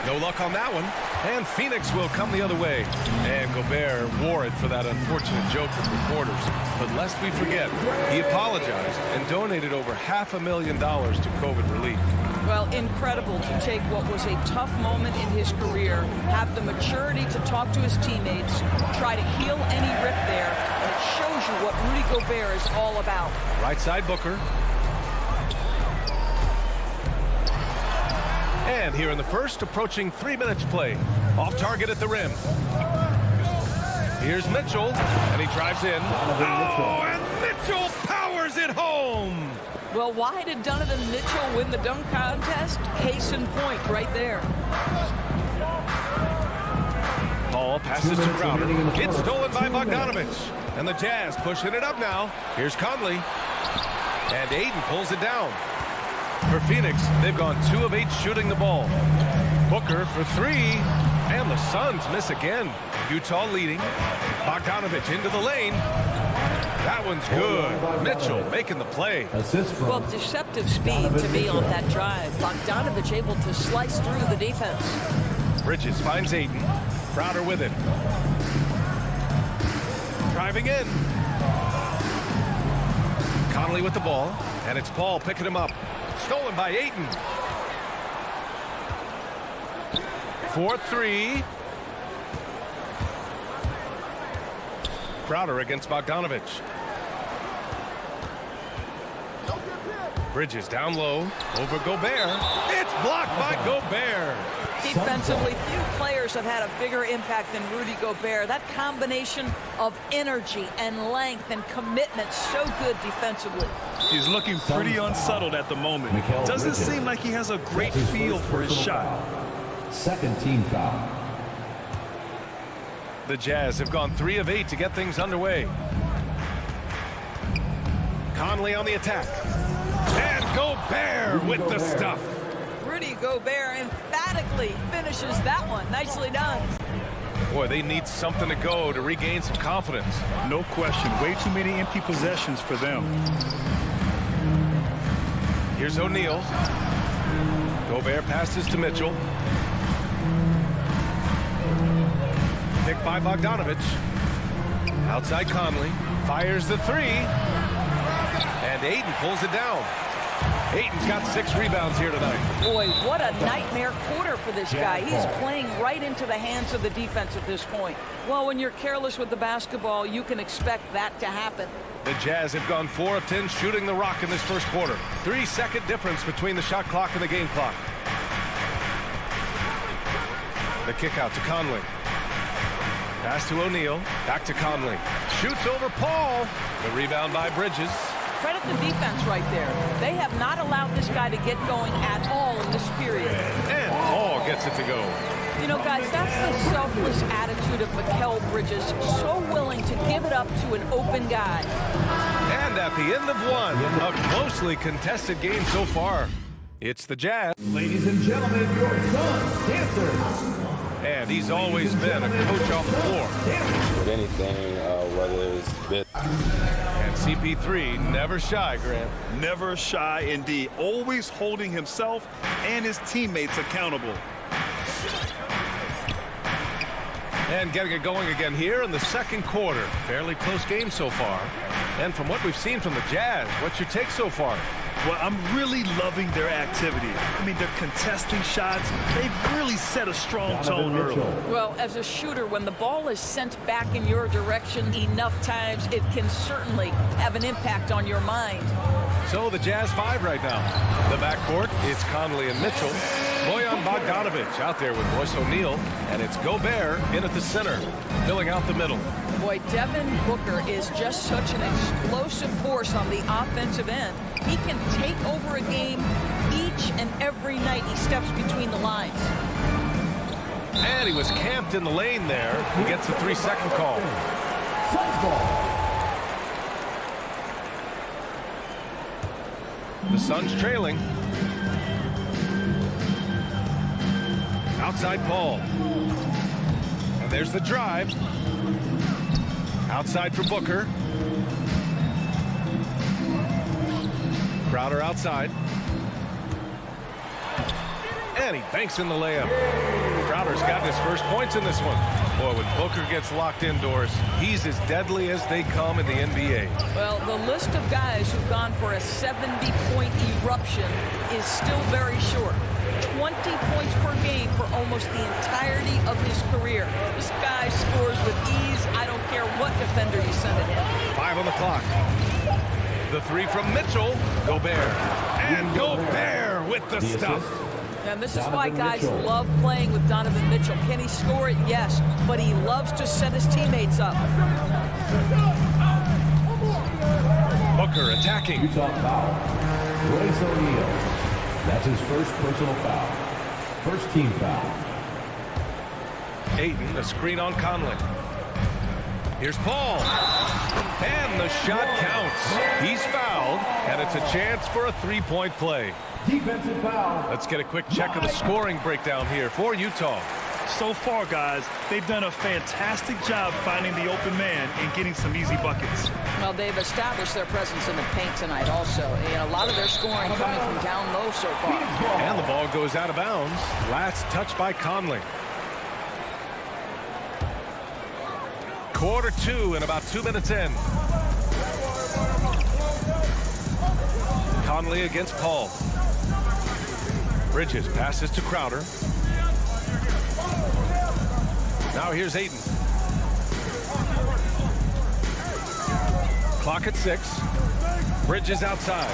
No luck on that one. And Phoenix will come the other way. And Gobert wore it for that unfortunate joke with reporters. But lest we forget, he apologized and donated over $500,000 to COVID relief. Well, incredible to take what was a tough moment in his career, have the maturity to talk to his teammates, try to heal any rift there, and it shows you what Rudy Gobert is all about. Right side Booker. And here in the first, approaching 3 minutes play. Off target at the rim. Here's Mitchell, and he drives in. Oh, and Mitchell powers it home. Well, why did Donovan Mitchell win the dunk contest? Case in point right there. Ball passes to Crowder. Gets stolen by Bogdanovic. And the Jazz pushing it up now. Here's Conley. And Ayton pulls it down. For Phoenix, they've gone 2 of 8 shooting the ball. Booker for 3. And the Suns miss again. Utah leading. Bogdanovic into the lane. That one's good. Mitchell making the play. Well, deceptive speed to me on that drive. Bogdanovic able to slice through the defense. Bridges finds Ayton. Crowder with it. Driving in. Conley with the ball. And it's Paul picking him up. Stolen by Ayton. 4-3. Crowder against Bogdanovic. Bridges down low. Over Gobert. It's blocked by Gobert. Defensively, few players have had a bigger impact than Rudy Gobert. That combination of energy and length and commitment, so good defensively. He's looking pretty unsettled at the moment. Doesn't seem like he has a great feel for his shot. Second team foul. The Jazz have gone 3 of 8 to get things underway. Conley on the attack. And Gobert with the stuff. Rudy Gobert emphatically finishes that one. Nicely done. Boy, they need something to go to regain some confidence. No question. Way too many empty possessions for them. Here's O'Neal. Gobert passes to Mitchell. Picked by Bogdanovich. Outside Conley. Fires the three. And Ayton pulls it down. Ayton's got 6 rebounds here tonight. Boy, what a nightmare quarter for this guy. He's playing right into the hands of the defense at this point. Well, when you're careless with the basketball, you can expect that to happen. The Jazz have gone 4 of 10 shooting the rock in this first quarter. 3-second difference between the shot clock and the game clock. The kick out to Conley. Pass to O'Neal. Back to Conley. Shoots over Paul. The rebound by Bridges. Credit the defense right there. They have not allowed this guy to get going at all in this period. And Paul gets it to go. You know, guys, that's the selfless attitude of Mikal Bridges. So willing to give it up to an open guy. And at the end of one, a closely contested game so far. It's the Jazz. Ladies and gentlemen, your son's dancers. And he's always been a coach off the floor. With anything, whether it's bit. And CP3 never shy, Grant. Never shy indeed. Always holding himself and his teammates accountable. And getting it going again here in the second quarter. Fairly close game so far. And from what we've seen from the Jazz, what's your take so far? Well, I'm really loving their activity. I mean, they're contesting shots. They've really set a strong tone early. Well, as a shooter, when the ball is sent back in your direction enough times, it can certainly have an impact on your mind. So the Jazz 5 right now. The backcourt, it's Conley and Mitchell. Bojan Bogdanovich out there with Royce O'Neal. And it's Gobert in at the center, filling out the middle. Boy, Devin Booker is just such an explosive force on the offensive end. He can take over a game each and every night he steps between the lines. And he was camped in the lane there. He gets a 3-second call. The Suns trailing. Outside Paul. And there's the drive. Outside for Booker. Crowder outside. And he banks in the layup. Crowder's got his first points in this one. Boy, when Booker gets locked indoors, he's as deadly as they come in the NBA. Well, the list of guys who've gone for a 70-point eruption is still very short. 20 points per game for almost the entirety of his career. This guy scores with ease. I don't care what defender you send at him. 5 on the clock. The 3 from Mitchell. Gobert. And Gobert with the stuff. And this is why guys love playing with Donovan Mitchell. Can he score it? Yes. But he loves to set his teammates up. Booker attacking. Utah foul. Royce O'Neal. That's his first personal foul. First team foul. Ayton, a screen on Conley. Here's Paul. And the shot counts. He's fouled, and it's a chance for a 3-point play. Defensive foul. Let's get a quick check of the scoring breakdown here for Utah. So far, guys, they've done a fantastic job finding the open man and getting some easy buckets. Well, they've established their presence in the paint tonight also. And a lot of their scoring coming from down low so far. And the ball goes out of bounds. Last touch by Conley. Quarter 2 and about 2 minutes in. Conley against Paul. Bridges passes to Crowder. Now here's Ayton. Clock at 6. Bridges outside.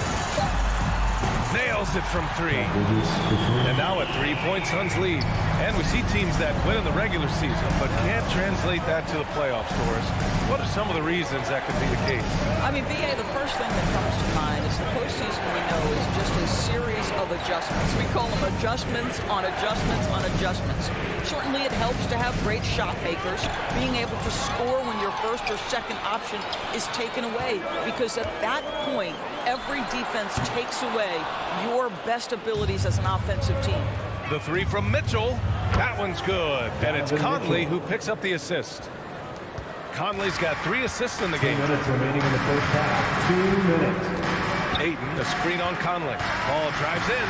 Nails it from 3. And now a 3-point Suns lead. And we see teams that win in the regular season but can't translate that to the playoffs for us. What are some of the reasons that could be the case? I mean, BA, the first thing that comes to mind is the postseason we know is just a series of adjustments. We call them adjustments on adjustments on adjustments. Certainly it helps to have great shot makers, being able to score when your first or second option is taken away, because at that point, every defense takes away your best abilities as an offensive team. The 3 from Mitchell. That one's good. And it's Conley who picks up the assist. Conley's got 3 assists in the game. 2 minutes remaining in the first half. 2 minutes. Ayton, a screen on Conley. Ball drives in.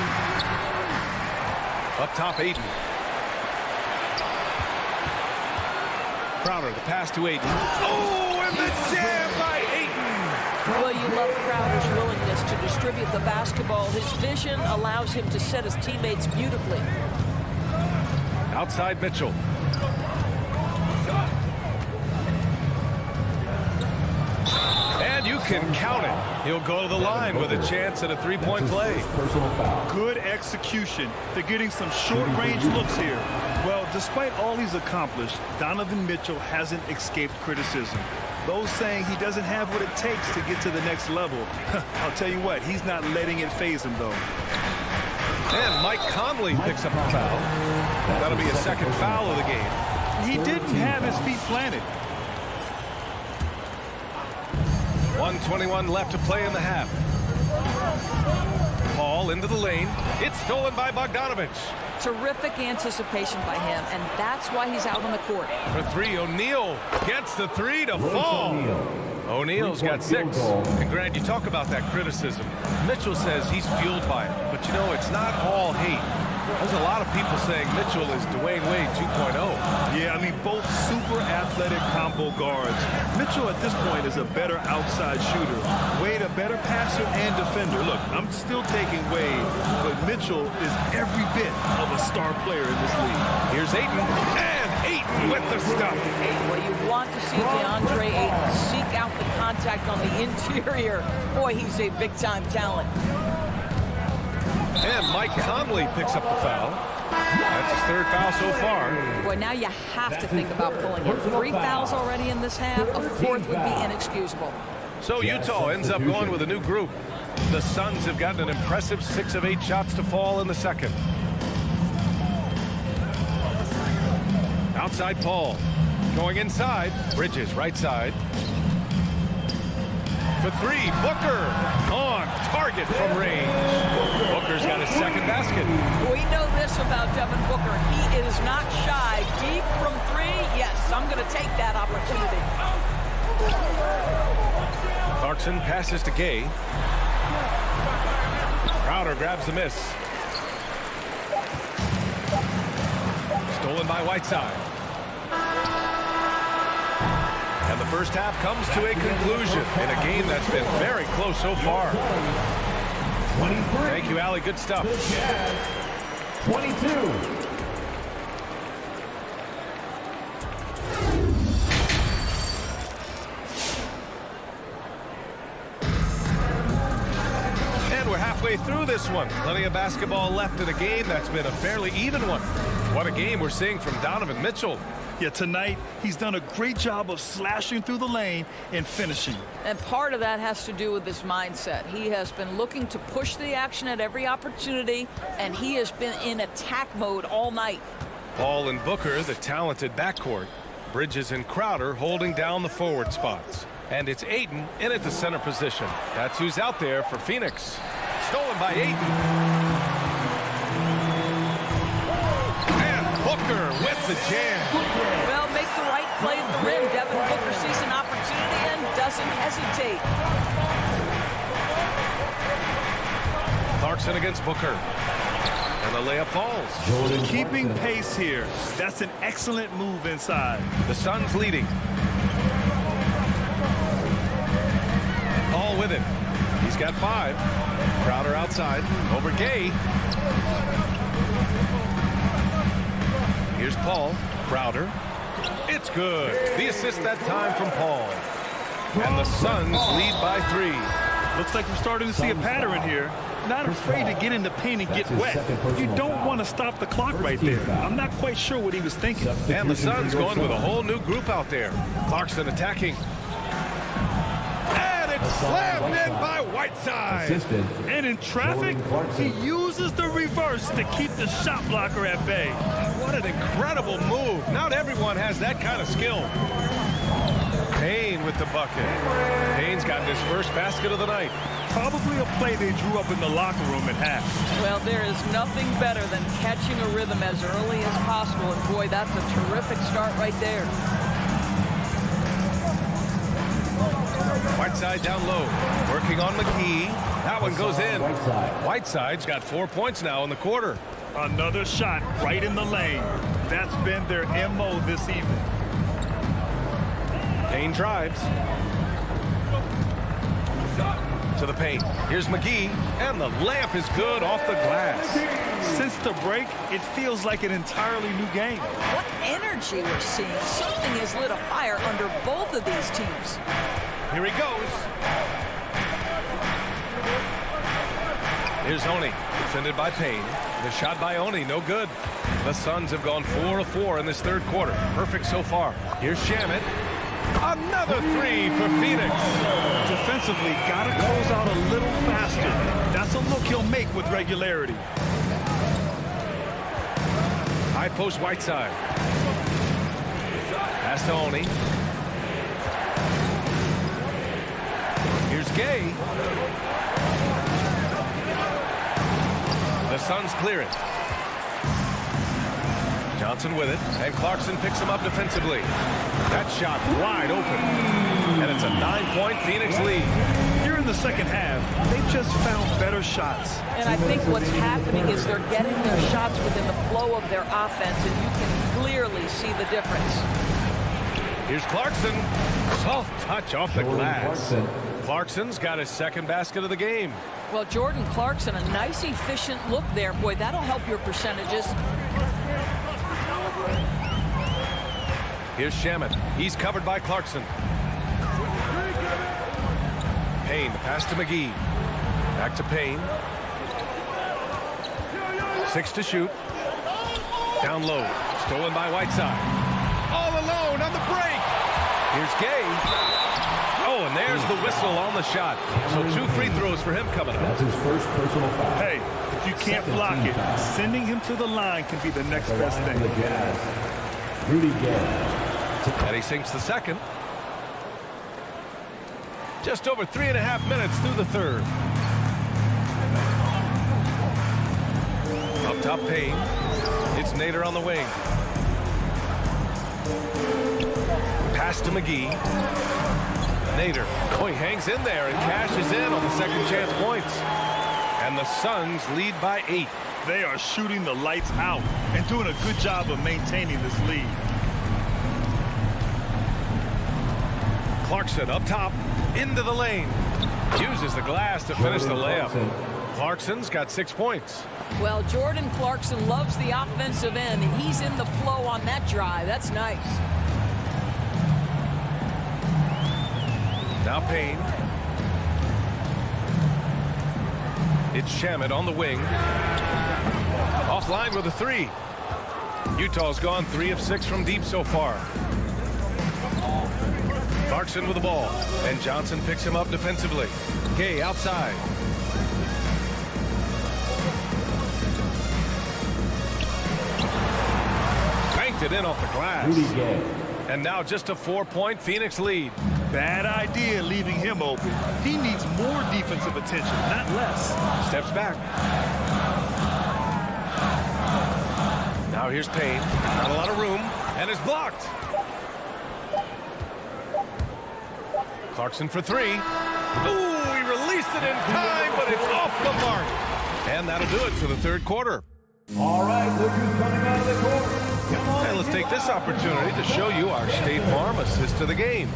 Up top, Ayton. Crowder, the pass to Ayton. Oh, and the jam by Ayton. Well, you love Crowder's willingness to distribute the basketball. His vision allows him to set his teammates beautifully. Outside Mitchell. And you can count it. He'll go to the line with a chance at a three-point play. Good execution. They're getting some short-range looks here. Well, despite all he's accomplished, Donovan Mitchell hasn't escaped criticism. Those saying he doesn't have what it takes to get to the next level. I'll tell you what, he's not letting it faze him, though. And Mike Conley picks up a foul. That'll be a second foul of the game. He didn't have his feet planted. 1:21 left to play in the half. Paul into the lane. It's stolen by Bogdanovich. Terrific anticipation by him, and that's why he's out on the court. For three, O'Neal gets the three to fall. O'Neal's got 6. And Grant, you talk about that criticism. Mitchell says he's fueled by it, but you know, it's not all hate. There's a lot of people saying Mitchell is Dwayne Wade 2.0. Yeah, I mean, both super athletic combo guards. Mitchell at this point is a better outside shooter. Wade a better passer and defender. Look, I'm still taking Wade, but Mitchell is every bit of a star player in this league. Here's Ayton, and Ayton with the stuff. Well, you want to see DeAndre Ayton seek out the contact on the interior. Boy, he's a big-time talent. And Mike Conley picks up the foul. That's his 3rd foul so far. Boy, now you have to think about pulling him. 3 fouls already in this half. A 4th would be inexcusable. So Utah ends up going with a new group. The Suns have gotten an impressive 6 of 8 shots to fall in the second. Outside Paul. Going inside. Bridges, right side. For 3, Booker on target from range. Booker's got his 2nd basket. We know this about Devin Booker. He is not shy. Deep from 3, yes, I'm going to take that opportunity. Clarkson passes to Gay. Crowder grabs the miss. Stolen by Whiteside. And the first half comes to a conclusion in a game that's been very close so far. Thank you, Allie. Good stuff. 22. And we're halfway through this one. Plenty of basketball left in a game that's been a fairly even one. What a game we're seeing from Donovan Mitchell. Yeah, tonight he's done a great job of slashing through the lane and finishing. And part of that has to do with his mindset. He has been looking to push the action at every opportunity, and he has been in attack mode all night. Paul and Booker, the talented backcourt. Bridges and Crowder holding down the forward spots. And it's Ayton in at the center position. That's who's out there for Phoenix. Stolen by Ayton. Booker with the jam. Well, make the right play at the rim. Devin Booker sees an opportunity and doesn't hesitate. Clarkson against Booker. And the layup falls. Keeping pace here. That's an excellent move inside. The Suns leading. Paul with it. He's got 5. Crowder outside. Over Gay. Here's Paul. Crowder. It's good. The assist that time from Paul. And the Suns lead by 3. Looks like we're starting to see a pattern here. Not afraid to get in the paint and get wet. You don't want to stop the clock right there. I'm not quite sure what he was thinking. And the Suns going with a whole new group out there. Clarkson attacking. And it's slammed in by Whiteside. And in traffic, he uses the reverse to keep the shot blocker at bay. What an incredible move. Not everyone has that kind of skill. Payne with the bucket. Payne's gotten his first basket of the night. Probably a play they drew up in the locker room at half. Well, there is nothing better than catching a rhythm as early as possible. And boy, that's a terrific start right there. Whiteside down low. Working on McKee. That one goes in. Whiteside's got 4 points now in the quarter. Another shot right in the lane. That's been their MO this evening. Payne drives. To the paint. Here's McGee, and the layup is good off the glass. Since the break, it feels like an entirely new game. What energy we're seeing. Something has lit a fire under both of these teams. Here he goes. Here's Oni, defended by Payne. The shot by Oni, no good. The Suns have gone 4 of 4 in this third quarter. Perfect so far. Here's Shamet. Another three for Phoenix. Defensively, gotta close out a little faster. That's a look he'll make with regularity. High post Whiteside. Pass to Oni. Here's Gay. The Suns clear it. Johnson with it, and Clarkson picks him up defensively. That shot wide open, and it's a 9-point Phoenix lead. Here in the second half, they've just found better shots. And I think what's happening is they're getting their shots within the flow of their offense, and you can clearly see the difference. Here's Clarkson. Soft touch off the glass. Clarkson's got his second basket of the game. Well, Jordan Clarkson, a nice, efficient look there. Boy, that'll help your percentages. Here's Shamet. He's covered by Clarkson. Payne, pass to McGee. Back to Payne. 6 to shoot. Down low. Stolen by Whiteside. All alone on the break. Here's Gay. Oh, and there's the whistle on the shot. So 2 free throws for him coming up. That's his first personal foul. Hey, if you can't block it, sending him to the line can be the next best thing. Rudy Gay. And he sinks the second. Just over 3.5 minutes through the third. Up top, Payne. It's Nader on the wing. Pass to McGee. Nader. Oh, he hangs in there and cashes in on the second chance points. And the Suns lead by 8. They are shooting the lights out and doing a good job of maintaining this lead. Clarkson up top, into the lane. Uses the glass to finish the layup. Clarkson's got 6 points. Well, Jordan Clarkson loves the offensive end, and he's in the flow on that drive. That's nice. Now Payne. It's Shamet on the wing. Offline with a 3. Utah's gone 3 of 6 from deep so far. Clarkson with the ball, and Johnson picks him up defensively. Gay outside. Banked it in off the glass. And now just a 4-point Phoenix lead. Bad idea leaving him open. He needs more defensive attention, not less. Steps back. Now here's Payne. Not a lot of room, and is blocked. Clarkson for 3. Ooh, he released it in time, but it's off the mark. And that'll do it for the third quarter. All right, look who's coming out of the court. And let's take this opportunity to show you our State Farm assist to the game.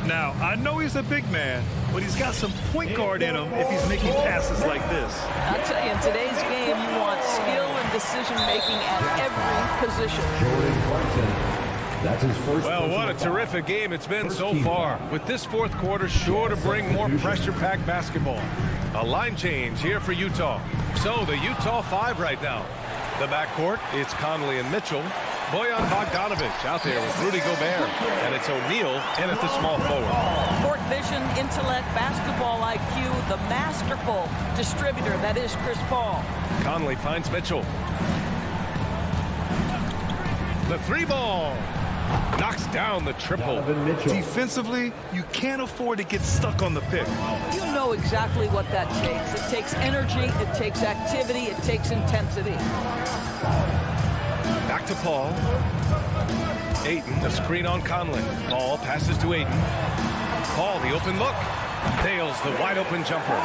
Now, I know he's a big man, but he's got some point guard in him if he's making passes like this. I'll tell you, in today's game, you want skill and decision-making at every position. Jordan Clarkson. That's his first. Well, what a terrific game it's been so far. With this fourth quarter sure to bring more pressure-packed basketball. A line change here for Utah. So the Utah 5 right now. The backcourt, it's Conley and Mitchell. Bojan Bogdanovic out there with Rudy Gobert. And it's O'Neal in at the small forward. Court vision, intellect, basketball IQ, the masterful distributor that is Chris Paul. Conley finds Mitchell. The 3-ball. Knocks down the triple. Defensively, you can't afford to get stuck on the pick. You know exactly what that takes. It takes energy, it takes activity, it takes intensity. Back to Paul. Ayton, the screen on Conley. Paul passes to Ayton. Paul, the open look. Nails the wide open jumper.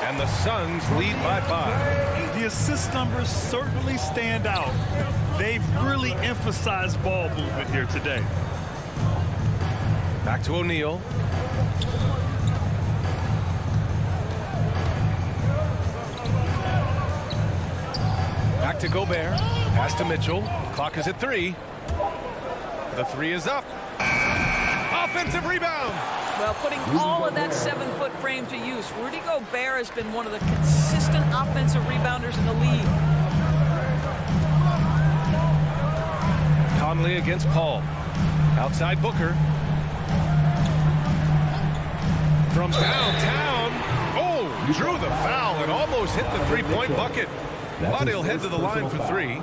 And the Suns lead by 5. The assist numbers certainly stand out. They've really emphasized ball movement here today. Back to O'Neal. Back to Gobert. Pass to Mitchell. Clock is at 3. The 3 is up. Offensive rebound. Well, putting all of that 7-foot frame to use, Rudy Gobert has been one of the consistent offensive rebounders in the league. Conley against Paul. Outside Booker. From downtown. Oh, drew the foul and almost hit the three-point bucket. But he'll head to the line for 3.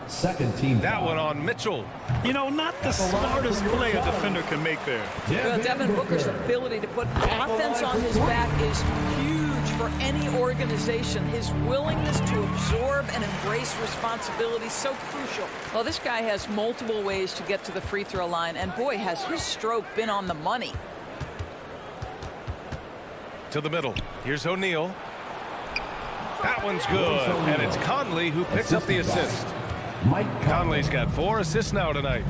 Second team. That one on Mitchell. You know, not the smartest play a defender can make there. Well, Devin Booker's ability to put offense on his back is huge for any organization. His willingness to absorb and embrace responsibility so crucial. Well, this guy has multiple ways to get to the free throw line, and boy, has his stroke been on the money. To the middle. Here's O'Neal. That one's good, and it's Conley who picks up the assist. Conley's got 4 assists now tonight.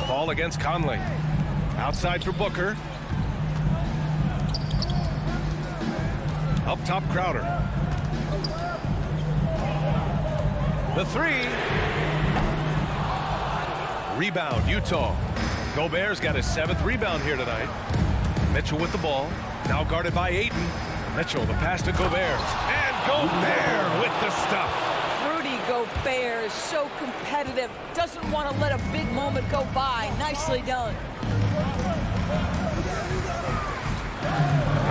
Ball against Conley. Outside for Booker. Up top, Crowder. The 3. Rebound, Utah. Gobert's got his 7th rebound here tonight. Mitchell with the ball. Now guarded by Ayton. Mitchell, the pass to Gobert. And Gobert with the stuff. Rudy Gobert is so competitive. Doesn't want to let a big moment go by. Nicely done.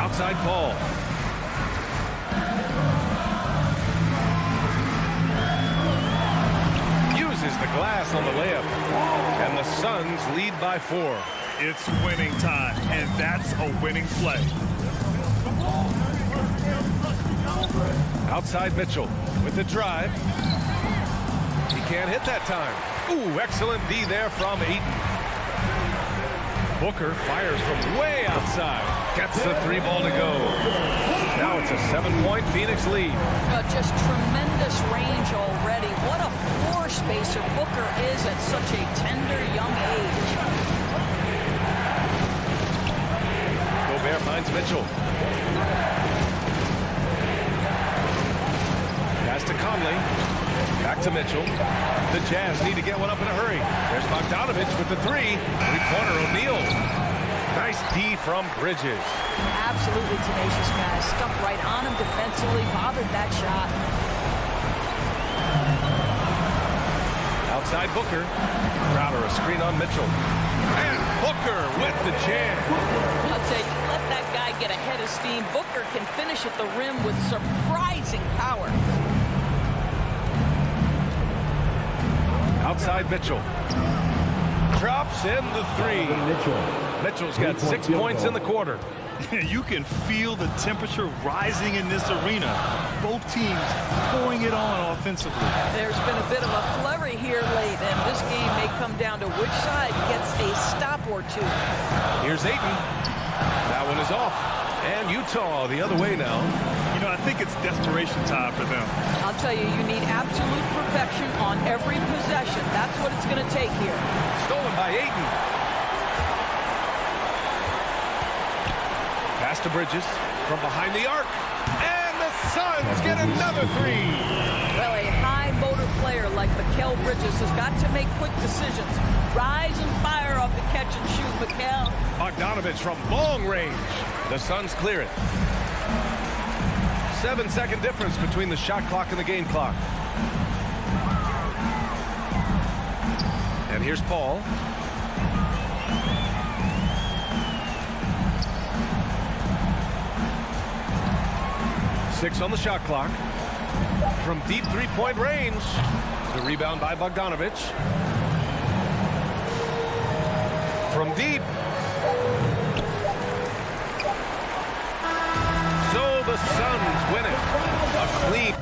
Outside Paul. Uses the glass on the layup. And the Suns lead by 4. It's winning time, and that's a winning play. Outside Mitchell with the drive. He can't hit that time. Ooh, excellent D there from Ayton. Booker fires from way outside. Gets the 3 ball to go. Now it's a 7-point Phoenix lead. Just tremendous range already. What a floor spacer Booker is at such a tender young age. Gobert finds Mitchell. Pass to Conley. Back to Mitchell. The Jazz need to get one up in a hurry. There's Bogdanovich with the 3. Three-pointer O'Neal. Nice D from Bridges. Absolutely tenacious guy. Stuck right on him defensively. Bothered that shot. Outside Booker. Crowder, a screen on Mitchell. And Booker with the jam. I'll tell you, let that guy get a head of steam. Booker can finish at the rim with surprising power. Outside Mitchell. Drops in the 3. Mitchell's got 6 points in the quarter. You can feel the temperature rising in this arena. Both teams pouring it on offensively. There's been a bit of a flurry here late, and this game may come down to which side gets a stop or 2. Here's Ayton. That one is off. And Utah the other way now. You know, I think it's desperation time for them. I'll tell you, you need absolute perfection on every possession. That's what it's going to take here. Stolen by Ayton. Pass to Bridges from behind the arc. And the Suns get another 3. Well, a high motor player like Mikal Bridges has got to make quick decisions. Rise and fire off the catch and shoot, Mikal. Bogdanovich from long range. The Suns clear it. 7-second difference between the shot clock and the game clock. And here's Paul. Six on the shot clock. From deep three-point range. The rebound by Bogdanovich. From deep. So the Suns win it. A clean.